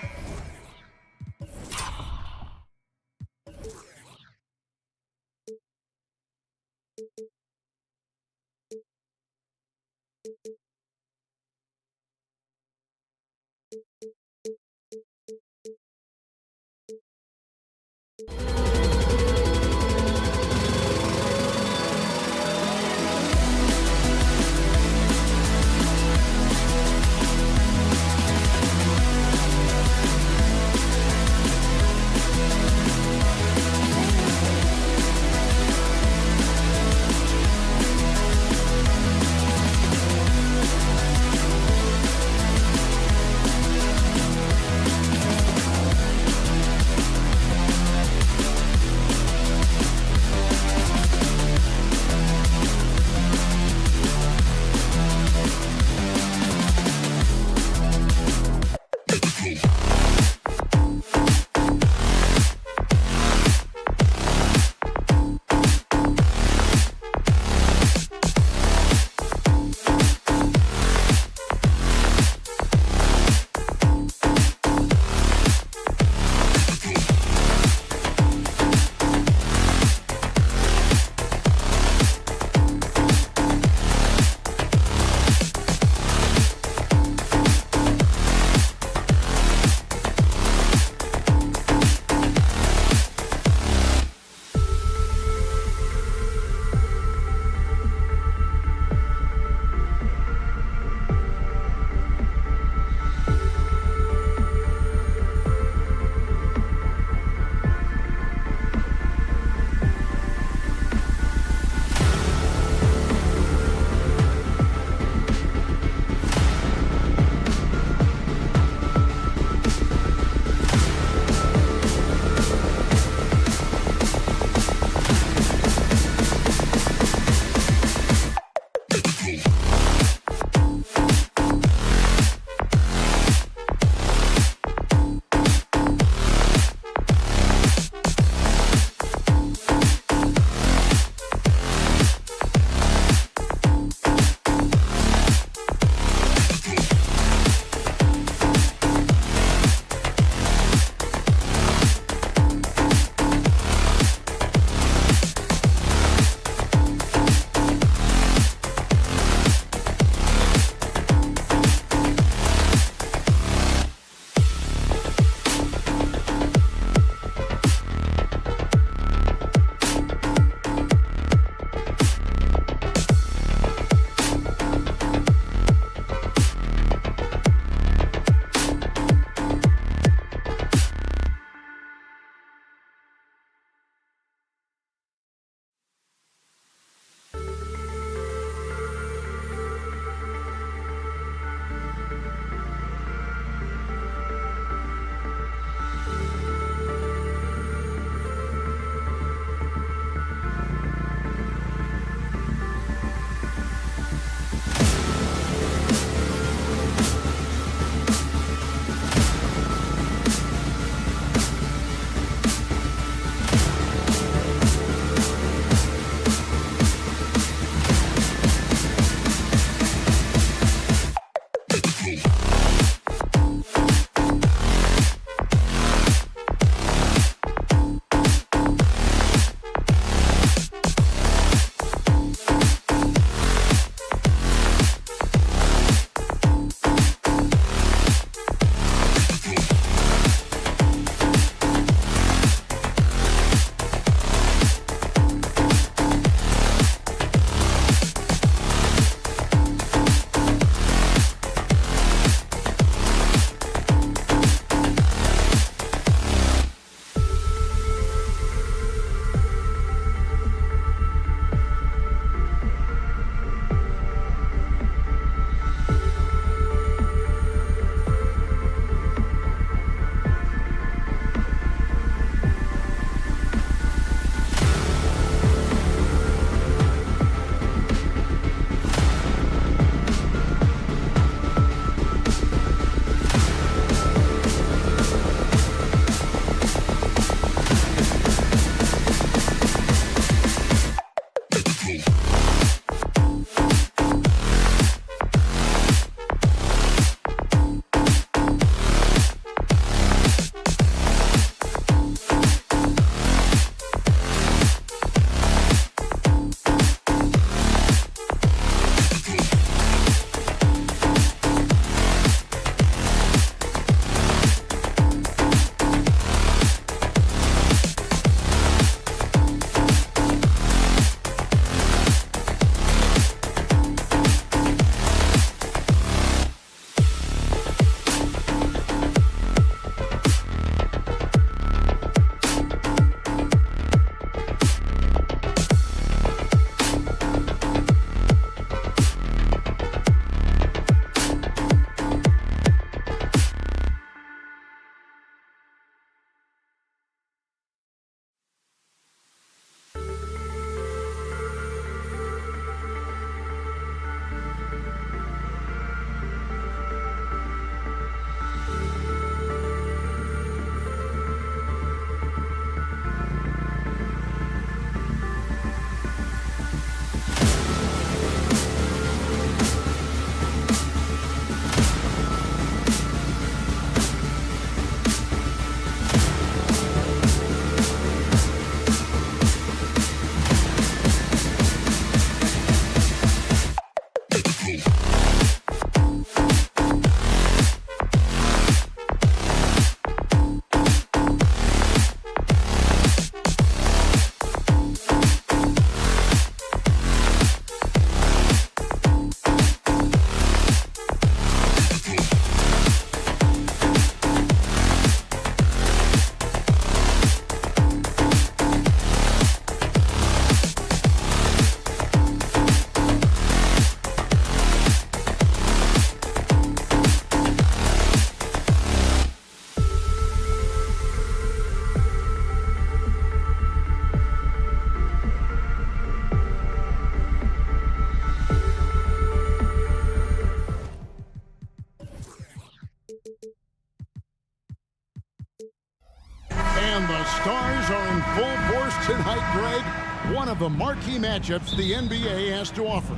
Speaker 1: And the Stars are in full force tonight, Greg. One of the marquee matchups the NBA has to offer.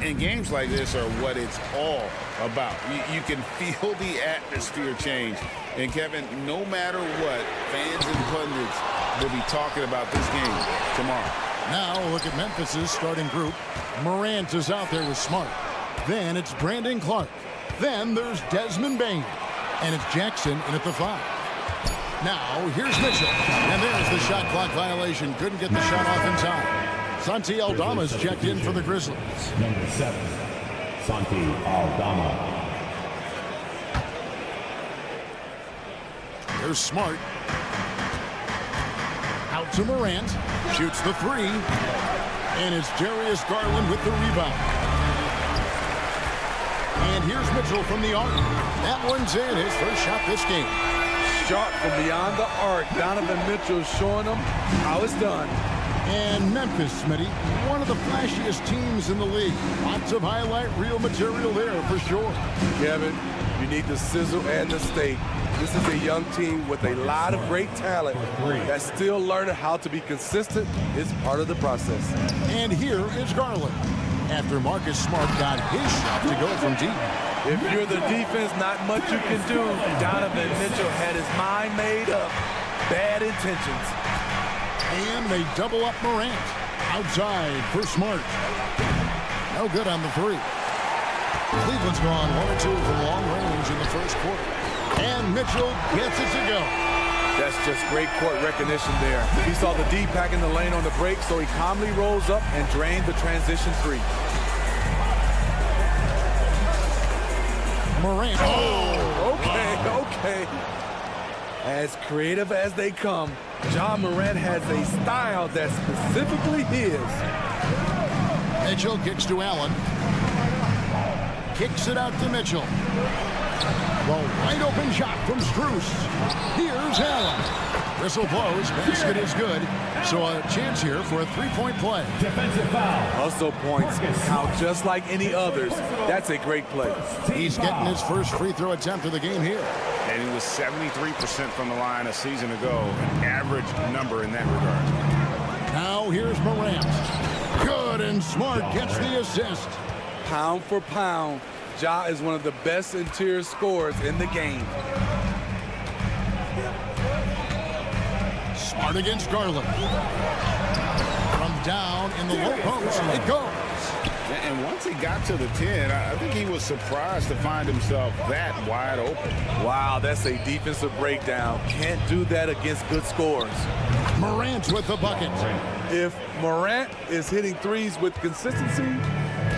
Speaker 3: And games like this are what it's all about. You can feel the atmosphere change. And, Kevin, no matter what, fans and pundits will be talking about this game tomorrow.
Speaker 1: Now look at Memphis's starting group. Morant is out there with Smart. Then it's Brandon Clark. Then there's Desmond Bain. And it's Jackson in at the 5. Now here's Mitchell. And there's the shot clock violation. Couldn't get the shot off in time. Santi Aldama's checked in for the Grizzlies.
Speaker 5: Number 7, Santi Aldama.
Speaker 1: There's Smart. Out to Morant. Shoots the 3. And it's Darius Garland with the rebound. And here's Mitchell from the arc. That one's in. His first shot this game.
Speaker 2: Shot from beyond the arc. Donovan Mitchell showing them how it's done.
Speaker 1: And Memphis, Smitty, one of the flashiest teams in the league. Lots of highlight reel material there for sure.
Speaker 2: Kevin, you need the sizzle and the steak. This is a young team with a lot of great talent that's still learning how to be consistent. It's part of the process.
Speaker 1: And here is Garland. After Marcus Smart got his shot to go from deep.
Speaker 2: If you're the defense, not much you can do. Donovan Mitchell had his mind made up. Bad intentions.
Speaker 1: And they double up Morant. Outside for Smart. No good on the three. Cleveland's gone 1 or 2 from long range in the first quarter. And Mitchell gets it to go.
Speaker 2: That's just great court recognition there. He saw the D pack in the lane on the break, so he calmly rolls up and drained the transition three.
Speaker 1: Morant.
Speaker 2: Oh, okay. As creative as they come, Ja Morant has a style that's specifically his.
Speaker 1: Mitchell kicks to Allen. Kicks it out to Mitchell. The wide open shot from Strus. Here's Allen. Whistle blows. Basket is good. So a chance here for a three-point play.
Speaker 5: Defensive foul.
Speaker 2: Hustle points count just like any others. That's a great play.
Speaker 1: He's getting his first free throw attempt of the game here.
Speaker 12: And he was 73% from the line a season ago. An average number in that regard.
Speaker 1: Now here's Morant. Good, and Smart gets the assist.
Speaker 2: Pound for pound, Ja is one of the best interior scorers in the game.
Speaker 1: Smart against Garland. From down in the low post, it goes.
Speaker 12: And once he got to the 10, I think he was surprised to find himself that wide open.
Speaker 2: Wow, that's a defensive breakdown. Can't do that against good scorers.
Speaker 1: Morant with the bucket.
Speaker 2: If Morant is hitting threes with consistency,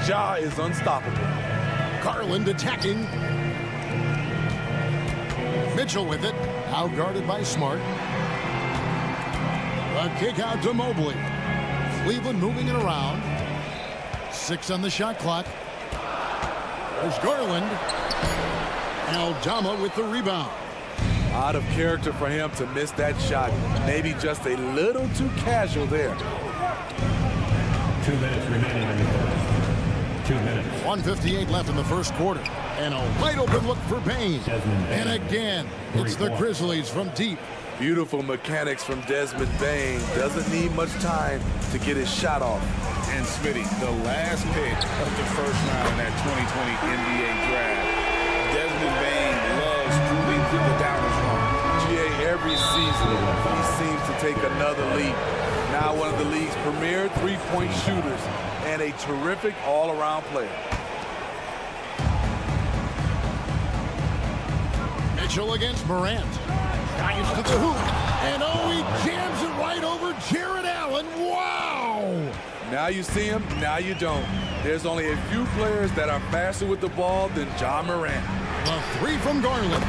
Speaker 2: Ja is unstoppable.
Speaker 1: Garland attacking. Mitchell with it. Out guarded by Smart. A kick out to Mobley. Cleveland moving it around. 6 on the shot clock. There's Garland. Aldama with the rebound.
Speaker 2: Out of character for him to miss that shot. Maybe just a little too casual there.
Speaker 5: 2 minutes remaining in the first. 2 minutes.
Speaker 1: 1:58 left in the first quarter. And a wide open look for Bane. And again, it's the Grizzlies from deep.
Speaker 2: Beautiful mechanics from Desmond Bane. Doesn't need much time to get his shot off.
Speaker 12: And Smitty, the last pick of the first round in that 2020 NBA draft. Desmond Bane loves proving the doubters wrong.
Speaker 2: GA, every season, he seems to take another leap. Now one of the league's premier three-point shooters and a terrific all-around player.
Speaker 1: Mitchell against Morant. Drives to the hoop. And he jams it right over Jared Allen. Wow!
Speaker 2: Now you see him, now you don't. There's only a few players that are faster with the ball than Ja Morant.
Speaker 1: A three from Garland.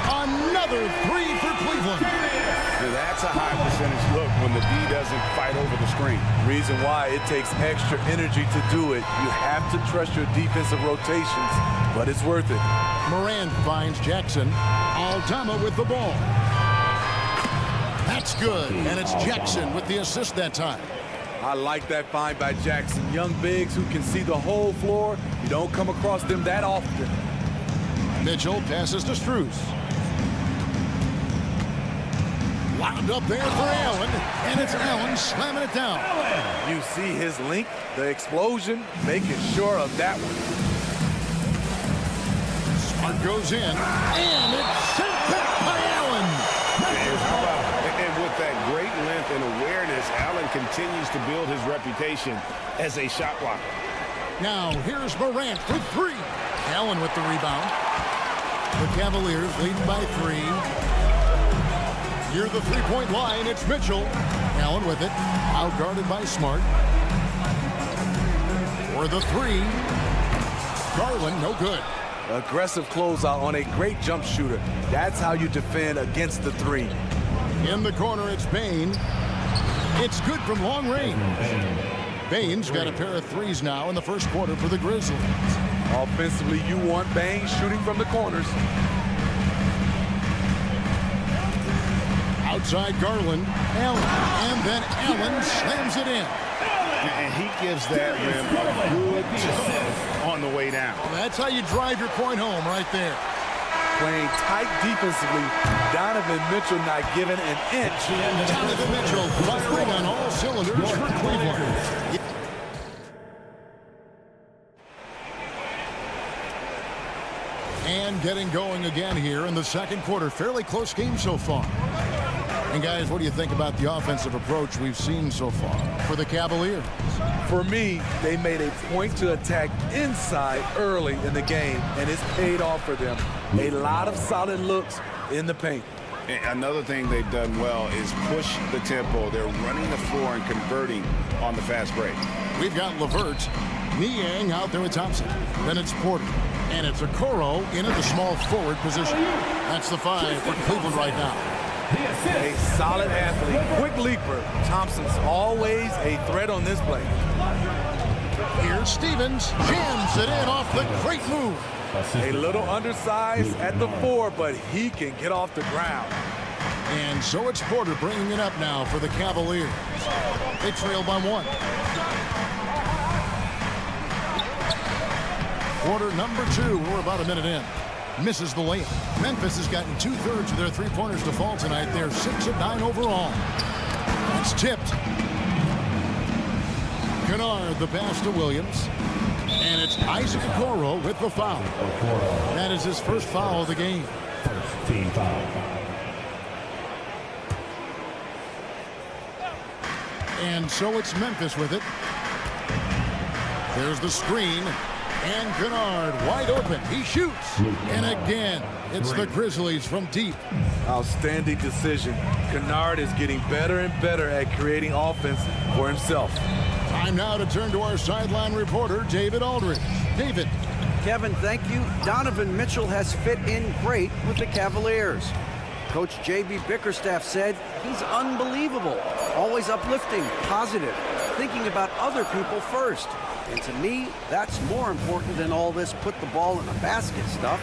Speaker 1: Another three for Cleveland.
Speaker 12: That's a high percentage look when the D doesn't fight over the screen.
Speaker 2: Reason why it takes extra energy to do it. You have to trust your defensive rotations, but it's worth it.
Speaker 1: Morant finds Jackson. Aldama with the ball. That's good, and it's Jackson with the assist that time.
Speaker 2: I like that find by Jackson. Young bigs who can see the whole floor. You don't come across them that often.
Speaker 1: Mitchell passes to Strus. Wound up there for Allen, and it's Allen slamming it down.
Speaker 2: You see his link, the explosion, making sure of that one.
Speaker 1: Smart goes in, and it's sent back by Allen.
Speaker 12: And with that great length and awareness, Allen continues to build his reputation as a shot blocker.
Speaker 1: Now here's Morant for three. Allen with the rebound. The Cavaliers leading by 3. Near the three-point line, it's Mitchell. Allen with it. Out-guarded by Smart. For the 3. Garland, no good.
Speaker 2: Aggressive closeout on a great jump shooter. That's how you defend against the 3.
Speaker 1: In the corner, it's Bane. It's good from long range. Bane's got a pair of threes now in the first quarter for the Grizzlies.
Speaker 2: Offensively, you want Bane shooting from the corners.
Speaker 1: Outside Garland, Allen, and then Allen slams it in.
Speaker 12: And he gives that rim a good tug on the way down.
Speaker 1: Well, that's how you drive your point home right there.
Speaker 2: Playing tight defensively, Donovan Mitchell not giving an inch.
Speaker 1: Donovan Mitchell firing on all cylinders for Cleveland. And getting going again here in the second quarter. Fairly close game so far. And guys, what do you think about the offensive approach we've seen so far for the Cavaliers?
Speaker 2: For me, they made a point to attack inside early in the game, and it's paid off for them. A lot of solid looks in the paint.
Speaker 12: Another thing they've done well is push the tempo. They're running the floor and converting on the fast break.
Speaker 1: We've got LeVert, Niang out there with Thompson. Then it's Porter. And it's Okoro in at the small forward position. That's the 5 for Cleveland right now.
Speaker 2: A solid athlete, quick leaper. Thompson's always a threat on this play.
Speaker 1: Here's Stevens, jams it in off the great move.
Speaker 2: A little undersized at the 4, but he can get off the ground.
Speaker 1: And so it's Porter bringing it up now for the Cavaliers. They trail by 1. Quarter number 2, we're about a minute in. Misses the layup. Memphis has gotten 2/3 of their three-pointers to fall tonight. They're 6 of 9 overall. It's tipped. Kennard, the pass to Williams. And it's Isaac Okoro with the foul. That is his first foul of the game.
Speaker 5: First team foul.
Speaker 1: And so it's Memphis with it. There's the screen. And Kennard wide open. He shoots. And again, it's the Grizzlies from deep.
Speaker 2: Outstanding decision. Kennard is getting better and better at creating offense for himself.
Speaker 1: Time now to turn to our sideline reporter, David Aldridge. David.
Speaker 4: Kevin, thank you. Donovan Mitchell has fit in great with the Cavaliers. Coach J.B. Bickerstaff said he's unbelievable, always uplifting, positive, thinking about other people first. And to me, that's more important than all this put the ball in the basket stuff.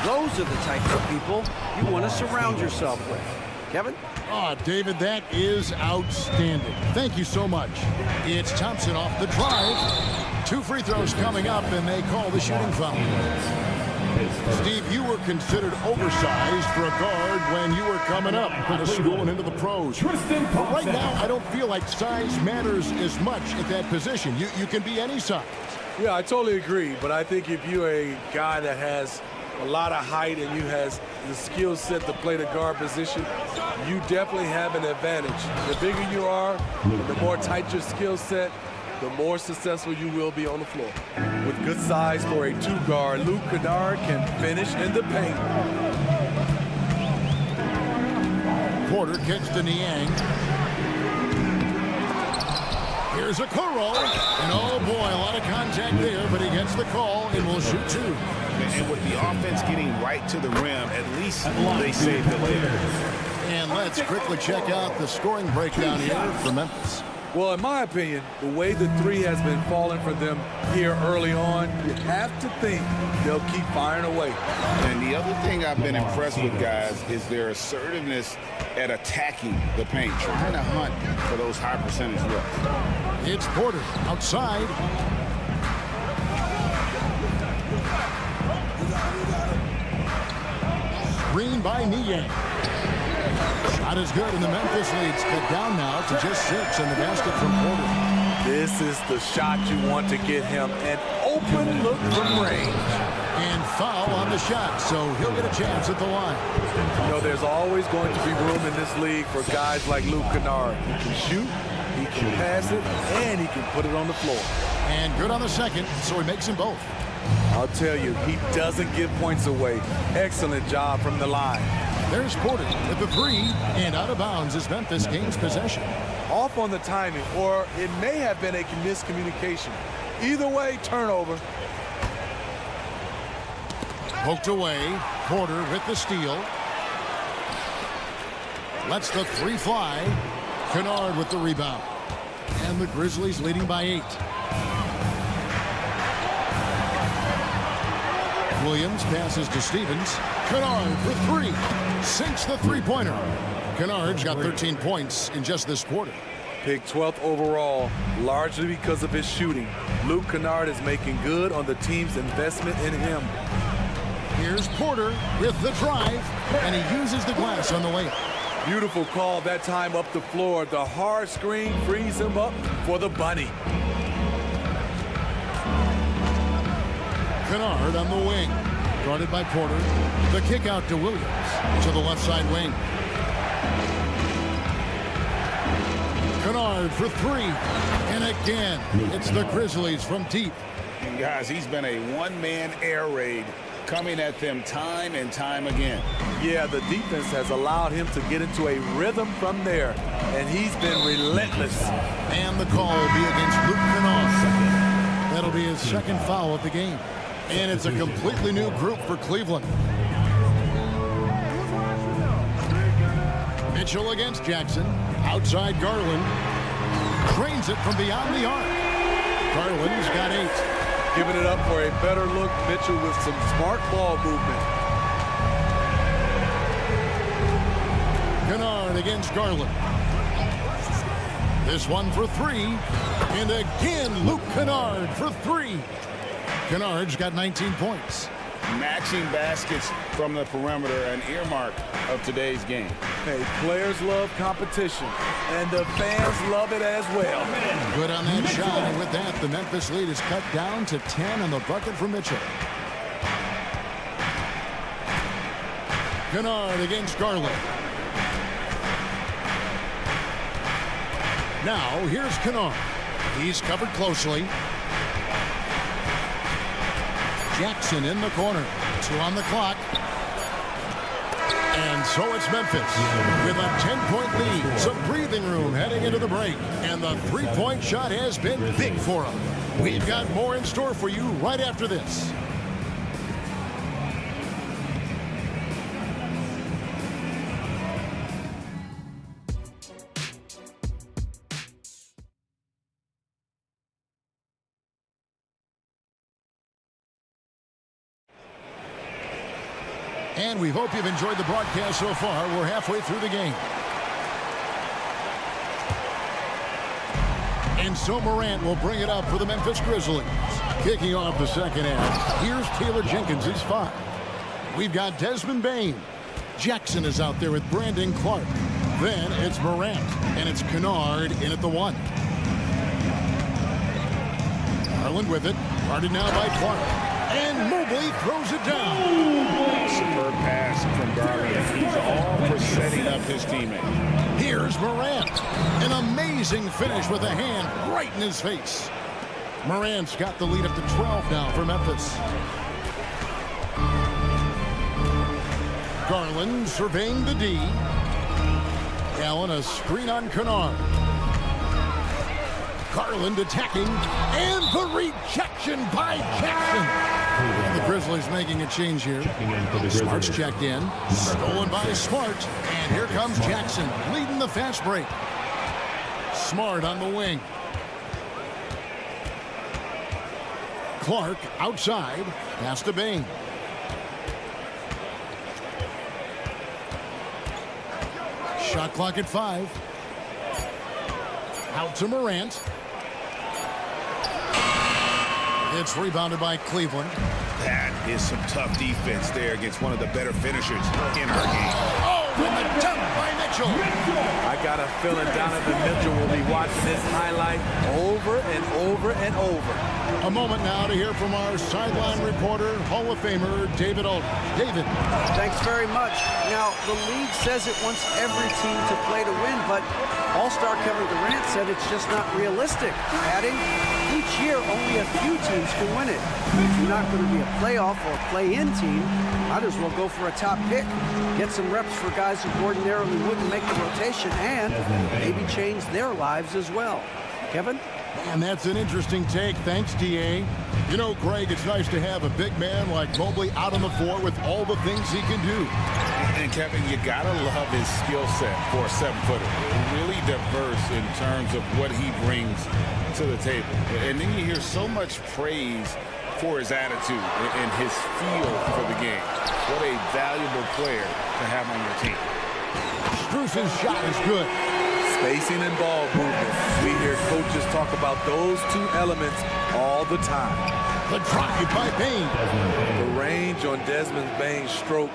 Speaker 4: Those are the types of people you want to surround yourself with. Kevin?
Speaker 1: Oh, David, that is outstanding. Thank you so much. It's Thompson off the drive. 2 free throws coming up, and they call the shooting foul. Steve, you were considered oversized for a guard when you were coming up out of school and into the pros. But right now, I don't feel like size matters as much at that position. You can be any size.
Speaker 2: Yeah, I totally agree. But I think if you're a guy that has a lot of height and you has the skill set to play the guard position, you definitely have an advantage. The bigger you are, the more tight your skill set, the more successful you will be on the floor. With good size for a 2-guard, Luke Kennard can finish in the paint.
Speaker 1: Porter gets to Niang. Here's Okoro. And oh boy, a lot of contact there, but he gets the call and will shoot 2.
Speaker 12: And with the offense getting right to the rim, at least they saved the lead.
Speaker 1: And let's quickly check out the scoring breakdown here for Memphis.
Speaker 2: Well, in my opinion, the way the 3 has been falling for them here early on, you have to think they'll keep firing away.
Speaker 12: And the other thing I've been impressed with, guys, is their assertiveness at attacking the paint, trying to hunt for those high percentage looks.
Speaker 1: It's Porter outside. Screen by Niang. Shot is good, and the Memphis lead's cut down now to just 6 in the basket from Porter.
Speaker 2: This is the shot you want to get him, an open look from range.
Speaker 1: And foul on the shot, so he'll get a chance at the line.
Speaker 2: You know, there's always going to be room in this league for guys like Luke Kennard. He can shoot, he can pass it, and he can put it on the floor.
Speaker 1: And good on the second, so he makes them both.
Speaker 2: I'll tell you, he doesn't give points away. Excellent job from the line.
Speaker 1: There's Porter with the 3, and out of bounds as Memphis gains possession.
Speaker 2: Off on the timing, or it may have been a miscommunication. Either way, turnover.
Speaker 1: Poked away. Porter with the steal. Lets the 3 fly. Kennard with the rebound. And the Grizzlies leading by 8. Williams passes to Stevens. Kennard for 3. Sinks the three-pointer. Kennard's got 13 points in just this quarter.
Speaker 2: Picked 12th overall, largely because of his shooting. Luke Kennard is making good on the team's investment in him.
Speaker 1: Here's Porter with the drive, and he uses the glass on the layup.
Speaker 2: Beautiful call that time up the floor. The hard screen frees him up for the bunny.
Speaker 1: Kennard on the wing. Guarded by Porter. The kick out to Williams to the left side wing. Kennard for three. And again, it's the Grizzlies from deep.
Speaker 3: And guys, he's been a one-man air raid coming at them time and time again.
Speaker 2: Yeah, the defense has allowed him to get into a rhythm from there, and he's been relentless.
Speaker 1: And the call will be against Luke Kennard. That'll be his second foul of the game. And it's a completely new group for Cleveland. Mitchell against Jackson. Outside Garland. Drains it from beyond the arc. Garland's got 8.
Speaker 2: Giving it up for a better look. Mitchell with some smart ball movement.
Speaker 1: Kennard against Garland. This one for 3. And again, Luke Kennard for 3. Kennard's got 19 points.
Speaker 3: Matching baskets from the perimeter, an earmark of today's game.
Speaker 2: Hey, players love competition, and the fans love it as well.
Speaker 1: Good on that shot, and with that, the Memphis lead is cut down to 10 on the bucket for Mitchell. Kennard against Garland. Now, here's Kennard. He's covered closely. Jackson in the corner. 2 on the clock. And so it's Memphis with a 10-point lead. Some breathing room heading into the break. And the three-point shot has been big for them. We've got more in store for you right after this. And we hope you've enjoyed the broadcast so far. We're halfway through the game. And so Morant will bring it up for the Memphis Grizzlies. Kicking off the second half, here's Taylor Jenkins, his 5. We've got Desmond Bane. Jackson is out there with Brandon Clark. Then it's Morant, and it's Kennard in at the 1. Garland with it, guarded now by Clark. And Mobley throws it down.
Speaker 3: Superb pass from Garland. He's all for setting up his teammate.
Speaker 1: Here's Morant. An amazing finish with a hand right in his face. Morant's got the lead up to 12 now for Memphis. Garland surveying the D. Allen a screen on Kennard. Garland attacking, and the rejection by Jackson. And the Grizzlies making a change here. Smart's checked in. Stolen by Smart. And here comes Jackson, leading the fast break. Smart on the wing. Clark outside. Pass to Bane. Shot clock at 5. Out to Morant. It's rebounded by Cleveland.
Speaker 12: That is some tough defense there against one of the better finishers in our game.
Speaker 1: Oh, and the dunk by Mitchell.
Speaker 2: I got a feeling Donovan Mitchell will be watching this highlight over and over and over.
Speaker 1: A moment now to hear from our sideline reporter, Hall of Famer, David Aldridge. David.
Speaker 4: Thanks very much. Now, the league says it wants every team to play to win, but All-Star Kevin Durant said it's just not realistic, adding, each year only a few teams can win it. If you're not going to be a playoff or play-in team, might as well go for a top pick. Get some reps for guys who ordinarily wouldn't make the rotation and maybe change their lives as well. Kevin?
Speaker 1: And that's an interesting take. Thanks, D.A. You know, Greg, it's nice to have a big man like Mobley out on the floor with all the things he can do.
Speaker 3: And Kevin, you gotta love his skill set for a 7-footer. Really diverse in terms of what he brings to the table. And then you hear so much praise for his attitude and his feel for the game. What a valuable player to have on your team.
Speaker 1: Strus's shot is good.
Speaker 2: Spacing and ball movement. We hear coaches talk about those two elements all the time.
Speaker 1: The drive by Bane.
Speaker 2: The range on Desmond Bane's stroke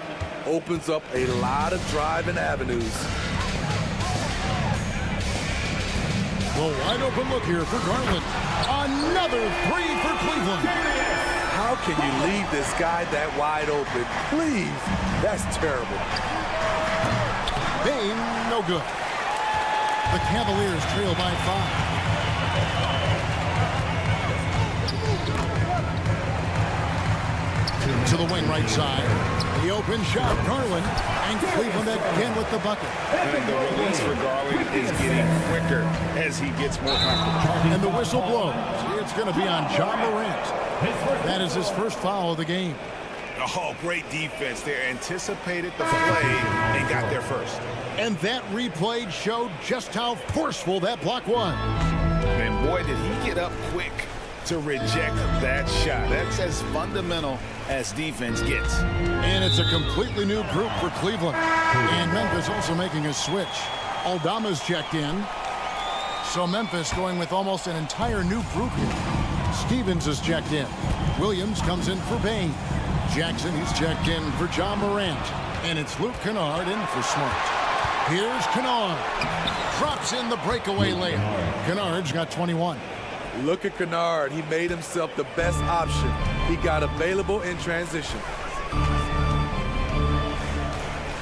Speaker 2: opens up a lot of driving avenues.
Speaker 1: The wide open look here for Garland. Another 3 for Cleveland.
Speaker 2: How can you leave this guy that wide open? Please. That's terrible.
Speaker 1: Bain, no good. The Cavaliers trail by 5. To the wing right side. The open shot, Garland, and Cleveland again with the bucket.
Speaker 3: And the release for Garland is getting quicker as he gets more comfortable.
Speaker 1: And the whistle blows. It's going to be on John Morant. That is his first foul of the game.
Speaker 12: Oh, great defense there. Anticipated the play and got there first.
Speaker 1: And that replay showed just how forceful that block was.
Speaker 3: And boy, did he get up quick to reject that shot. That's as fundamental as defense gets.
Speaker 1: And it's a completely new group for Cleveland. And Memphis also making a switch. Aldama's checked in. So Memphis going with almost an entire new group here. Stevens is checked in. Williams comes in for Bain. Jackson, he's checked in for John Morant. And it's Luke Kennard in for Smart. Here's Kennard. Drops in the breakaway layup. Kennard's got 21.
Speaker 2: Look at Kennard. He made himself the best option he got available in transition.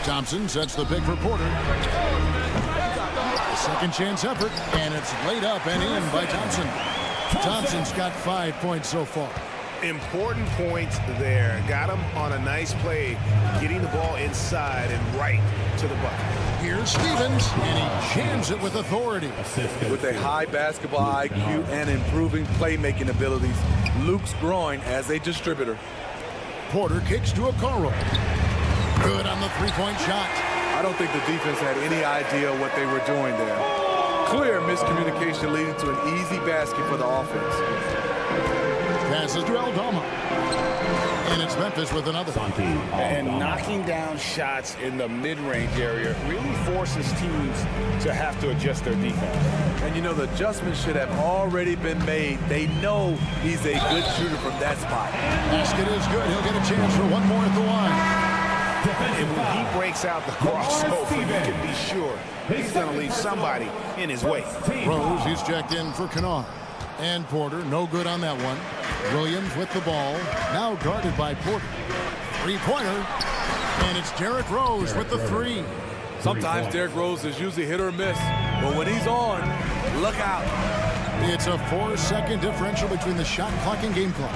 Speaker 1: Thompson sets the pick for Porter. Second chance effort, and it's laid up and in by Thompson. Thompson's got 5 points so far.
Speaker 12: Important points there. Got him on a nice play, getting the ball inside and right to the bucket.
Speaker 1: Here's Stevens, and he jams it with authority.
Speaker 2: With a high basketball IQ and improving playmaking abilities, Luke's growing as a distributor.
Speaker 1: Porter kicks to Okoro. Good on the three-point shot.
Speaker 2: I don't think the defense had any idea what they were doing there. Clear miscommunication leading to an easy basket for the offense.
Speaker 1: Passes to Aldama. And it's Memphis with another.
Speaker 3: And knocking down shots in the mid-range area really forces teams to have to adjust their defense.
Speaker 2: And you know, the adjustments should have already been made. They know he's a good shooter from that spot.
Speaker 1: Basket is good. He'll get a chance for one more at the line.
Speaker 12: And when he breaks out the crossover, you can be sure he's going to leave somebody in his way.
Speaker 1: Rose, he's checked in for Kennard. And Porter, no good on that one. Williams with the ball, now guarded by Porter. Three-pointer, and it's Derrick Rose with the three.
Speaker 2: Sometimes Derrick Rose is usually hit or miss, but when he's on, look out.
Speaker 1: It's a 4-second differential between the shot clock and game clock.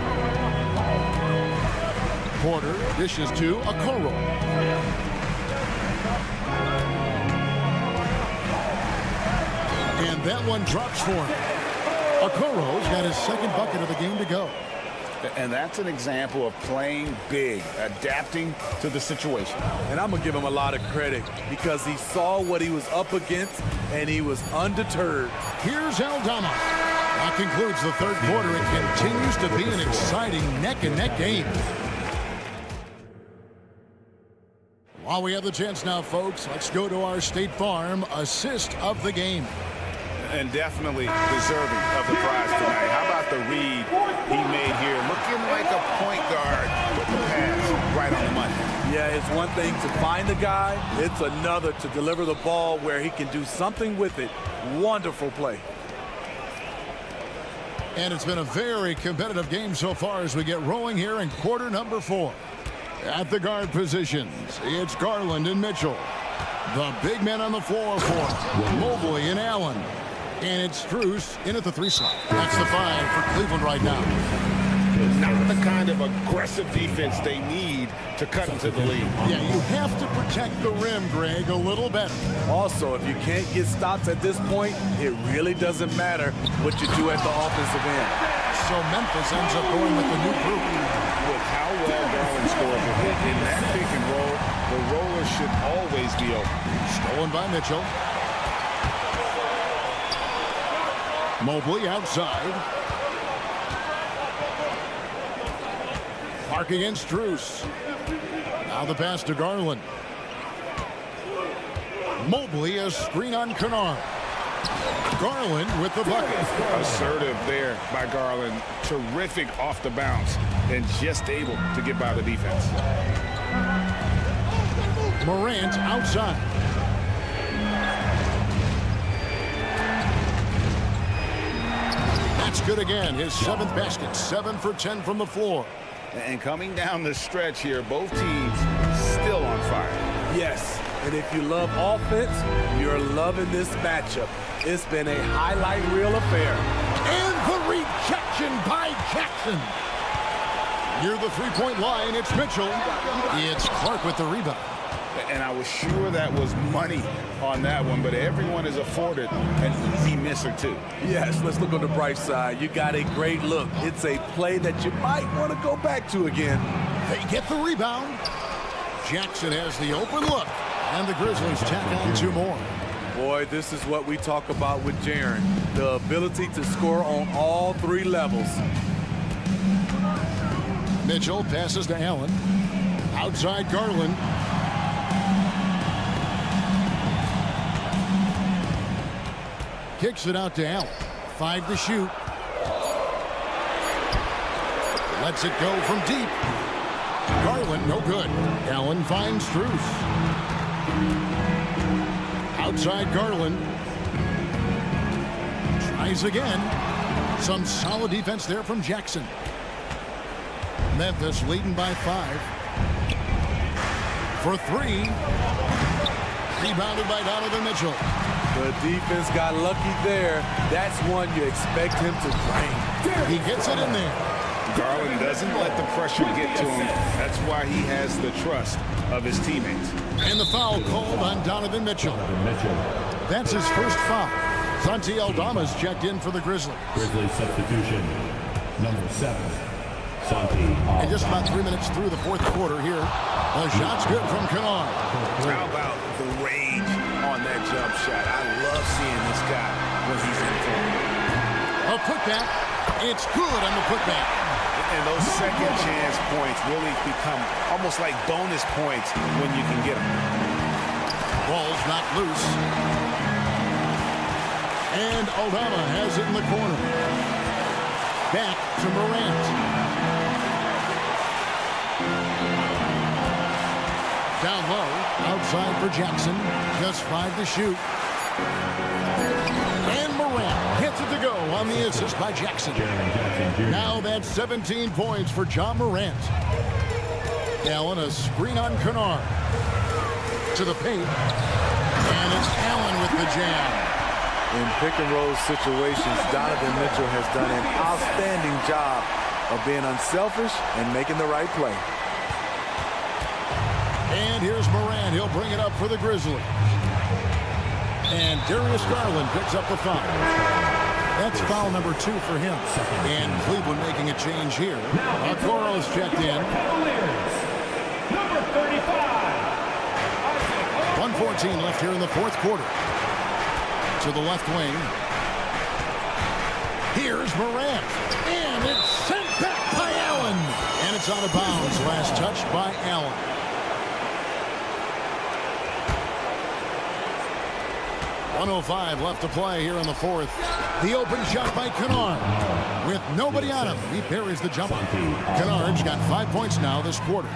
Speaker 1: Porter dishes to Okoro. And that one drops for him. Okoro's got his second bucket of the game to go.
Speaker 3: And that's an example of playing big, adapting to the situation.
Speaker 2: And I'm going to give him a lot of credit because he saw what he was up against and he was undeterred.
Speaker 1: Here's Aldama. That concludes the third quarter. It continues to be an exciting neck-and-neck game. While we have the chance now, folks, let's go to our State Farm assist of the game.
Speaker 12: And definitely deserving of the prize tonight. How about the read he made here? Looking like a point guard with the pass right on the money.
Speaker 2: Yeah, it's one thing to find the guy. It's another to deliver the ball where he can do something with it. Wonderful play.
Speaker 1: And it's been a very competitive game so far as we get rolling here in quarter number 4. At the guard positions, it's Garland and Mitchell. The big men on the floor for Mobley and Allen. And it's Strus in at the 3 slot. That's the 5 for Cleveland right now.
Speaker 3: Not the kind of aggressive defense they need to cut into the lead.
Speaker 1: Yeah, you have to protect the rim, Greg, a little better.
Speaker 2: Also, if you can't get stops at this point, it really doesn't matter what you do at the offensive end.
Speaker 1: So Memphis ends up going with the new group.
Speaker 3: With how well Garland scores in that pick and roll, the roller should always be open.
Speaker 1: Stolen by Mitchell. Mobley outside. Clark against Strus. Now the pass to Garland. Mobley a screen on Kennard. Garland with the bucket.
Speaker 3: Assertive there by Garland. Terrific off the bounce and just able to get by the defense.
Speaker 1: Morant outside. That's good again. His 7th basket. 7 for 10 from the floor.
Speaker 3: And coming down the stretch here, both teams still on fire.
Speaker 2: Yes, and if you love offense, you're loving this matchup. It's been a highlight reel affair.
Speaker 1: And the rejection by Jackson. Near the three-point line, it's Mitchell. It's Clark with the rebound.
Speaker 3: And I was sure that was money on that one, but everyone is afforded an easy miss or two.
Speaker 2: Yes, let's look on the bright side. You got a great look. It's a play that you might want to go back to again.
Speaker 1: They get the rebound. Jackson has the open look, and the Grizzlies tack on 2 more.
Speaker 2: Boy, this is what we talk about with Jaren, the ability to score on all 3 levels.
Speaker 1: Mitchell passes to Allen. Outside Garland. Kicks it out to Allen. 5 to shoot. Lets it go from deep. Garland, no good. Allen finds Strus. Outside Garland. Tries again. Some solid defense there from Jackson. Memphis leading by 5. For 3. Rebounded by Donovan Mitchell.
Speaker 2: The defense got lucky there. That's one you expect him to drain.
Speaker 1: He gets it in there.
Speaker 3: Garland doesn't let the pressure get to him. That's why he has the trust of his teammates.
Speaker 1: And the foul called on Donovan Mitchell. That's his first foul. Santi Aldama's checked in for the Grizzlies.
Speaker 5: Grizzlies substitution, number 7.
Speaker 1: And just about 3 minutes through the 4th quarter here. The shot's good from Kennard.
Speaker 12: How about the rage on that jump shot? I love seeing this guy when he's in form.
Speaker 1: A putback. It's good on the putback.
Speaker 12: And those second chance points really become almost like bonus points when you can get them.
Speaker 1: Ball's not loose. And Aldama has it in the corner. Back to Morant. Down low, outside for Jackson. Just 5 to shoot. And Morant gets it to go on the assist by Jackson. Now that's 17 points for John Morant. Allen, a screen on Kennard. To the paint. And it's Allen with the jam.
Speaker 2: In pick-and-roll situations, Donovan Mitchell has done an outstanding job of being unselfish and making the right play.
Speaker 1: And here's Morant. He'll bring it up for the Grizzlies. And Darius Garland picks up the foul. That's foul number 2 for him. And Cleveland making a change here. Okoro's checked in.
Speaker 5: Cavaliers, number 35.
Speaker 1: 1:14 left here in the 4th quarter. To the left wing. Here's Morant. And it's sent back by Allen. And it's out of bounds. Last touch by Allen. .105 left to play here in the 4th. The open shot by Kennard. With nobody on him, he buries the jumper. Kennard's got 5 points now this quarter.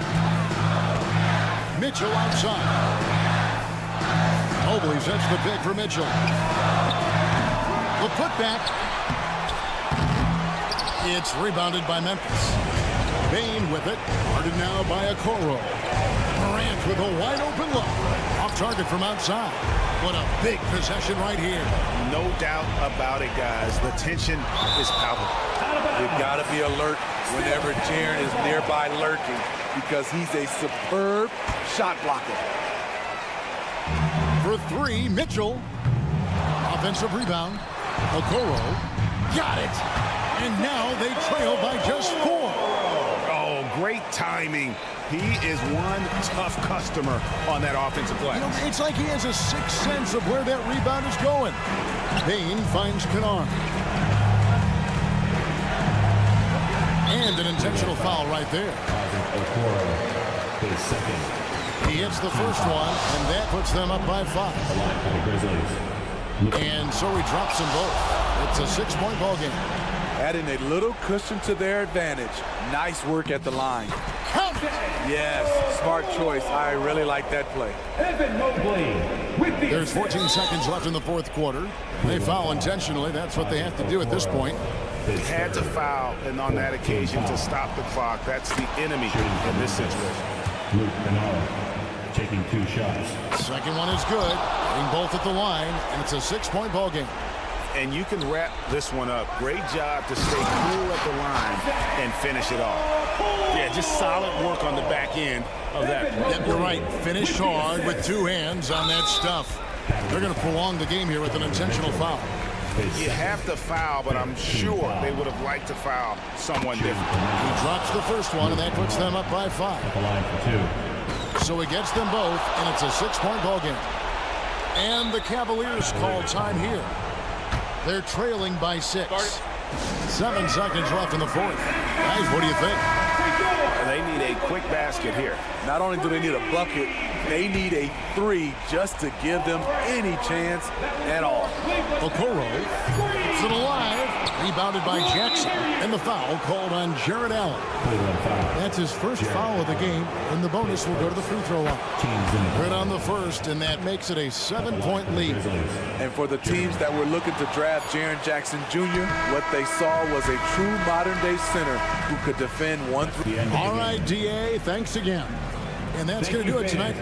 Speaker 1: Mitchell outside. Mobley sets the pick for Mitchell. The putback. It's rebounded by Memphis. Bain with it. Guarded now by Okoro. Morant with a wide open look. Off target from outside. What a big possession right here.
Speaker 12: No doubt about it, guys. The tension is palpable.
Speaker 2: You've got to be alert whenever Jaren is nearby lurking because he's a superb shot blocker.
Speaker 1: For 3, Mitchell. Offensive rebound. Okoro. Got it. And now they trail by just 4.
Speaker 12: Oh, great timing. He is one tough customer on that offensive glass.
Speaker 1: You know, it's like he has a sixth sense of where that rebound is going. Bain finds Kennard. And an intentional foul right there. He hits the first one, and that puts them up by 5. And so he drops them both. It's a 6-point ball game.
Speaker 2: Adding a little cushion to their advantage. Nice work at the line.
Speaker 1: Count it!
Speaker 2: Yes, smart choice. I really like that play.
Speaker 1: There's 14 seconds left in the 4th quarter. They foul intentionally. That's what they have to do at this point.
Speaker 12: Had to foul, and on that occasion to stop the clock. That's the enemy in this situation.
Speaker 5: Luke Kennard taking 2 shots.
Speaker 1: Second one is good. Hitting both at the line, and it's a 6-point ball game.
Speaker 12: And you can wrap this one up. Great job to stay cool at the line and finish it off.
Speaker 3: Yeah, just solid work on the back end of that.
Speaker 1: Yep, you're right. Finish hard with 2 hands on that stuff. They're going to prolong the game here with an intentional foul.
Speaker 12: You have to foul, but I'm sure they would have liked to foul someone different.
Speaker 1: He drops the first one, and that puts them up by 5.
Speaker 5: At the line for 2.
Speaker 1: So he gets them both, and it's a 6-point ball game. And the Cavaliers call time here. They're trailing by 6. 7 seconds left in the fourth. Guys, what do you think?
Speaker 12: They need a quick basket here.
Speaker 2: Not only do they need a bucket, they need a 3 just to give them any chance at all.
Speaker 1: Okoro keeps it alive. Rebounded by Jackson. And the foul called on Jared Allen. That's his first foul of the game, and the bonus will go to the free throw line. Good on the first, and that makes it a 7-point lead.
Speaker 2: And for the teams that were looking to draft Jaren Jackson Jr., what they saw was a true modern-day center who could defend 1-3.
Speaker 1: All right, DA, thanks again. And that's going to do it tonight.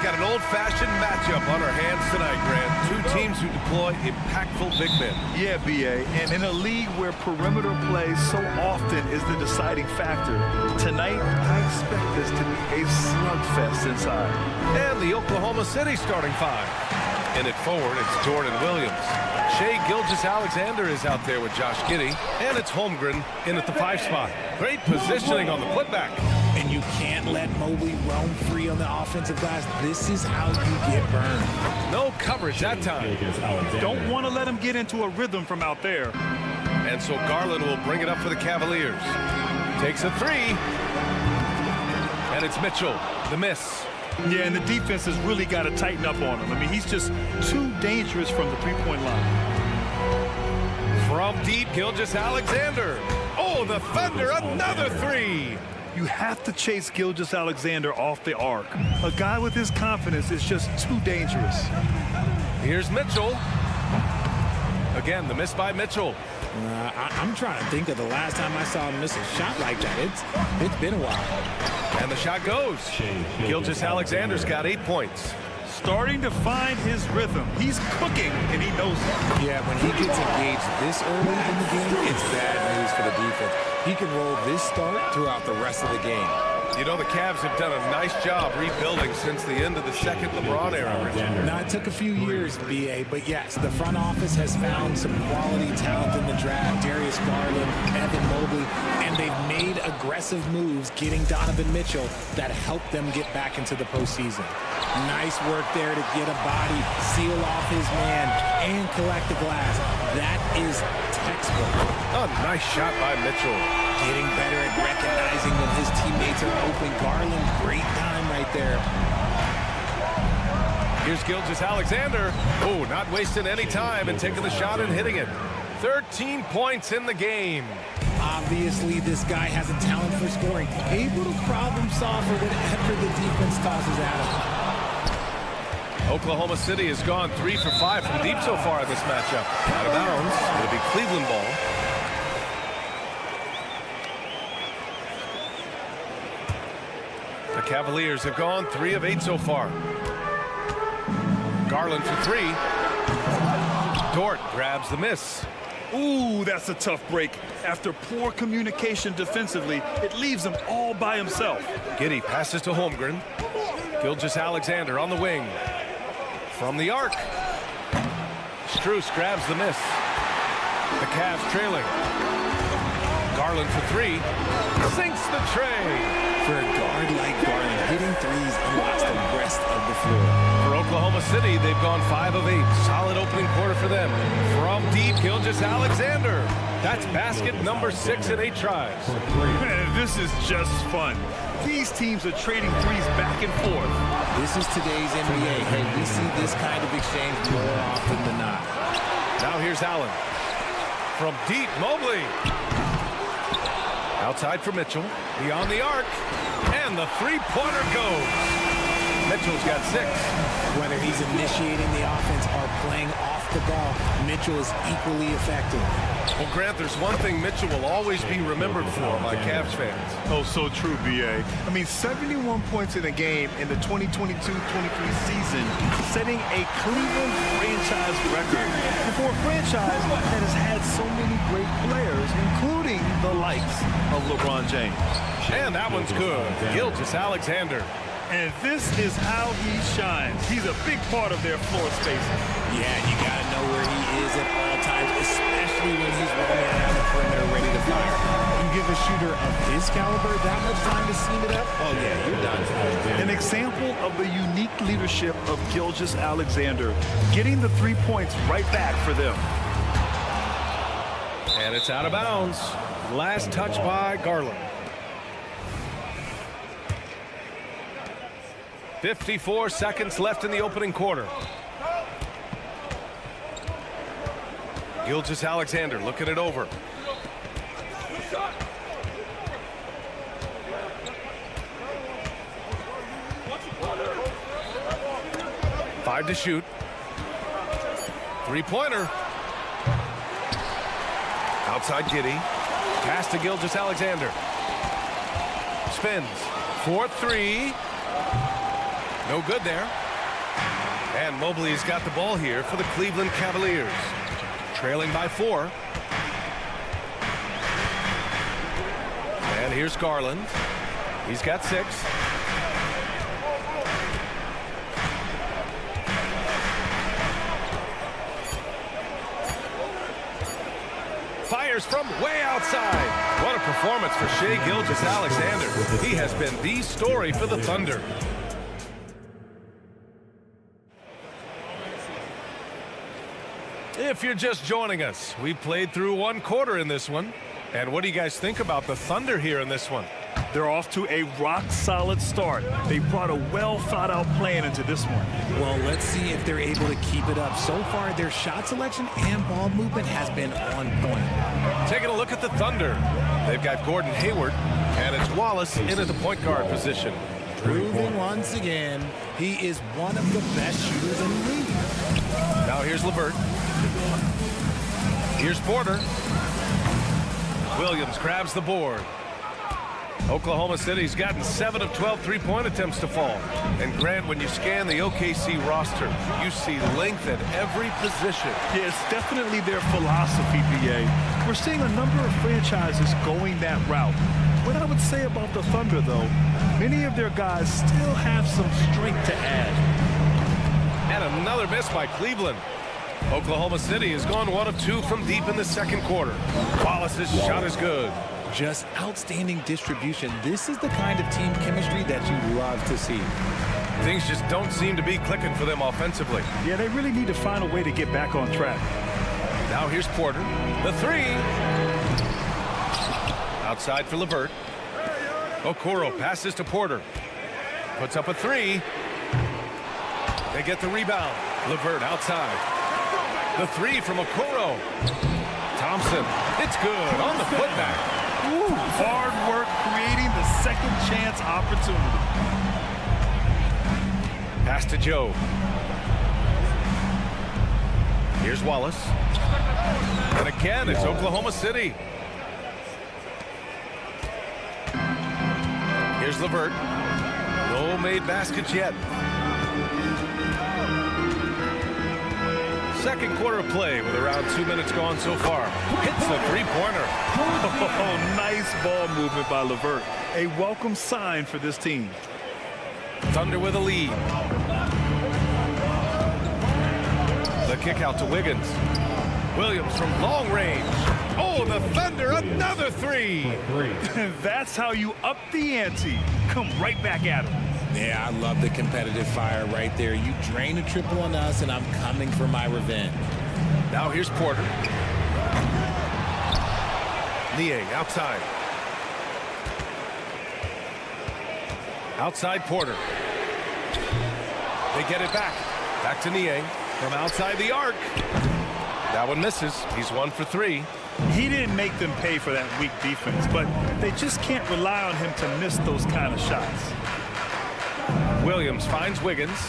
Speaker 6: got an old-fashioned matchup on our hands tonight, Grant. Two teams who deploy impactful big men.
Speaker 7: Yeah, B.A., and in a league where perimeter play so often is the deciding factor, tonight I expect this to be a slugfest inside.
Speaker 6: And the Oklahoma City starting five. In it forward, it's Jordan Williams. Shai Gilgeous-Alexander is out there with Josh Giddey. And it's Holmgren in at the 5 spot. Great positioning on the putback.
Speaker 8: And you can't let Mobley roam free on the offensive glass. This is how you get burned.
Speaker 6: No coverage that time.
Speaker 7: Don't want to let him get into a rhythm from out there.
Speaker 6: And so Garland will bring it up for the Cavaliers. Takes a 3. And it's Mitchell, the miss.
Speaker 7: Yeah, and the defense has really got to tighten up on him. I mean, he's just too dangerous from the three-point line.
Speaker 6: From deep, Gilgeous-Alexander. Oh, the Thunder, another 3.
Speaker 7: You have to chase Gilgeous-Alexander off the arc. A guy with his confidence is just too dangerous.
Speaker 6: Here's Mitchell. Again, the miss by Mitchell.
Speaker 8: I'm trying to think of the last time I saw him miss a shot like that. It's been a while.
Speaker 6: And the shot goes. Gilgeous-Alexander's got 8 points.
Speaker 7: Starting to find his rhythm. He's cooking, and he knows it.
Speaker 8: Yeah, when he gets engaged this early in the game, it's bad news for the defense. He can roll this start throughout the rest of the game.
Speaker 6: You know, the Cavs have done a nice job rebuilding since the end of the second LeBron era.
Speaker 8: Now, it took a few years, B.A., but yes, the front office has found some quality talent in the draft. Darius Garland, Evan Mobley, and they've made aggressive moves getting Donovan Mitchell that helped them get back into the postseason. Nice work there to get a body, seal off his man, and collect the glass. That is textbook.
Speaker 6: A nice shot by Mitchell.
Speaker 8: Getting better at recognizing when his teammates are open. Garland, great time right there.
Speaker 6: Here's Gilgeous-Alexander. Oh, not wasting any time and taking the shot and hitting it. 13 points in the game.
Speaker 8: Obviously, this guy has a talent for scoring. Able to problem solve for whatever the defense tosses at him.
Speaker 6: Oklahoma City has gone 3 for 5 from deep so far in this matchup. Out of bounds. It'll be Cleveland ball. The Cavaliers have gone 3 of 8 so far. Garland for 3. Dort grabs the miss.
Speaker 7: Ooh, that's a tough break. After poor communication defensively, it leaves him all by himself.
Speaker 6: Giddey passes to Holmgren. Gilgeous-Alexander on the wing. From the arc. Strus grabs the miss. The Cavs trailing. Garland for 3. Sinks the tray.
Speaker 8: For a guard like Garland, hitting threes unlocks the rest of the floor.
Speaker 6: For Oklahoma City, they've gone 5 of 8. Solid opening quarter for them. From deep, Gilgeous-Alexander. That's basket number 6 in 8 tries.
Speaker 7: Man, this is just fun. These teams are trading threes back and forth.
Speaker 8: This is today's NBA. Hey, we see this kind of exchange more often than not.
Speaker 6: Now here's Allen. From deep, Mobley. Outside for Mitchell. Beyond the arc. And the three-pointer goes. Mitchell's got 6.
Speaker 8: Whether he's initiating the offense or playing off the ball, Mitchell is equally effective.
Speaker 6: Well, Grant, there's one thing Mitchell will always be remembered for by Cavs fans.
Speaker 7: Oh, so true, B.A. I mean, 71 points in a game in the 2022-23 season, setting a Cleveland franchise record. And for a franchise that has had so many great players, including the likes of LeBron James.
Speaker 6: And that one's good. Gilgeous-Alexander.
Speaker 7: And this is how he shines. He's a big part of their floor spacing.
Speaker 8: Yeah, you got to know where he is at all times, especially when he's rolling around the perimeter ready to fire. You give a shooter of his caliber that much time to seam it up, oh yeah, you're done.
Speaker 7: An example of the unique leadership of Gilgeous-Alexander, getting the 3 points right back for them.
Speaker 6: And it's out of bounds. Last touch by Garland. 54 seconds left in the opening quarter. Gilgeous-Alexander looking it over. Five to shoot. Three-pointer. Outside Giddey. Pass to Gilgeous-Alexander. Spins. 4-3. No good there. And Mobley's got the ball here for the Cleveland Cavaliers. Trailing by 4. And here's Garland. He's got 6. Fires from way outside. What a performance for Shai Gilgeous-Alexander. He has been the story for the Thunder. If you're just joining us, we played through 1 quarter in this one. And what do you guys think about the Thunder here in this one?
Speaker 7: They're off to a rock-solid start. They brought a well-thought-out plan into this one.
Speaker 8: Well, let's see if they're able to keep it up. So far, their shot selection and ball movement has been on point.
Speaker 6: Taking a look at the Thunder. They've got Gordon Hayward, and it's Wallace in at the point guard position.
Speaker 8: Proving once again, he is one of the best shooters in the league.
Speaker 6: Now here's LeVert. Here's Porter. Williams grabs the board. Oklahoma City's gotten 7 of 12 three-point attempts to fall. And Grant, when you scan the OKC roster, you see length at every position.
Speaker 7: Yeah, it's definitely their philosophy, BA. We're seeing a number of franchises going that route. What I would say about the Thunder, though, many of their guys still have some strength to add.
Speaker 6: And another miss by Cleveland. Oklahoma City has gone 1 of 2 from deep in the second quarter. Wallace's shot is good.
Speaker 8: Just outstanding distribution. This is the kind of team chemistry that you love to see.
Speaker 6: Things just don't seem to be clicking for them offensively.
Speaker 7: Yeah, they really need to find a way to get back on track.
Speaker 6: Now here's Porter. The 3. Outside for LeVert. Okoro passes to Porter. Puts up a 3. They get the rebound. LeVert outside. The 3 from Okoro. Thompson. It's good on the putback.
Speaker 7: Ooh, hard work creating the second chance opportunity.
Speaker 6: Pass to Joe. Here's Wallace. And again, it's Oklahoma City. Here's LeVert. No made baskets yet. Second quarter of play with around 2 minutes gone so far. Hits the three-pointer.
Speaker 7: Oh, nice ball movement by LeVert. A welcome sign for this team.
Speaker 6: Thunder with a lead. The kick out to Wiggins. Williams from long range. Oh, the Thunder, another 3.
Speaker 7: That's how you up the ante. Come right back at him.
Speaker 8: Yeah, I love the competitive fire right there. You drain a triple on us, and I'm coming for my revenge.
Speaker 6: Now here's Porter. Niang outside. Outside Porter. They get it back. Back to Niang from outside the arc. That one misses. He's 1 for 3.
Speaker 7: He didn't make them pay for that weak defense, but they just can't rely on him to miss those kind of shots.
Speaker 6: Williams finds Wiggins.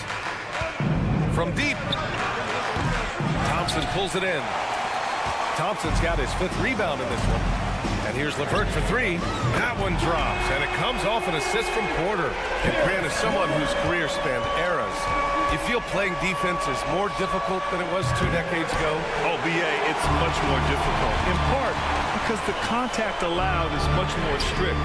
Speaker 6: From deep. Thompson pulls it in. Thompson's got his 5th rebound in this one. And here's LeVert for 3. That one drops, and it comes off an assist from Porter. And Grant is someone whose career spanned eras. You feel playing defense is more difficult than it was 2 decades ago?
Speaker 7: Oh, BA, it's much more difficult. In part because the contact allowed is much more strict.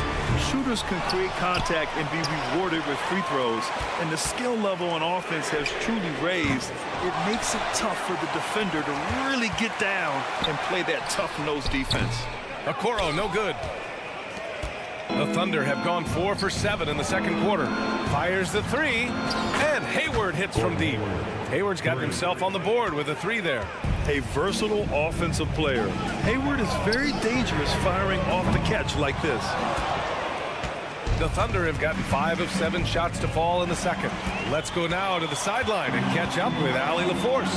Speaker 7: Shooters can create contact and be rewarded with free throws. And the skill level on offense has truly raised. It makes it tough for the defender to really get down and play that tough-nosed defense.
Speaker 6: Okoro, no good. The Thunder have gone 4 for 7 in the second quarter. Fires the 3, and Hayward hits from deep. Hayward's got himself on the board with a 3 there.
Speaker 7: A versatile offensive player. Hayward is very dangerous firing off the catch like this.
Speaker 6: The Thunder have gotten 5 of 7 shots to fall in the second. Let's go now to the sideline and catch up with Allie LaForce.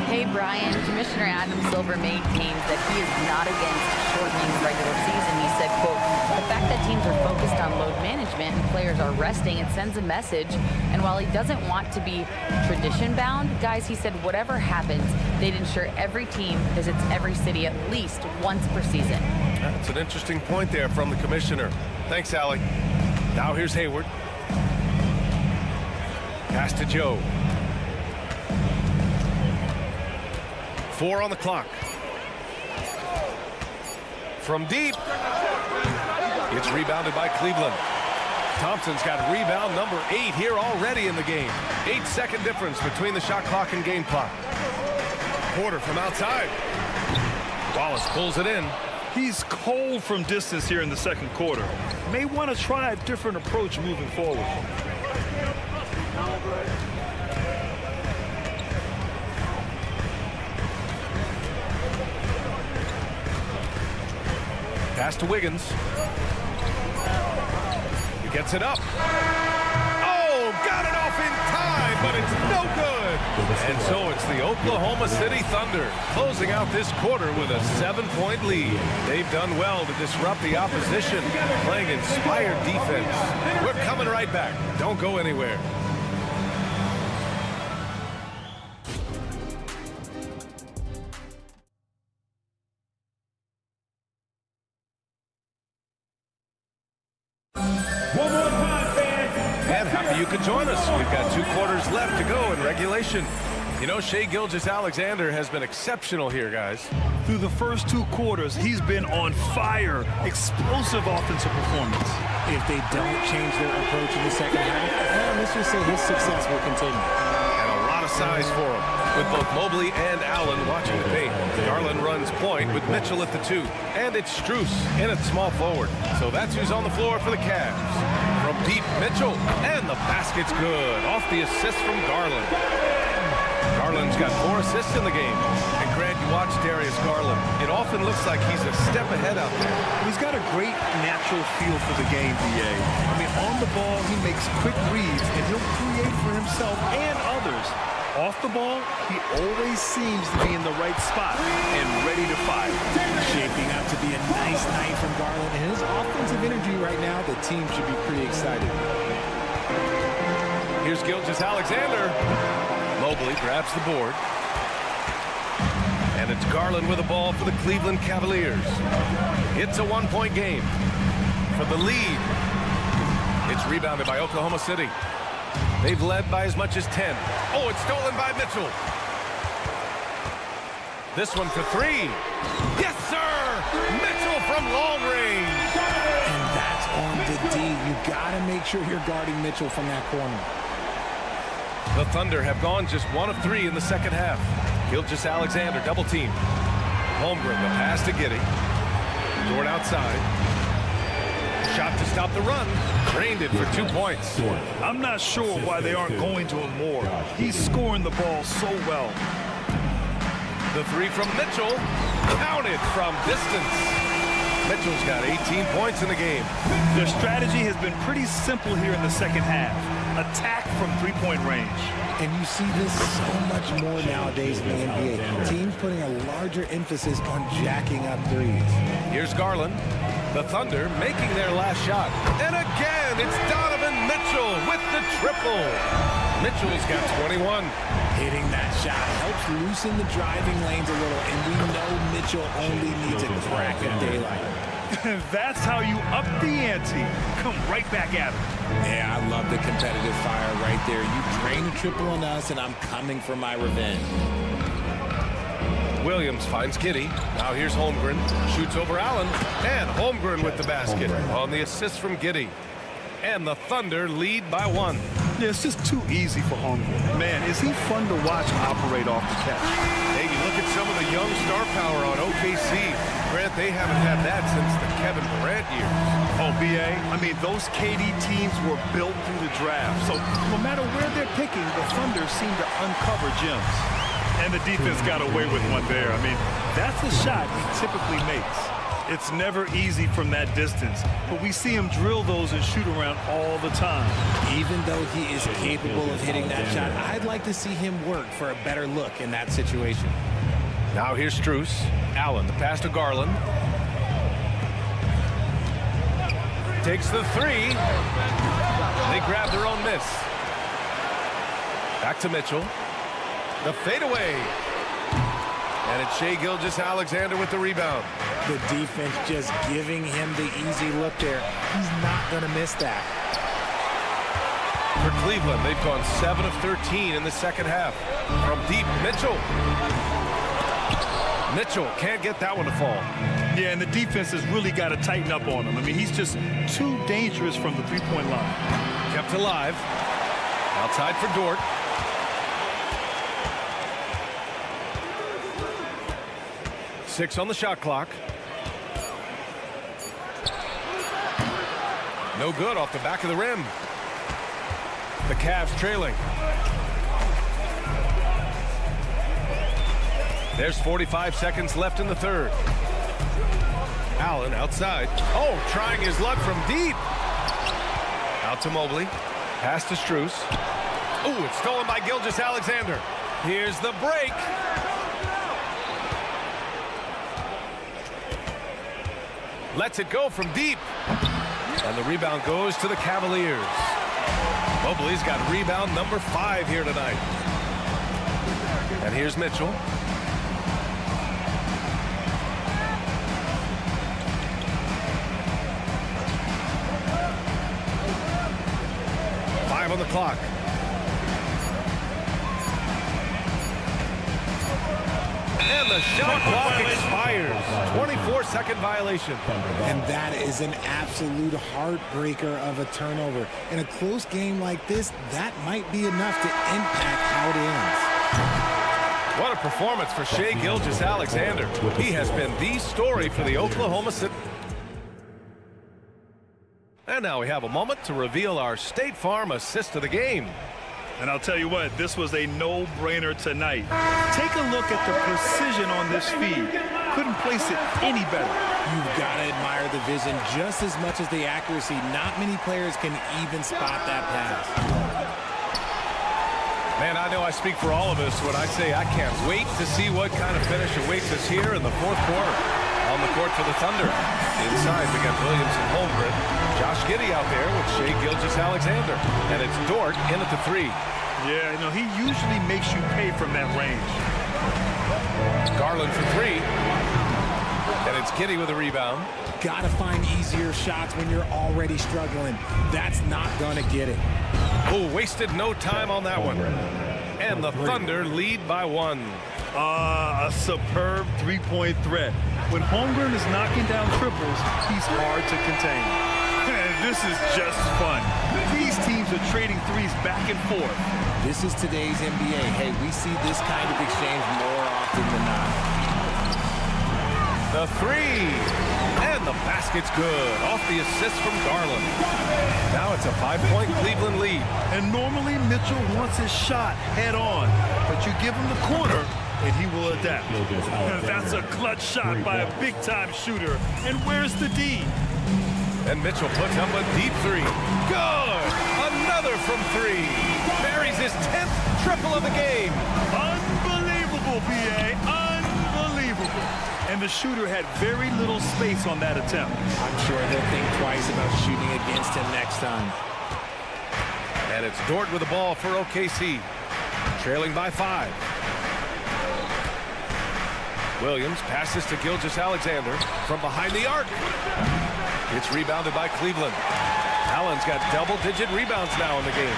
Speaker 9: Hey, Brian. Commissioner Adam Silver maintains that he is not against shortening the regular season. He said, quote, the fact that teams are focused on load management and players are resting, it sends a message. And while he doesn't want to be tradition-bound, guys, he said whatever happens, they'd ensure every team visits every city at least once per season.
Speaker 6: That's an interesting point there from the commissioner. Thanks, Allie. Now here's Hayward. Pass to Joe. 4 on the clock. From deep. It's rebounded by Cleveland. Thompson's got rebound number 8 here already in the game. 8-second difference between the shot clock and game clock. Porter from outside. Wallace pulls it in.
Speaker 7: He's cold from distance here in the second quarter. May want to try a different approach moving forward.
Speaker 6: Pass to Wiggins. He gets it up. Oh, got it off in time, but it's no good. And so it's the Oklahoma City Thunder closing out this quarter with a 7-point lead. They've done well to disrupt the opposition, playing inspired defense. We're coming right back. Don't go anywhere. You can join us. We've got 2 quarters left to go in regulation. You know, Shai Gilgeous-Alexander has been exceptional here, guys.
Speaker 7: Through the first 2 quarters, he's been on fire. Explosive offensive performance.
Speaker 8: If they don't change their approach in the second half, let's just say his success will continue.
Speaker 6: And a lot of size for him, with both Mobley and Allen watching the paint. Garland runs point with Mitchell at the 2. And it's Strus in at small forward. So that's who's on the floor for the Cavs. From deep, Mitchell, and the basket's good. Off the assist from Garland. Garland's got 4 assists in the game. And Grant, you watch Darius Garland. It often looks like he's a step ahead out there.
Speaker 7: He's got a great natural feel for the game, DA. I mean, on the ball, he makes quick reads, and he'll create for himself and others. Off the ball, he always seems to be in the right spot and ready to fire.
Speaker 8: Shaping up to be a nice night from Garland. And his offensive energy right now, the team should be pretty excited.
Speaker 6: Here's Gilgeous-Alexander. Mobley grabs the board. And it's Garland with the ball for the Cleveland Cavaliers. It's a 1-point game for the lead. It's rebounded by Oklahoma City. They've led by as much as 10. Oh, it's stolen by Mitchell. This one for 3. Yes, sir! Mitchell from long range.
Speaker 8: And that's on the D. You got to make sure you're guarding Mitchell from that corner.
Speaker 6: The Thunder have gone just 1 of 3 in the second half. Gilgeous-Alexander double team. Holmgren, the pass to Giddey. Dort outside. Shot to stop the run. Drained it for 2 points.
Speaker 7: I'm not sure why they aren't going to him more. He's scoring the ball so well.
Speaker 6: The 3 from Mitchell. Counted from distance. Mitchell's got 18 points in the game.
Speaker 7: Their strategy has been pretty simple here in the second half. Attack from 3-point range.
Speaker 8: And you see this so much more nowadays in the NBA. Teams putting a larger emphasis on jacking up threes.
Speaker 6: Here's Garland. The Thunder making their last shot. And again, it's Donovan Mitchell with the triple. Mitchell's got 21.
Speaker 8: Hitting that shot helps loosen the driving lanes a little, and we know Mitchell only needs a crack of daylight.
Speaker 7: That's how you up the ante. Come right back at him.
Speaker 8: Yeah, I love the competitive fire right there. You drain a triple on us, and I'm coming for my revenge.
Speaker 6: Williams finds Giddey. Now here's Holmgren. Shoots over Allen. And Holmgren with the basket on the assist from Giddey. And the Thunder lead by 1.
Speaker 7: Yeah, it's just too easy for Holmgren. Man, is he fun to watch operate off the catch.
Speaker 6: Hey, you look at some of the young star power on OKC. Grant, they haven't had that since the Kevin Durant years.
Speaker 7: Oh, BA, I mean, those KD teams were built through the draft. So no matter where they're picking, the Thunder seem to uncover gems. And the defense got away with one there. I mean, that's a shot he typically makes. It's never easy from that distance, but we see him drill those and shoot around all the time.
Speaker 8: Even though he is capable of hitting that shot, I'd like to see him work for a better look in that situation.
Speaker 6: Now here's Strus. Allen, the pass to Garland. Takes the 3. They grab their own miss. Back to Mitchell. The fadeaway. And it's Shai Gilgeous-Alexander with the rebound.
Speaker 8: The defense just giving him the easy look there. He's not going to miss that.
Speaker 6: For Cleveland, they've gone 7 of 13 in the second half. From deep, Mitchell. Mitchell can't get that one to fall.
Speaker 7: Yeah, and the defense has really got to tighten up on him. I mean, he's just too dangerous from the three-point line.
Speaker 6: Kept alive. Outside for Dort. Six on the shot clock. No good off the back of the rim. The Cavs trailing. There's 45 seconds left in the third. Allen outside. Oh, trying his luck from deep. Out to Mobley. Pass to Strus. Oh, it's stolen by Gilgeous-Alexander. Here's the break. Lets it go from deep. And the rebound goes to the Cavaliers. Mobley's got rebound number 5 here tonight. And here's Mitchell. On the clock. And the shot clock expires. 24-second violation.
Speaker 8: And that is an absolute heartbreaker of a turnover. In a close game like this, that might be enough to impact how it ends.
Speaker 6: What a performance for Shai Gilgeous-Alexander. He has been the story for the Oklahoma City. And now we have a moment to reveal our State Farm assist of the game.
Speaker 7: And I'll tell you what, this was a no-brainer tonight. Take a look at the precision on this feed. Couldn't place it any better.
Speaker 8: You've got to admire the vision just as much as the accuracy. Not many players can even spot that pass.
Speaker 6: Man, I know I speak for all of us when I say I can't wait to see what kind of finish awaits us here in the fourth quarter. On the court for the Thunder. Inside, we got Williams and Holmgren. Josh Giddey out there with Shai Gilgeous-Alexander. And it's Dort in at the 3.
Speaker 7: Yeah, you know, he usually makes you pay from that range.
Speaker 6: Garland for 3. And it's Giddey with a rebound.
Speaker 8: Got to find easier shots when you're already struggling. That's not going to get it.
Speaker 6: Oh, wasted no time on that one. And the Thunder lead by 1.
Speaker 7: A superb three-point threat. When Holmgren is knocking down triples, he's hard to contain. And this is just fun. These teams are trading threes back and forth.
Speaker 8: This is today's NBA. Hey, we see this kind of exchange more often than not.
Speaker 6: The 3. And the basket's good. Off the assist from Garland. Now it's a 5-point Cleveland lead.
Speaker 7: And normally Mitchell wants his shot head on. But you give him the corner, and he will adapt. That's a clutch shot by a big-time shooter. And where's the D?
Speaker 6: And Mitchell puts up a deep 3. Good! Another from 3. Buries his 10th triple of the game.
Speaker 7: Unbelievable, B.A. Unbelievable. And the shooter had very little space on that attempt.
Speaker 8: I'm sure he'll think twice about shooting against him next time.
Speaker 6: And it's Dort with the ball for OKC. Trailing by 5. Williams passes to Gilgeous-Alexander from behind the arc. It's rebounded by Cleveland. Allen's got double-digit rebounds now in the game.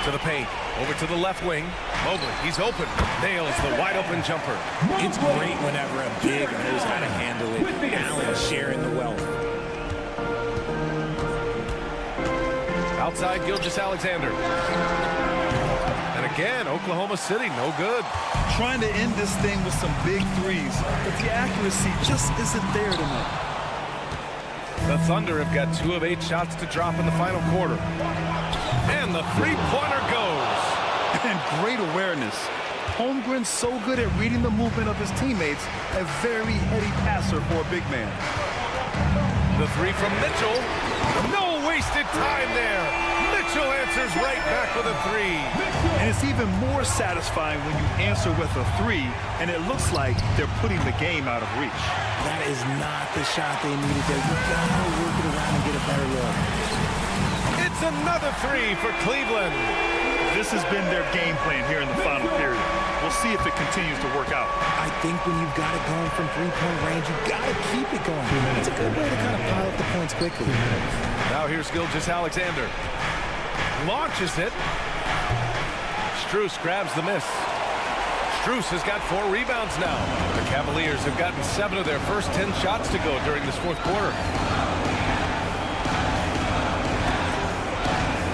Speaker 6: To the paint. Over to the left wing. Mobley, he's open. Nails the wide-open jumper.
Speaker 8: It's great whenever a big knows how to handle it. Allen sharing the wealth.
Speaker 6: Outside Gilgeous-Alexander. And again, Oklahoma City, no good.
Speaker 7: Trying to end this thing with some big threes, but the accuracy just isn't there tonight.
Speaker 6: The Thunder have got 2 of 8 shots to drop in the final quarter. And the three-pointer goes.
Speaker 7: And great awareness. Holmgren's so good at reading the movement of his teammates, a very heady passer for a big man.
Speaker 6: The 3 from Mitchell. No wasted time there. Mitchell answers right back with a 3.
Speaker 7: And it's even more satisfying when you answer with a 3, and it looks like they're putting the game out of reach.
Speaker 8: That is not the shot they needed there. You gotta work it around and get a better look.
Speaker 6: It's another 3 for Cleveland.
Speaker 7: This has been their game plan here in the final period. We'll see if it continues to work out.
Speaker 8: I think when you've got it going from three-point range, you've got to keep it going. It's a good way to kind of pile up the points quickly.
Speaker 6: Now here's Gilgeous-Alexander. launches it. Strus grabs the miss. Strus has got 4 rebounds now. The Cavaliers have gotten 7 of their first 10 shots to go during this fourth quarter.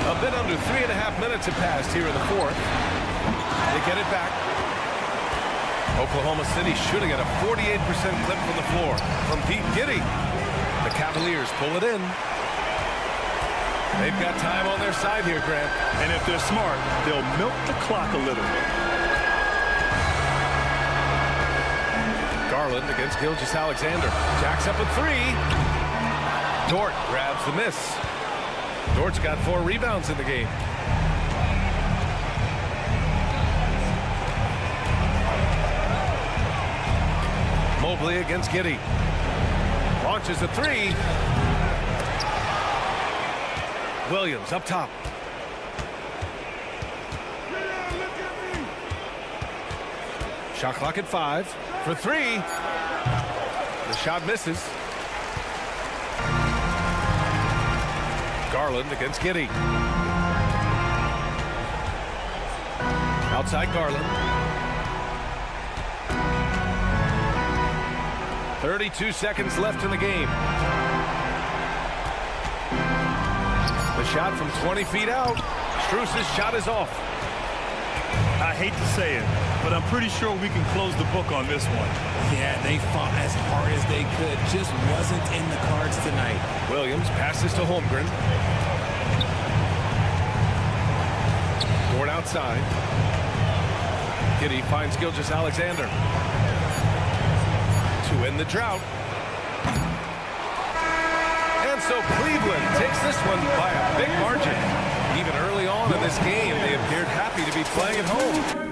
Speaker 6: A bit under 3.5 minutes have passed here in the fourth. They get it back. Oklahoma City shooting at a 48% clip from the floor. From deep, Giddey. The Cavaliers pull it in. They've got time on their side here, Grant.
Speaker 7: And if they're smart, they'll milk the clock a little.
Speaker 6: Garland against Gilgeous-Alexander. Jacks up a 3. Dort grabs the miss. Dort's got 4 rebounds in the game. Mobley against Giddey. Launches a 3. Williams up top. Shot clock at 5 for 3. The shot misses. Garland against Giddey. Outside Garland. 32 seconds left in the game. The shot from 20 feet out. Strus's shot is off.
Speaker 7: I hate to say it, but I'm pretty sure we can close the book on this one.
Speaker 8: Yeah, they fought as hard as they could. Just wasn't in the cards tonight.
Speaker 6: Williams passes to Holmgren. Dort outside. Giddey finds Gilgeous-Alexander. To end the drought. And so Cleveland takes this one by a big margin. Even early on in this game, they appeared happy to be playing at home.